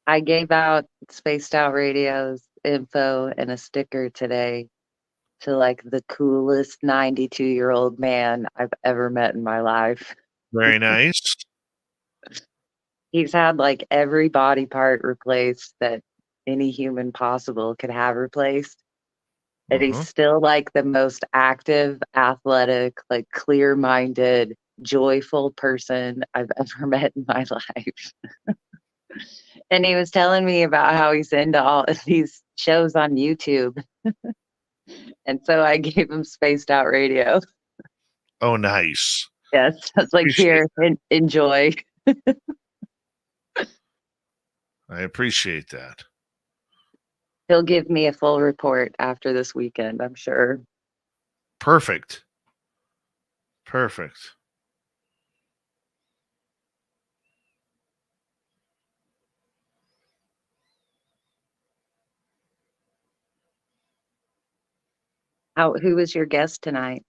I gave out Spaced Out Radio's info and a sticker today to like the coolest 92-year-old man I've ever met in my life. Very nice. He's had like every body part replaced that any human possible could have replaced. And he's still like the most active, athletic, like clear-minded, joyful person I've ever met in my life. And he was telling me about how he's into all of these shows on YouTube. And so I gave him Spaced Out Radio. Oh, nice. Yes, I was like, Appreciate here, enjoy. I appreciate that. He'll give me a full report after this weekend, I'm sure. Perfect. Perfect. Who was your guest tonight?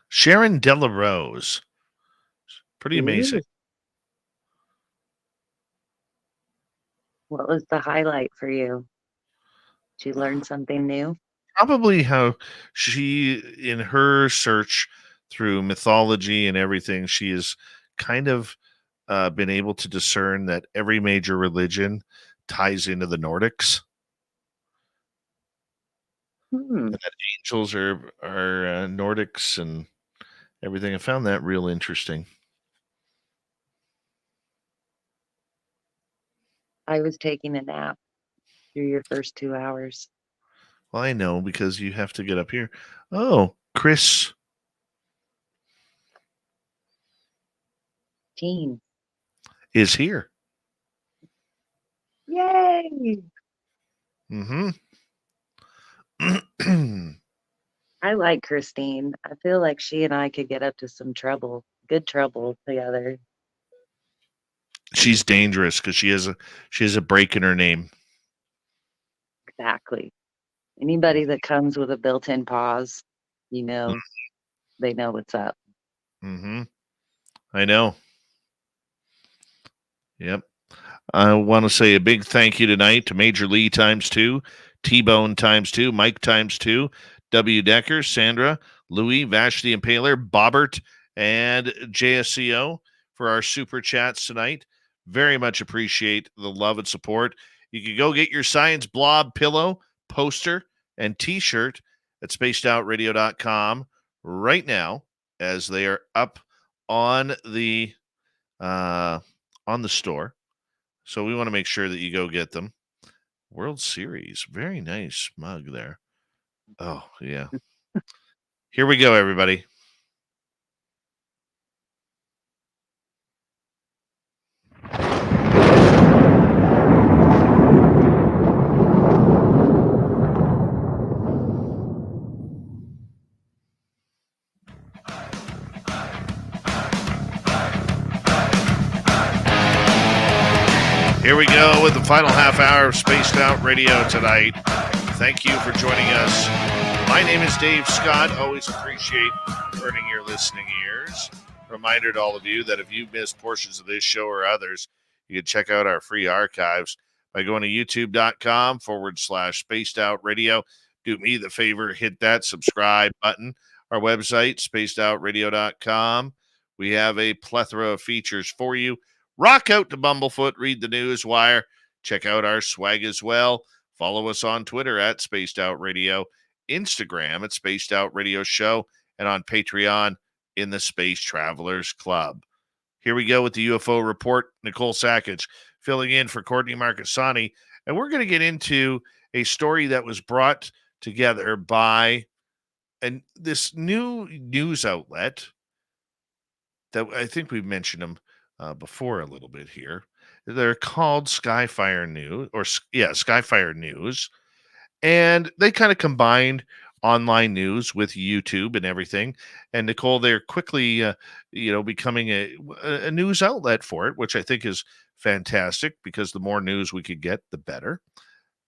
Sharon Delarose. Pretty amazing. Ooh. What was the highlight for you? Did you learn something new? Probably how she, in her search through mythology and everything, she has kind of been able to discern that every major religion ties into the Nordics. And that angels are Nordics and everything. I found that real interesting. I was taking a nap through your first 2 hours. Well, I know because you have to get up here. Oh, Chris. Teen. Is here. Yay! Mm-hmm. I like Christine. I feel like she and I could get up to some trouble good trouble together. She's dangerous because she has a break in her name. Exactly. Anybody that comes with a built-in pause, you know, they know what's up. Mm-hmm. I know. Yep. I want to say a big thank you tonight to Major Lee ×2, T-Bone ×2, Mike ×2, W. Decker, Sandra, Louis, Vash the Impaler, Bobbert, and JSCO for our super chats tonight. Very much appreciate the love and support. You can go get your science blob pillow, poster, and t-shirt at spacedoutradio.com right now, as they are up on the store. So we want to make sure that you go get them. World Series. Very nice mug there. Oh, yeah. Here we go, everybody. Here we go with the final half hour of Spaced Out Radio tonight. Thank you for joining us. My name is Dave Scott. Always appreciate earning your listening ears. Reminder to all of you that if you missed portions of this show or others, you can check out our free archives by going to youtube.com/Spaced Out Radio. Do me the favor, hit that subscribe button. Our website, spacedoutradio.com. We have a plethora of features for you. Rock out to Bumblefoot, read the news wire, check out our swag as well. Follow us on Twitter at Spaced Out Radio, Instagram at Spaced Out Radio Show, and on Patreon in the Space Travelers Club. Here we go with the UFO report. Nicole Sackage filling in for Courtney Marcassani, and we're going to get into a story that was brought together by this new news outlet that I think we've mentioned them before a little bit here. They're called Skyfire News, and they kind of combined online news with YouTube and everything. And Nicole, they're quickly, becoming a news outlet for it, which I think is fantastic because the more news we could get, the better.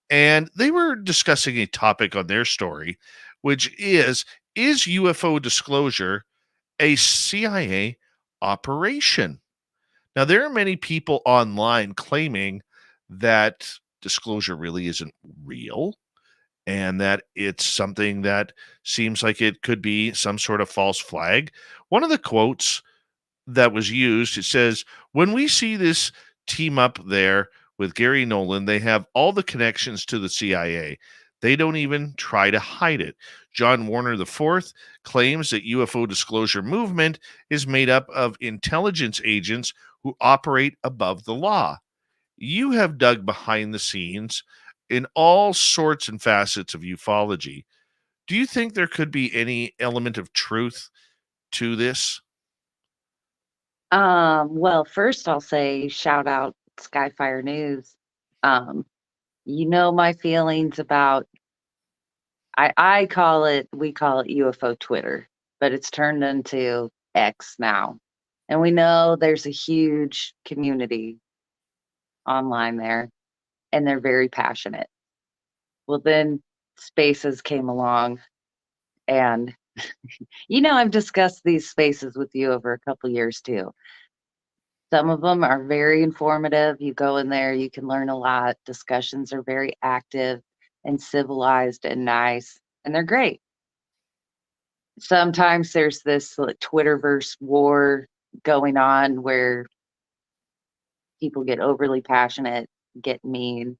And they were discussing a topic on their story, which is UFO disclosure a CIA operation? Now, there are many people online claiming that disclosure really isn't real and that it's something that seems like it could be some sort of false flag. One of the quotes that was used, it says, when we see this team up there with Gary Nolan, they have all the connections to the CIA. They don't even try to hide it. John Warner IV claims that UFO disclosure movement is made up of intelligence agents who operate above the law. You have dug behind the scenes in all sorts and facets of ufology. Do you think there could be any element of truth to this? Well, first I'll say shout out Skyfire News. My feelings about we call it UFO Twitter, but it's turned into X now. And we know there's a huge community online there, and they're very passionate. Well, then Spaces came along, and I've discussed these spaces with you over a couple years too. Some of them are very informative. You go in there, you can learn a lot. Discussions are very active and civilized and nice, and they're great. Sometimes there's this Twitterverse war going on where people get overly passionate, get mean.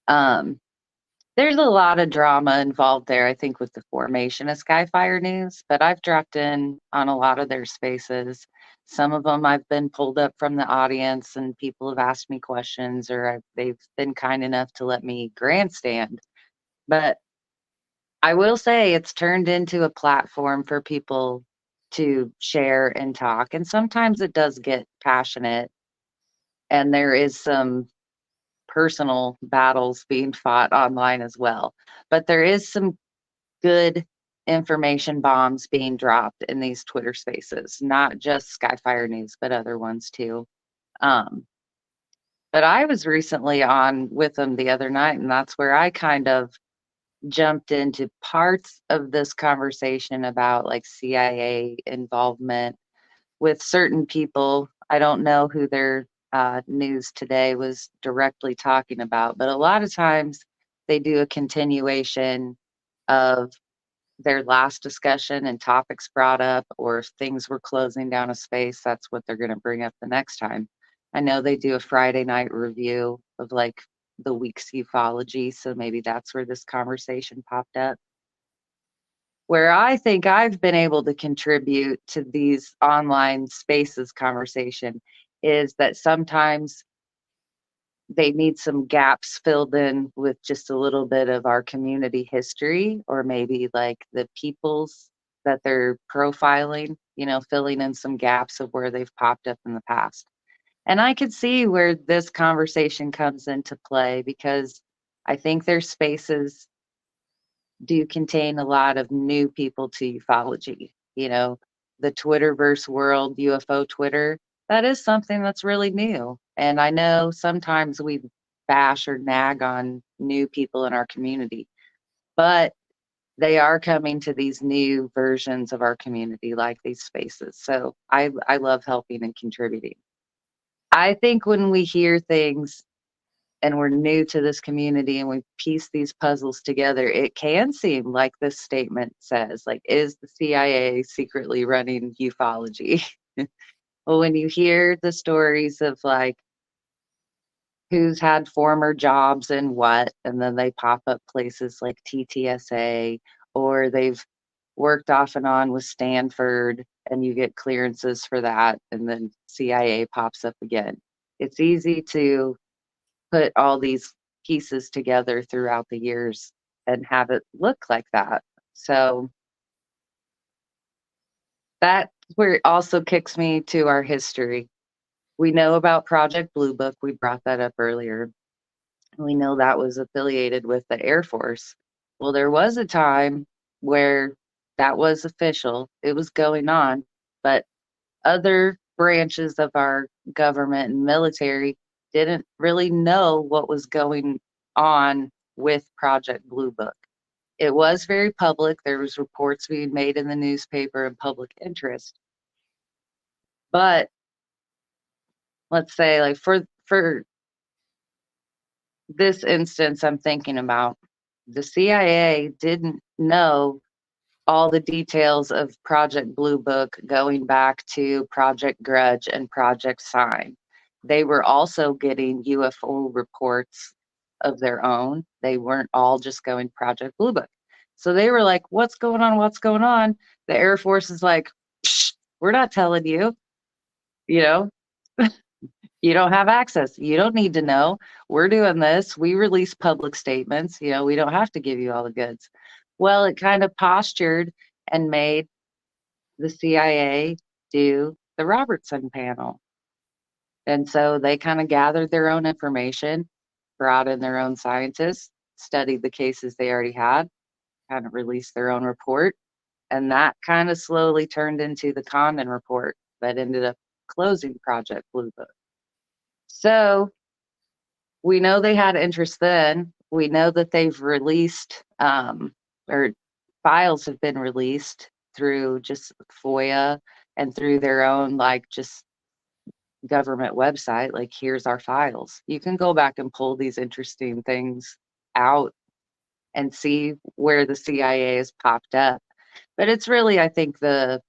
There's a lot of drama involved there, I think, with the formation of Skyfire News, but I've dropped in on a lot of their spaces. Some of them I've been pulled up from the audience and people have asked me questions, or they've been kind enough to let me grandstand. But I will say it's turned into a platform for people to share and talk. And sometimes it does get passionate, and there is some personal battles being fought online as well. But there is some good information bombs being dropped in these Twitter spaces, not just Skyfire News, but other ones too. But I was recently on with them the other night, and that's where I kind of jumped into parts of this conversation about like CIA involvement with certain people. I don't know who their news today was directly talking about, but a lot of times they do a continuation of their last discussion and topics brought up, or if things were closing down a space, that's what they're going to bring up the next time. I know they do a Friday night review of like the week's ufology, so maybe that's where this conversation popped up. Where I think I've been able to contribute to these online spaces conversation is that sometimes they need some gaps filled in with just a little bit of our community history, or maybe like the peoples that they're profiling, you know, filling in some gaps of where they've popped up in the past. And I could see where this conversation comes into play, because I think their spaces do contain a lot of new people to ufology. You know, the Twitterverse world, UFO Twitter, that is something that's really new. And I know sometimes we bash or nag on new people in our community, but they are coming to these new versions of our community, like these spaces. So I love helping and contributing. I think when we hear things and we're new to this community and we piece these puzzles together, it can seem like this statement says, like, is the CIA secretly running ufology? Well, when you hear the stories of like who's had former jobs and what, and then they pop up places like TTSA, or they've worked off and on with Stanford and you get clearances for that, and then CIA pops up again. It's easy to put all these pieces together throughout the years and have it look like that. So that where it also kicks me to our history. We know about Project Blue Book. We brought that up earlier. We know that was affiliated with the Air Force. Well, there was a time where that was official. It was going on, but other branches of our government and military didn't really know what was going on with Project Blue Book. It was very public. There was reports being made in the newspaper and public interest. But let's say like for this instance I'm thinking about, the CIA didn't know all the details of Project Blue Book going back to Project Grudge and Project Sign. They were also getting UFO reports of their own. They weren't all just going Project Blue Book. So they were like, what's going on? What's going on? The Air Force is like, we're not telling you, you know, you don't have access. You don't need to know. We're doing this. We release public statements. You know, we don't have to give you all the goods. Well, it kind of postured and made the CIA do the Robertson panel. And so they kind of gathered their own information, brought in their own scientists, studied the cases they already had, kind of released their own report. And that kind of slowly turned into the Condon report that ended up closing Project Blue Book. So we know they had interest then. We know that they've released, or files have been released through just FOIA and through their own, like, just government website. Like, here's our files. You can go back and pull these interesting things out and see where the CIA has popped up. But it's really, I think, the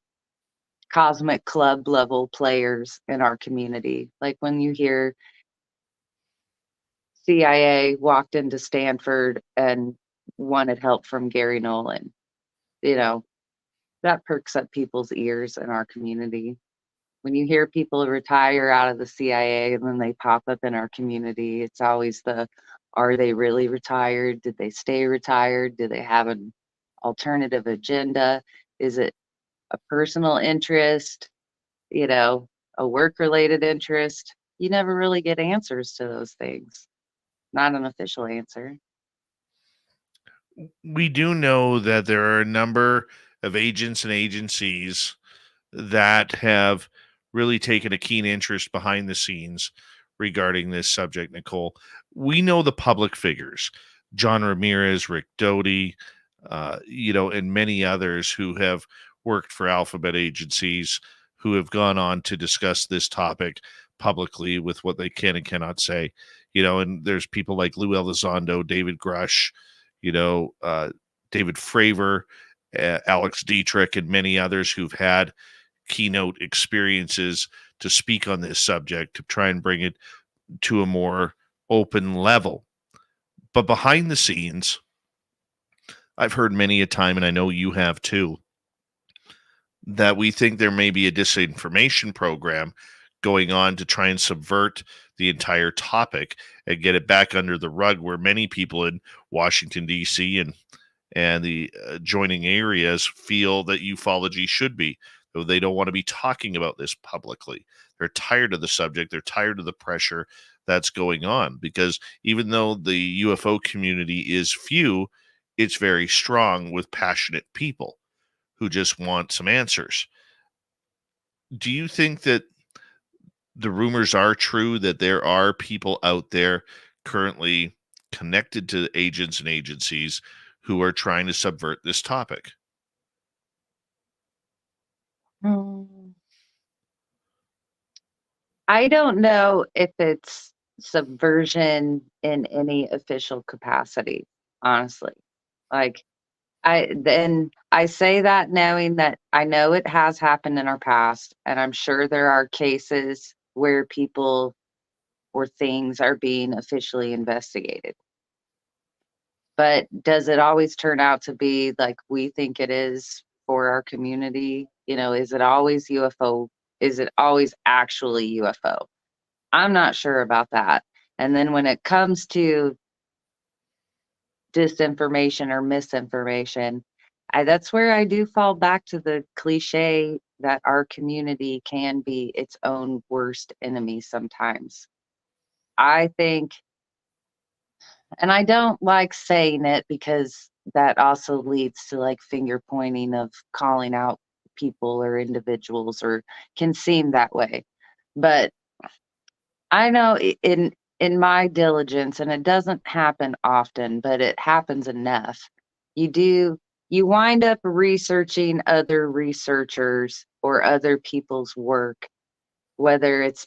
cosmic club level players in our community. Like when you hear CIA walked into Stanford and wanted help from Gary Nolan, you know, that perks up people's ears in our community. When you hear people retire out of the CIA and then they pop up in our community, it's always the, are they really retired? Did they stay retired? Do they have an alternative agenda? Is it a personal interest? You know, a work-related interest? You never really get answers to those things. Not an official answer. We do know that there are a number of agents and agencies that have really taken a keen interest behind the scenes regarding this subject, Nicole. We know the public figures, John Ramirez, Rick Doty, and many others who have worked for alphabet agencies, who have gone on to discuss this topic publicly with what they can and cannot say. And there's people like Lou Elizondo, David Grush, David Fravor, Alex Dietrich, and many others who've had keynote experiences to speak on this subject, to try and bring it to a more open level. But behind the scenes, I've heard many a time, and I know you have too, that we think there may be a disinformation program going on to try and subvert the entire topic and get it back under the rug, where many people in Washington, D.C. and the adjoining areas feel that ufology should be, though they don't want to be talking about this publicly. They're tired of the subject. They're tired of the pressure that's going on, because even though the UFO community is few, it's very strong with passionate people who just want some answers. Do you think that the rumors are true, that there are people out there currently connected to agents and agencies who are trying to subvert this topic? I don't know if it's subversion in any official capacity, honestly. Like, I say that knowing that I know it has happened in our past, and I'm sure there are cases where people or things are being officially investigated. But does it always turn out to be like we think it is for our community? Is it always UFO? Is it always actually UFO? I'm not sure about that. And then when it comes to disinformation or misinformation, that's where I do fall back to the cliche that our community can be its own worst enemy sometimes. I think, and I don't like saying it because that also leads to like finger pointing of calling out people or individuals, or can seem that way. But I know in my diligence, and it doesn't happen often, but it happens enough. You wind up researching other researchers or other people's work, whether it's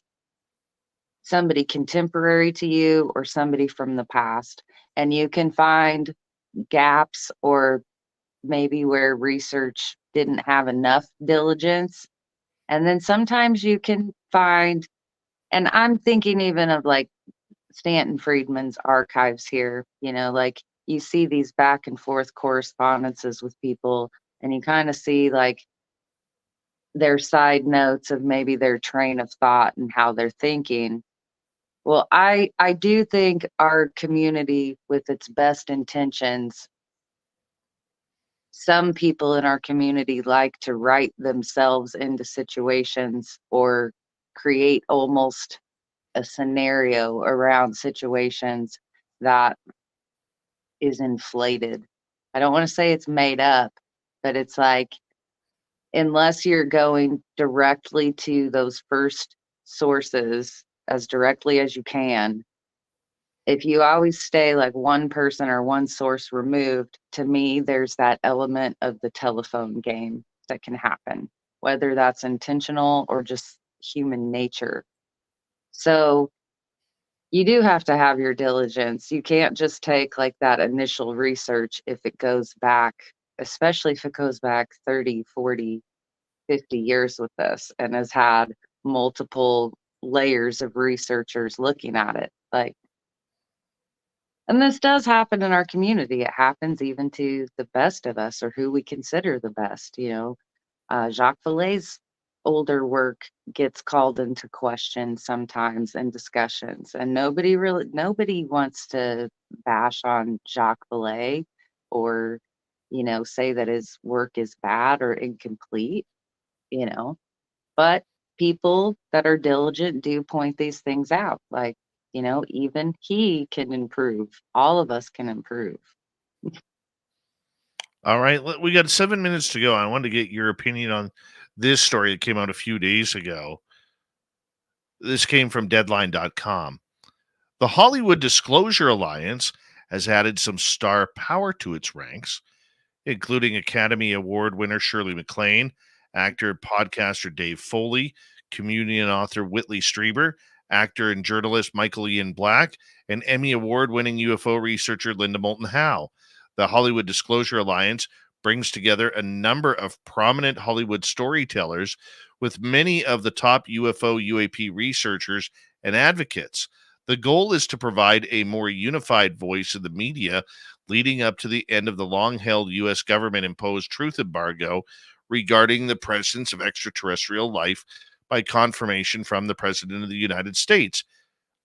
somebody contemporary to you or somebody from the past, and you can find gaps or maybe where research didn't have enough diligence. And then sometimes you can find, and I'm thinking even of like Stanton Friedman's archives here, like you see these back and forth correspondences with people, and you kind of see like their side notes of maybe their train of thought and how they're thinking. Well, I do think our community, with its best intentions, some people in our community like to write themselves into situations or create almost a scenario around situations that is inflated. I don't want to say it's made up, but it's like, unless you're going directly to those first sources as directly as you can, if you always stay like one person or one source removed, to me, there's that element of the telephone game that can happen, whether that's intentional or just human nature. So you do have to have your diligence. You can't just take like that initial research if it goes back, especially if it goes back 30, 40, 50 years with this and has had multiple layers of researchers looking at it. Like, and this does happen in our community. It happens even to the best of us, or who we consider the best. Jacques Vallée's older work gets called into question sometimes in discussions, and nobody wants to bash on Jacques Vallée or say that his work is bad or incomplete. But people that are diligent do point these things out, like, even he can improve. All of us can improve. All right, we got 7 minutes to go. I wanted to get your opinion on this story that came out a few days ago. This came from Deadline.com. The Hollywood Disclosure Alliance has added some star power to its ranks, including Academy Award winner Shirley MacLaine, actor and podcaster Dave Foley, comedian author Whitley Strieber, actor and journalist Michael Ian Black, and Emmy Award winning UFO researcher Linda Moulton Howe. The Hollywood Disclosure Alliance brings together a number of prominent Hollywood storytellers with many of the top UFO UAP researchers and advocates. The goal is to provide a more unified voice in the media leading up to the end of the long-held U.S. government-imposed truth embargo regarding the presence of extraterrestrial life by confirmation from the President of the United States,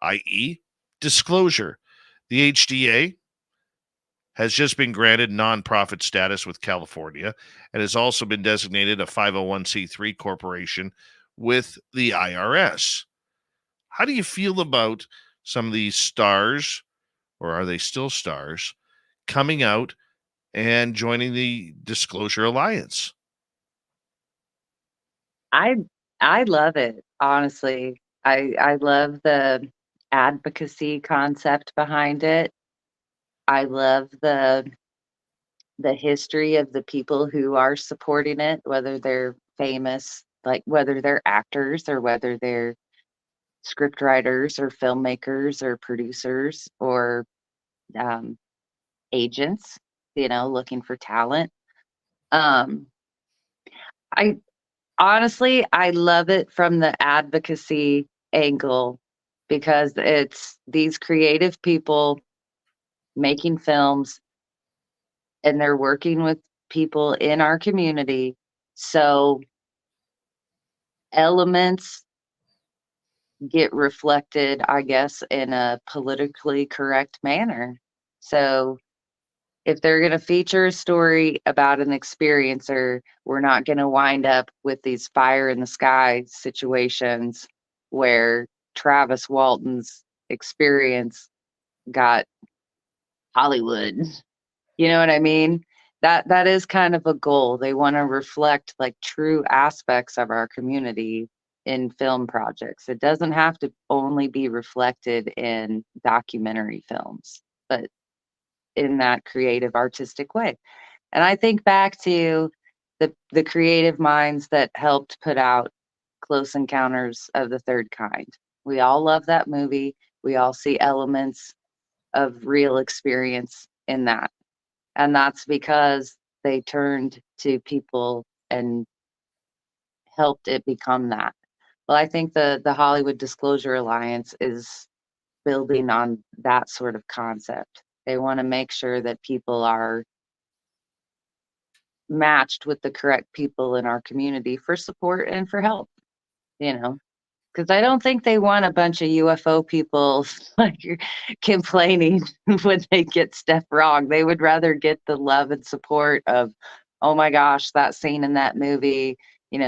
i.e., disclosure. The HDA has just been granted nonprofit status with California and has also been designated a 501c3 corporation with the IRS. How do you feel about some of these stars, or are they still stars, coming out and joining the Disclosure Alliance? I love it, honestly. I love the advocacy concept behind it. I love the history of the people who are supporting it, whether they're famous, like whether they're actors or whether they're script writers or filmmakers or producers or um, agents, looking for talent. Um, I honestly, I love it from the advocacy angle because it's these creative people making films and they're working with people in our community. So elements get reflected, I guess, in a politically correct manner. So if they're going to feature a story about an experiencer, we're not going to wind up with these fire in the sky situations where Travis Walton's experience got Hollywood. You know what I mean? That is kind of a goal. They want to reflect like true aspects of our community in film projects. It doesn't have to only be reflected in documentary films, but in that creative artistic way. And I think back to the creative minds that helped put out Close Encounters of the Third Kind. We all love that movie. We all see elements of real experience in that. And that's because they turned to people and helped it become that. Well, I think the Hollywood Disclosure Alliance is building on that sort of concept. They want to make sure that people are matched with the correct people in our community for support and for help, because I don't think they want a bunch of UFO people like complaining when they get stuff wrong. They would rather get the love and support of, oh my gosh, that scene in that movie,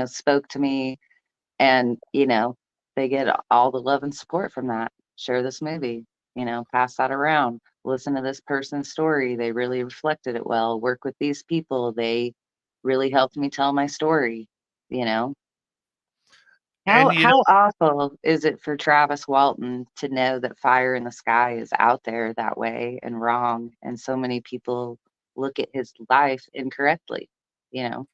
spoke to me. And, they get all the love and support from that. Share this movie, pass that around. Listen to this person's story. They really reflected it well. Work with these people. They really helped me tell my story, you know. And How awful is it for Travis Walton to know that fire in the sky is out there that way and wrong, and so many people look at his life incorrectly, you know?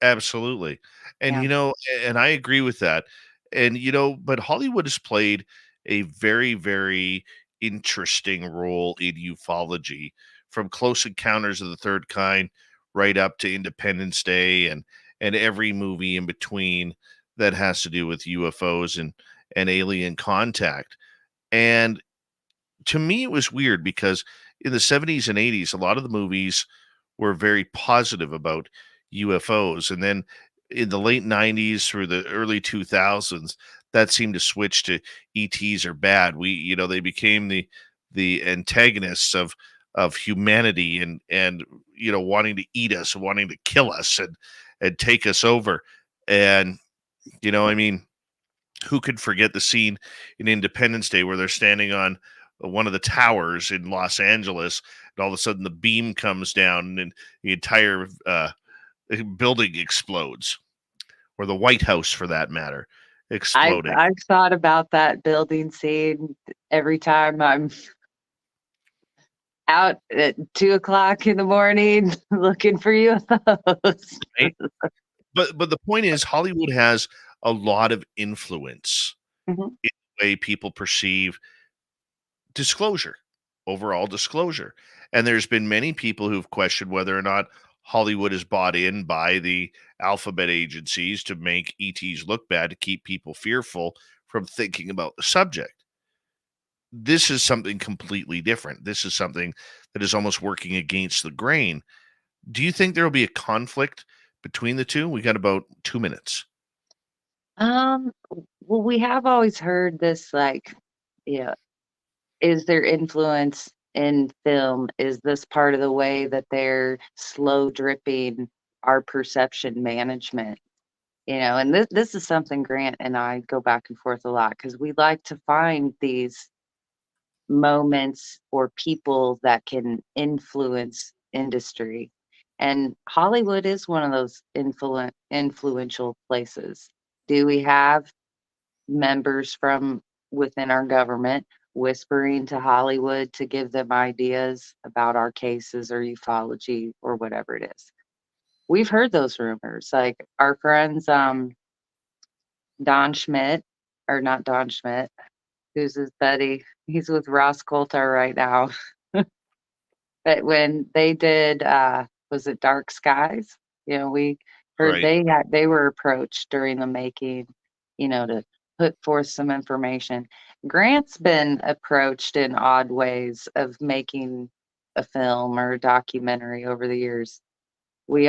absolutely. And Yeah. and I agree with that. And but Hollywood has played a very, very interesting role in ufology, from Close Encounters of the Third Kind right up to Independence Day and every movie in between that has to do with UFOs and alien contact. And to me it was weird because in the 70s and 80s a lot of the movies were very positive about UFOs, and then in the late 90s through the early 2000s that seemed to switch to ETs are bad. They became the antagonists of humanity and wanting to eat us, wanting to kill us and take us over. And I mean, who could forget the scene in Independence Day where they're standing on one of the towers in Los Angeles, and all of a sudden the beam comes down and the entire building explodes, or the White House for that matter, exploding. I've thought about that building scene every time I'm out at 2:00 in the morning looking for UFOs. Right? But the point is, Hollywood has a lot of influence Mhm. in the way people perceive disclosure, overall disclosure. And there's been many people who've questioned whether or not Hollywood is bought in by the alphabet agencies to make ETs look bad, to keep people fearful from thinking about the subject. This is something completely different. This is something that is almost working against the grain. Do you think there will be a conflict between the two? We got about 2 minutes. Well, we have always heard this, like, yeah, is there influence in film? Is this part of the way that they're slow dripping our perception management? And this is something Grant and I go back and forth a lot because we like to find these moments or people that can influence industry. And Hollywood is one of those influential places. Do we have members from within our government whispering to Hollywood to give them ideas about our cases or ufology or whatever it is? We've heard those rumors. Like our friends, Don Schmidt, or not Don Schmidt, who's his buddy. He's with Ross Coulter right now. But when they did, was it Dark Skies? We heard Right. they were approached during the making, to put forth some information. Grant's been approached in odd ways of making a film or a documentary over the years. We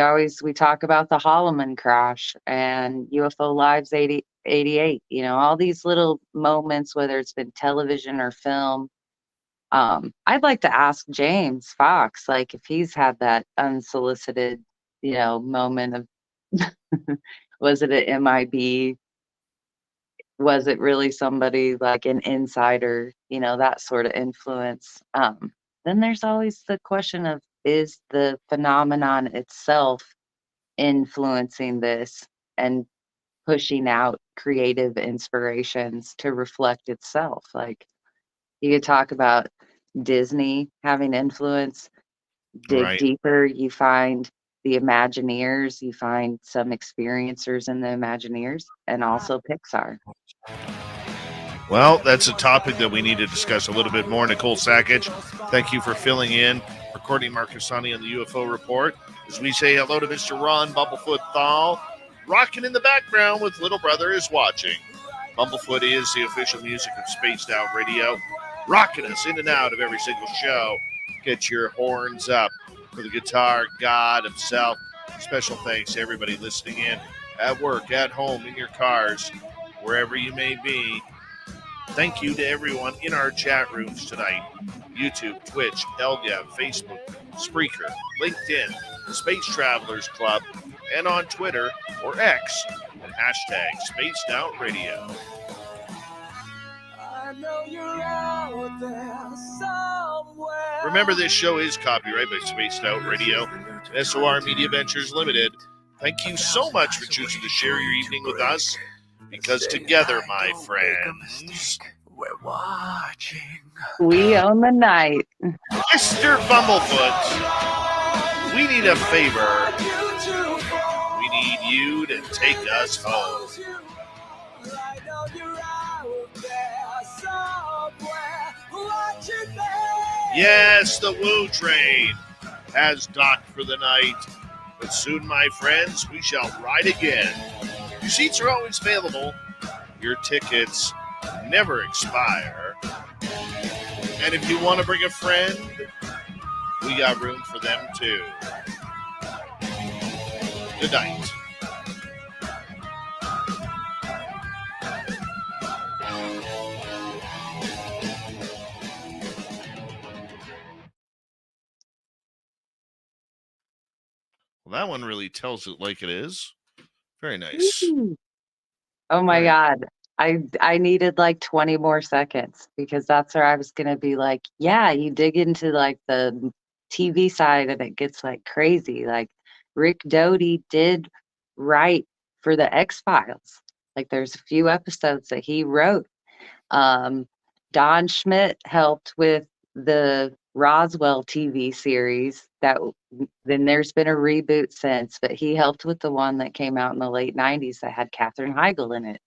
talk about the Holloman crash and UFO Lives 88, all these little moments, whether it's been television or film. I'd like to ask James Fox, like, if he's had that unsolicited, moment of, was it an MIB? Was it really somebody like an insider, that sort of influence? Then there's always the question of, is the phenomenon itself influencing this and pushing out creative inspirations to reflect itself? Like, you could talk about Disney having influence. Dig Right. deeper, you find the Imagineers, you find some experiencers in the Imagineers, and also Pixar. Well, that's a topic that we need to discuss a little bit more. Nicole Sackage, thank you for filling in, recording Marcusani on the UFO Report. As we say hello to Mr. Ron Bumblefoot Thal, rocking in the background with Little Brother is Watching. Bumblefoot is the official music of Spaced Out Radio, rocking us in and out of every single show. Get your horns up for the guitar god himself. Special thanks to everybody listening in at work, at home, in your cars, wherever you may be. Thank you to everyone in our chat rooms tonight. YouTube, Twitch, LGAB, Facebook, Spreaker, LinkedIn, the Space Travelers Club, and on Twitter or X at hashtag Spaced Out Radio. Remember, this show is copyrighted by Spaced Out Radio, SOR Media Ventures Limited. Thank you so much for choosing to share your evening with us, because together, my friends, we're watching. We own the night. Mr. Bumblefoot, we need a favor. We need you to take us home. Yes, the Woo Train has docked for the night, but soon, my friends, we shall ride again. Your seats are always available. Your tickets never expire. And if you want to bring a friend, we got room for them too. Good night. Well, that one really tells it like it is. Very nice. Oh my God. I needed like 20 more seconds because that's where I was gonna be like, yeah, you dig into like the TV side and it gets like crazy. Like Rick Doty did write for the X-Files. Like there's a few episodes that he wrote. Um, Don Schmidt helped with the Roswell TV series then there's been a reboot since, but he helped with the one that came out in the late 90s that had Katherine Heigl in it.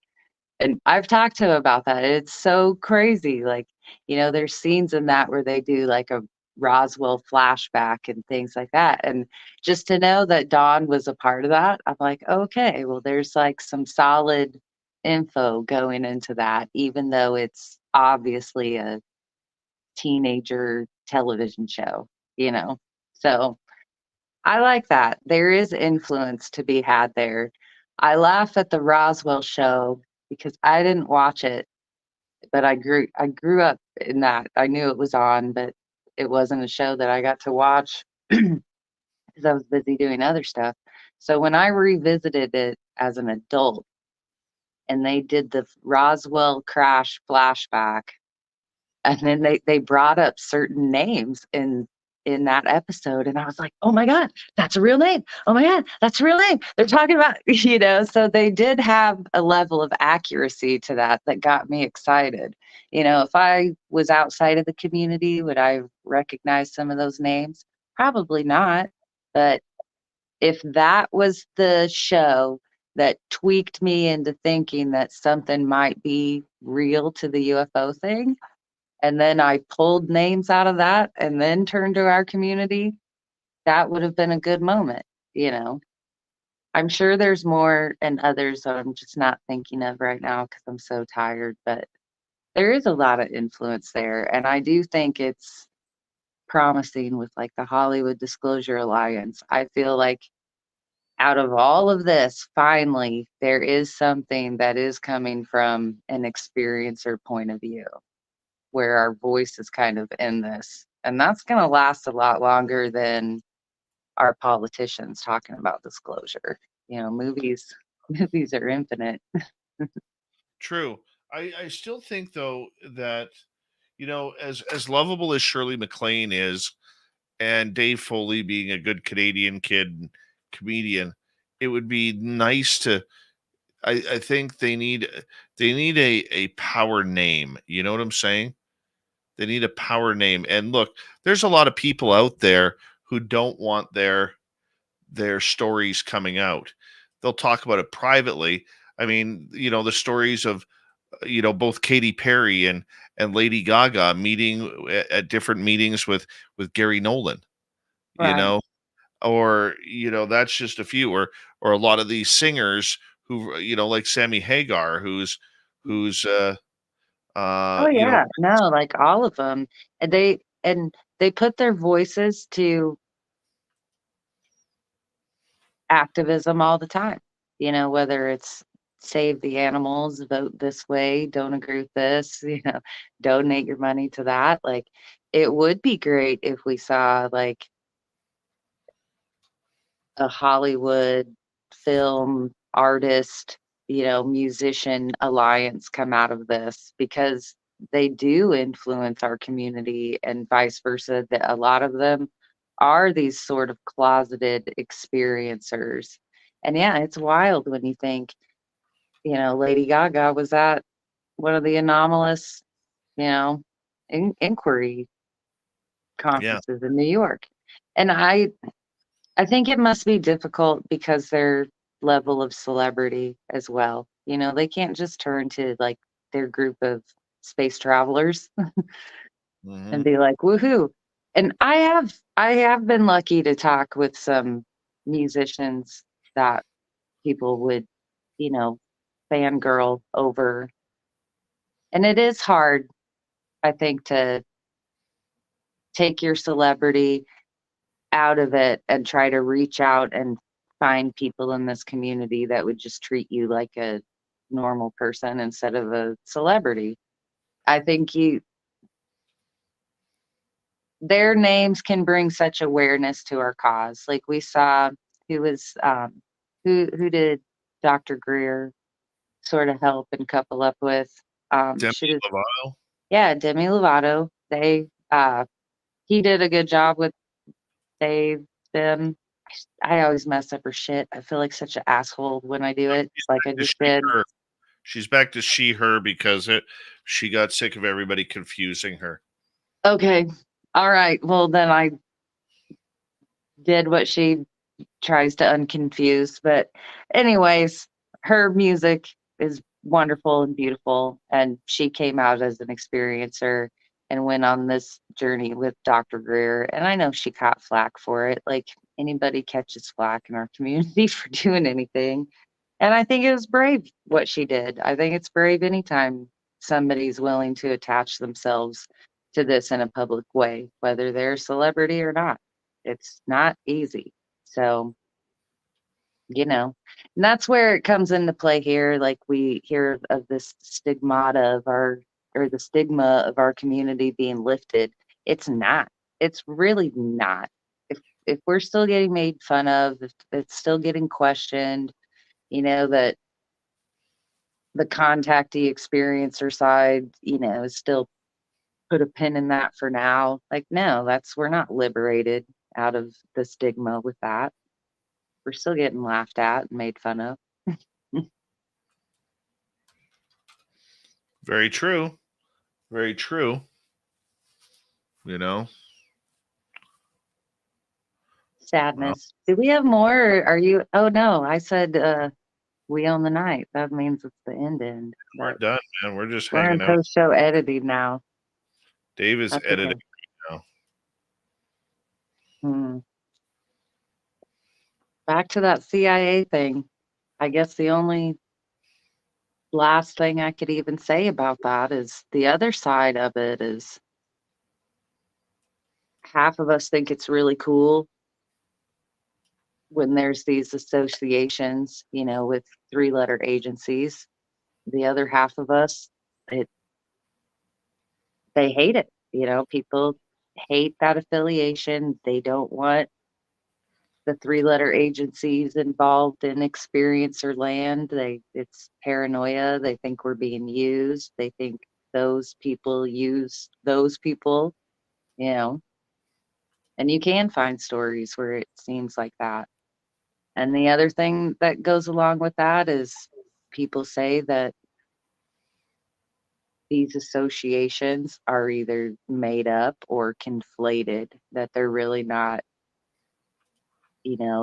And I've talked to him about that. It's so crazy. Like, there's scenes in that where they do like a Roswell flashback and things like that. And just to know that Dawn was a part of that, I'm like, okay, well, there's like some solid info going into that, even though it's obviously a teenager television show, you know? So I like that. There is influence to be had there. I laugh at the Roswell show because I didn't watch it, but I grew up in that. I knew it was on, but it wasn't a show that I got to watch because I was busy doing other stuff. So when I revisited it as an adult and they did the Roswell crash flashback, and then they brought up certain names in that episode, and I was like, oh my god, that's a real name. Oh my god, that's a real name. They're talking about so they did have a level of accuracy to that got me excited. If I was outside of the community, would I recognize some of those names? Probably not. But if that was the show that tweaked me into thinking that something might be real to the UFO thing, and then I pulled names out of that and then turned to our community, that would have been a good moment. I'm sure there's more and others that I'm just not thinking of right now because I'm so tired, but there is a lot of influence there. And I do think it's promising with like the Hollywood Disclosure Alliance. I feel like out of all of this, finally, there is something that is coming from an experiencer point of view, where our voice is kind of in this. And that's going to last a lot longer than our politicians talking about disclosure. Movies movies are infinite. True. I still think though that as lovable as Shirley MacLaine is, and Dave Foley being a good Canadian kid and comedian, it would be nice to. I think they need a power name. You know what I'm saying? They need a power name. And look, there's a lot of people out there who don't want their stories coming out. They'll talk about it privately. I mean, the stories of both Katy Perry and Lady Gaga meeting at different meetings with Gary Nolan, you Right. know, or that's just a few, or a lot of these singers who like Sammy Hagar, who's Oh you know yeah, no, like all of them. And they put their voices to activism all the time. Whether it's save the animals, vote this way, don't agree with this, donate your money to that. Like it would be great if we saw like a Hollywood film artist, musician alliance come out of this, because they do influence our community and vice versa. That a lot of them are these sort of closeted experiencers. And yeah, it's wild when you think, Lady Gaga was at one of the anomalous, you know, inquiry yeah, conferences in New York. And I think it must be difficult because their level of celebrity as well. They can't just turn to like their group of space travelers and hmm be like, woohoo. And I have been lucky to talk with some musicians that people would, you know, fangirl over. And it is hard, I think, to take your celebrity out of it and try to reach out and find people in this community that would just treat you like a normal person instead of a celebrity. I think their names can bring such awareness to our cause. Like we saw who was who did Dr. Greer sort of help and couple up with. Demi She did, Lovato. yeah, Demi Lovato. He did a good job with them. I always mess up her shit. I feel like such an asshole when I do it, She's like back I to just she, did. her. She's back to she, her because she got sick of everybody confusing her. Okay. All right. Well, then I did what she tries to unconfuse. But, anyways, her music is wonderful and beautiful. And she came out as an experiencer and went on this journey with Dr. Greer. And I know she caught flack for it. Like anybody catches flack in our community for doing anything. And I think it was brave what she did. I think it's brave anytime somebody's willing to attach themselves to this in a public way, whether they're a celebrity or not. It's not easy. So, and that's where it comes into play here. Like we hear of this stigmata of the stigma of our community being lifted. It's not. It's really not. If we're still getting made fun of, if it's still getting questioned, that the contactee experiencer side, is still put a pin in that for now. Like, no, we're not liberated out of the stigma with that. We're still getting laughed at and made fun of. Very true. Very true. Sadness. Do we have more? Or are you? Oh no, I said we own the night. That means it's the end. We're But done, man. We're just we're in hanging out. post-show editing now. Dave is That's editing okay. now. Back to that CIA thing. I guess the only last thing I could even say about that is the other side of it is half of us think it's really cool when there's these associations, with three-letter agencies. The other half of us, they hate it. People hate that affiliation. They don't want the three-letter agencies involved in experiencer land. It's paranoia. They think we're being used. They think those people use those people, and you can find stories where it seems like that. And the other thing that goes along with that is people say that these associations are either made up or conflated, that they're really not,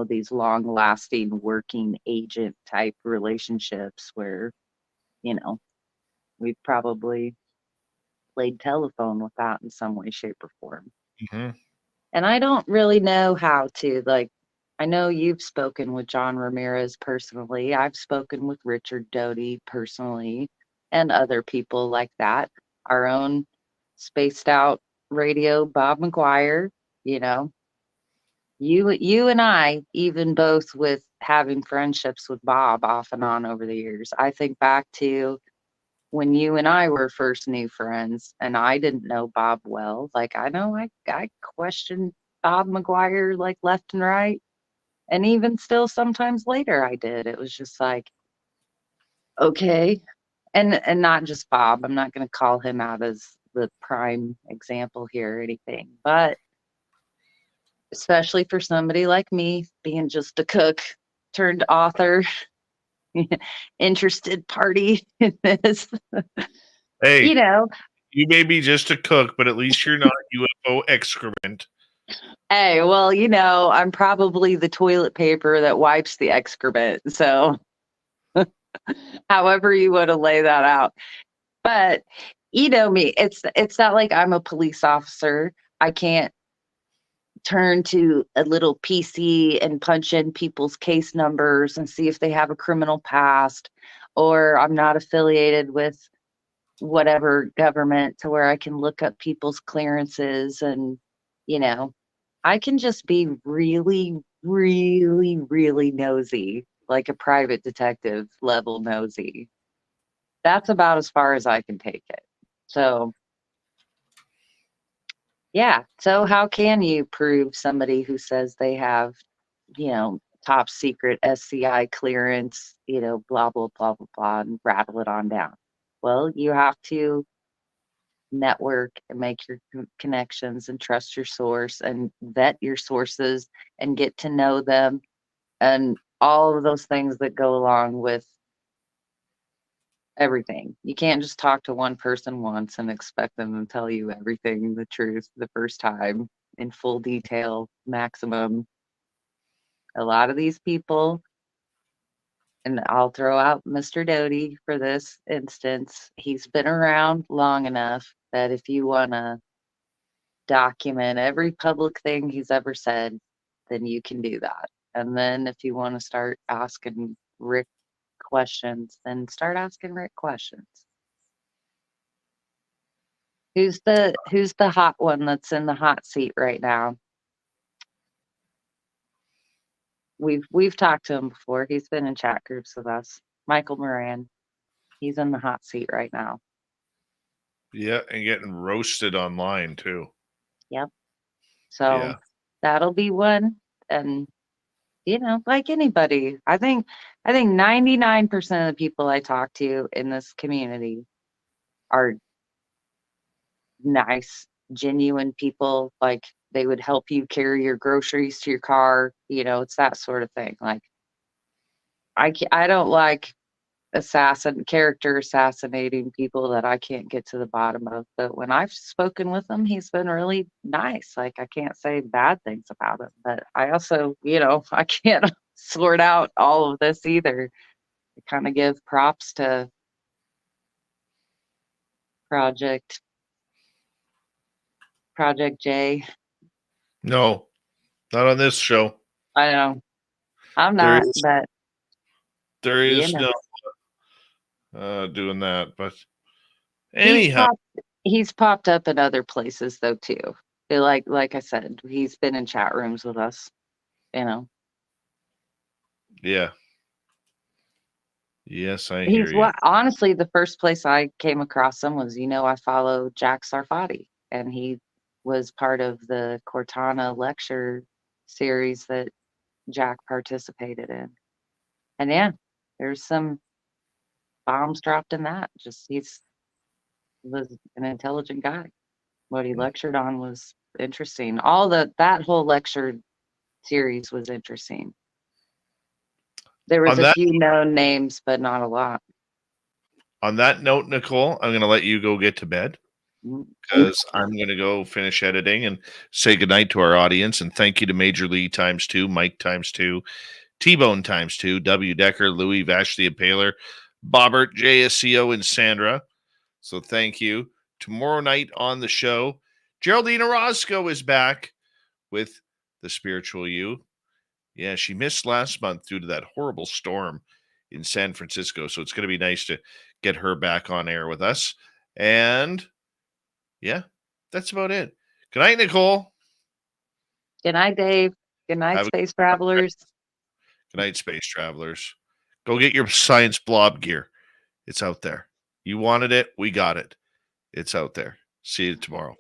these long lasting working agent type relationships where, we've probably played telephone with that in some way, shape, or form. Mm-hmm. And I don't really know how to, I know you've spoken with John Ramirez personally. I've spoken with Richard Doty personally and other people like that. Our own spaced out radio, Bob McGuire, you know. You and I, even both with having friendships with Bob off and on over the years, I think back to when you and I were first new friends and I didn't know Bob well. Like I know I questioned Bob McGuire like left and right. And even still sometimes later I did. It was just like, okay. And not just Bob. I'm not gonna call him out as the prime example here or anything, but especially for somebody like me being just a cook turned author, interested party in this. Hey, you know, you may be just a cook, but at least you're not UFO excrement. Hey, well, I'm probably the toilet paper that wipes the excrement. So however you want to lay that out. But you know me, it's not like I'm a police officer. I can't turn to a little PC and punch in people's case numbers and see if they have a criminal past, or I'm not affiliated with whatever government to where I can look up people's clearances and, I can just be really, really, really nosy, like a private detective level nosy. That's about as far as I can take it. So, yeah. So, how can you prove somebody who says they have, top secret SCI clearance, blah, blah, blah, blah, blah, and rattle it on down. Well, you have to network and make your connections and trust your source and vet your sources and get to know them and all of those things that go along with everything. You can't just talk to one person once and expect them to tell you everything, the truth, the first time in full detail, maximum. A lot of these people, and I'll throw out Mr. Doty for this instance, he's been around long enough that if you want to document every public thing he's ever said, then you can do that. And then if you want to start asking Rick questions, then start asking Rick questions. Who's the hot one that's in the hot seat right now? We've talked to him before. He's been in chat groups with us. Michael Moran. He's in the hot seat right now. Yeah, and getting roasted online too. Yep. So that'll be one. And like anybody, I think 99% of the people I talk to in this community are nice, genuine people. Like, they would help you carry your groceries to your car. It's that sort of thing. Like, I don't like character assassinating people that I can't get to the bottom of. But when I've spoken with him, he's been really nice. Like, I can't say bad things about him, but I also, I can't sort out all of this either. I kind of give props to Project J. No, not on this show. I know. I'm not, but there is no doing that. But anyhow, he's popped up in other places though too. Like I said, he's been in chat rooms with us. Yeah. Yes, I hear you. Honestly, the first place I came across him was, I follow Jack Sarfati, and he was part of the Cortana lecture series that Jack participated in. And yeah, there's some bombs dropped in that. Just he was an intelligent guy. What he lectured on was interesting. That whole lecture series was interesting. There was a few known names, but not a lot. On that note, Nicole, I'm going to let you go get to bed because I'm going to go finish editing and say goodnight to our audience. And thank you to Major Lee ×2, Mike ×2, T-Bone ×2, W. Decker, Louis, Vashti Impaler, Bobbert, JSCO, and Sandra. So thank you. Tomorrow night on the show, Geraldine Orozco is back with The Spiritual You. Yeah, she missed last month due to that horrible storm in San Francisco. So it's going to be nice to get her back on air with us. And yeah, that's about it. Good night, Nicole. Good night, Dave. Good night, Space Travelers. Good night, Space Travelers. Go get your science blob gear. It's out there. You wanted it. We got it. It's out there. See you tomorrow.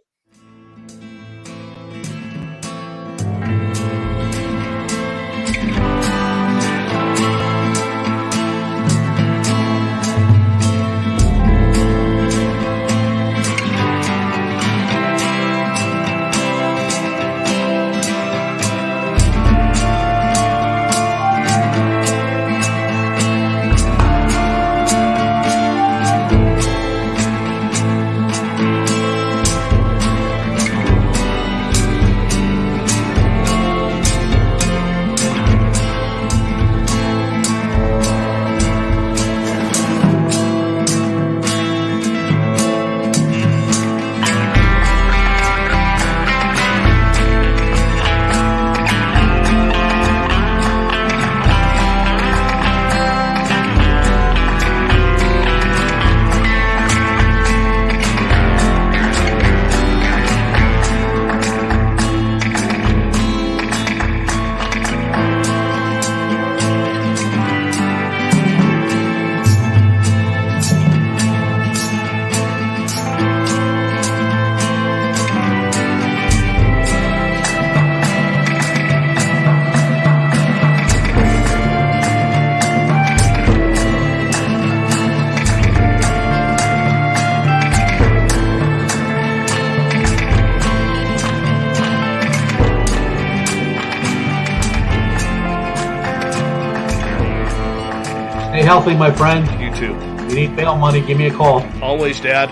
healthy, my friend. You too. If you need bail money, give me a call. Always, Dad.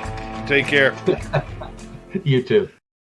Take care. You too.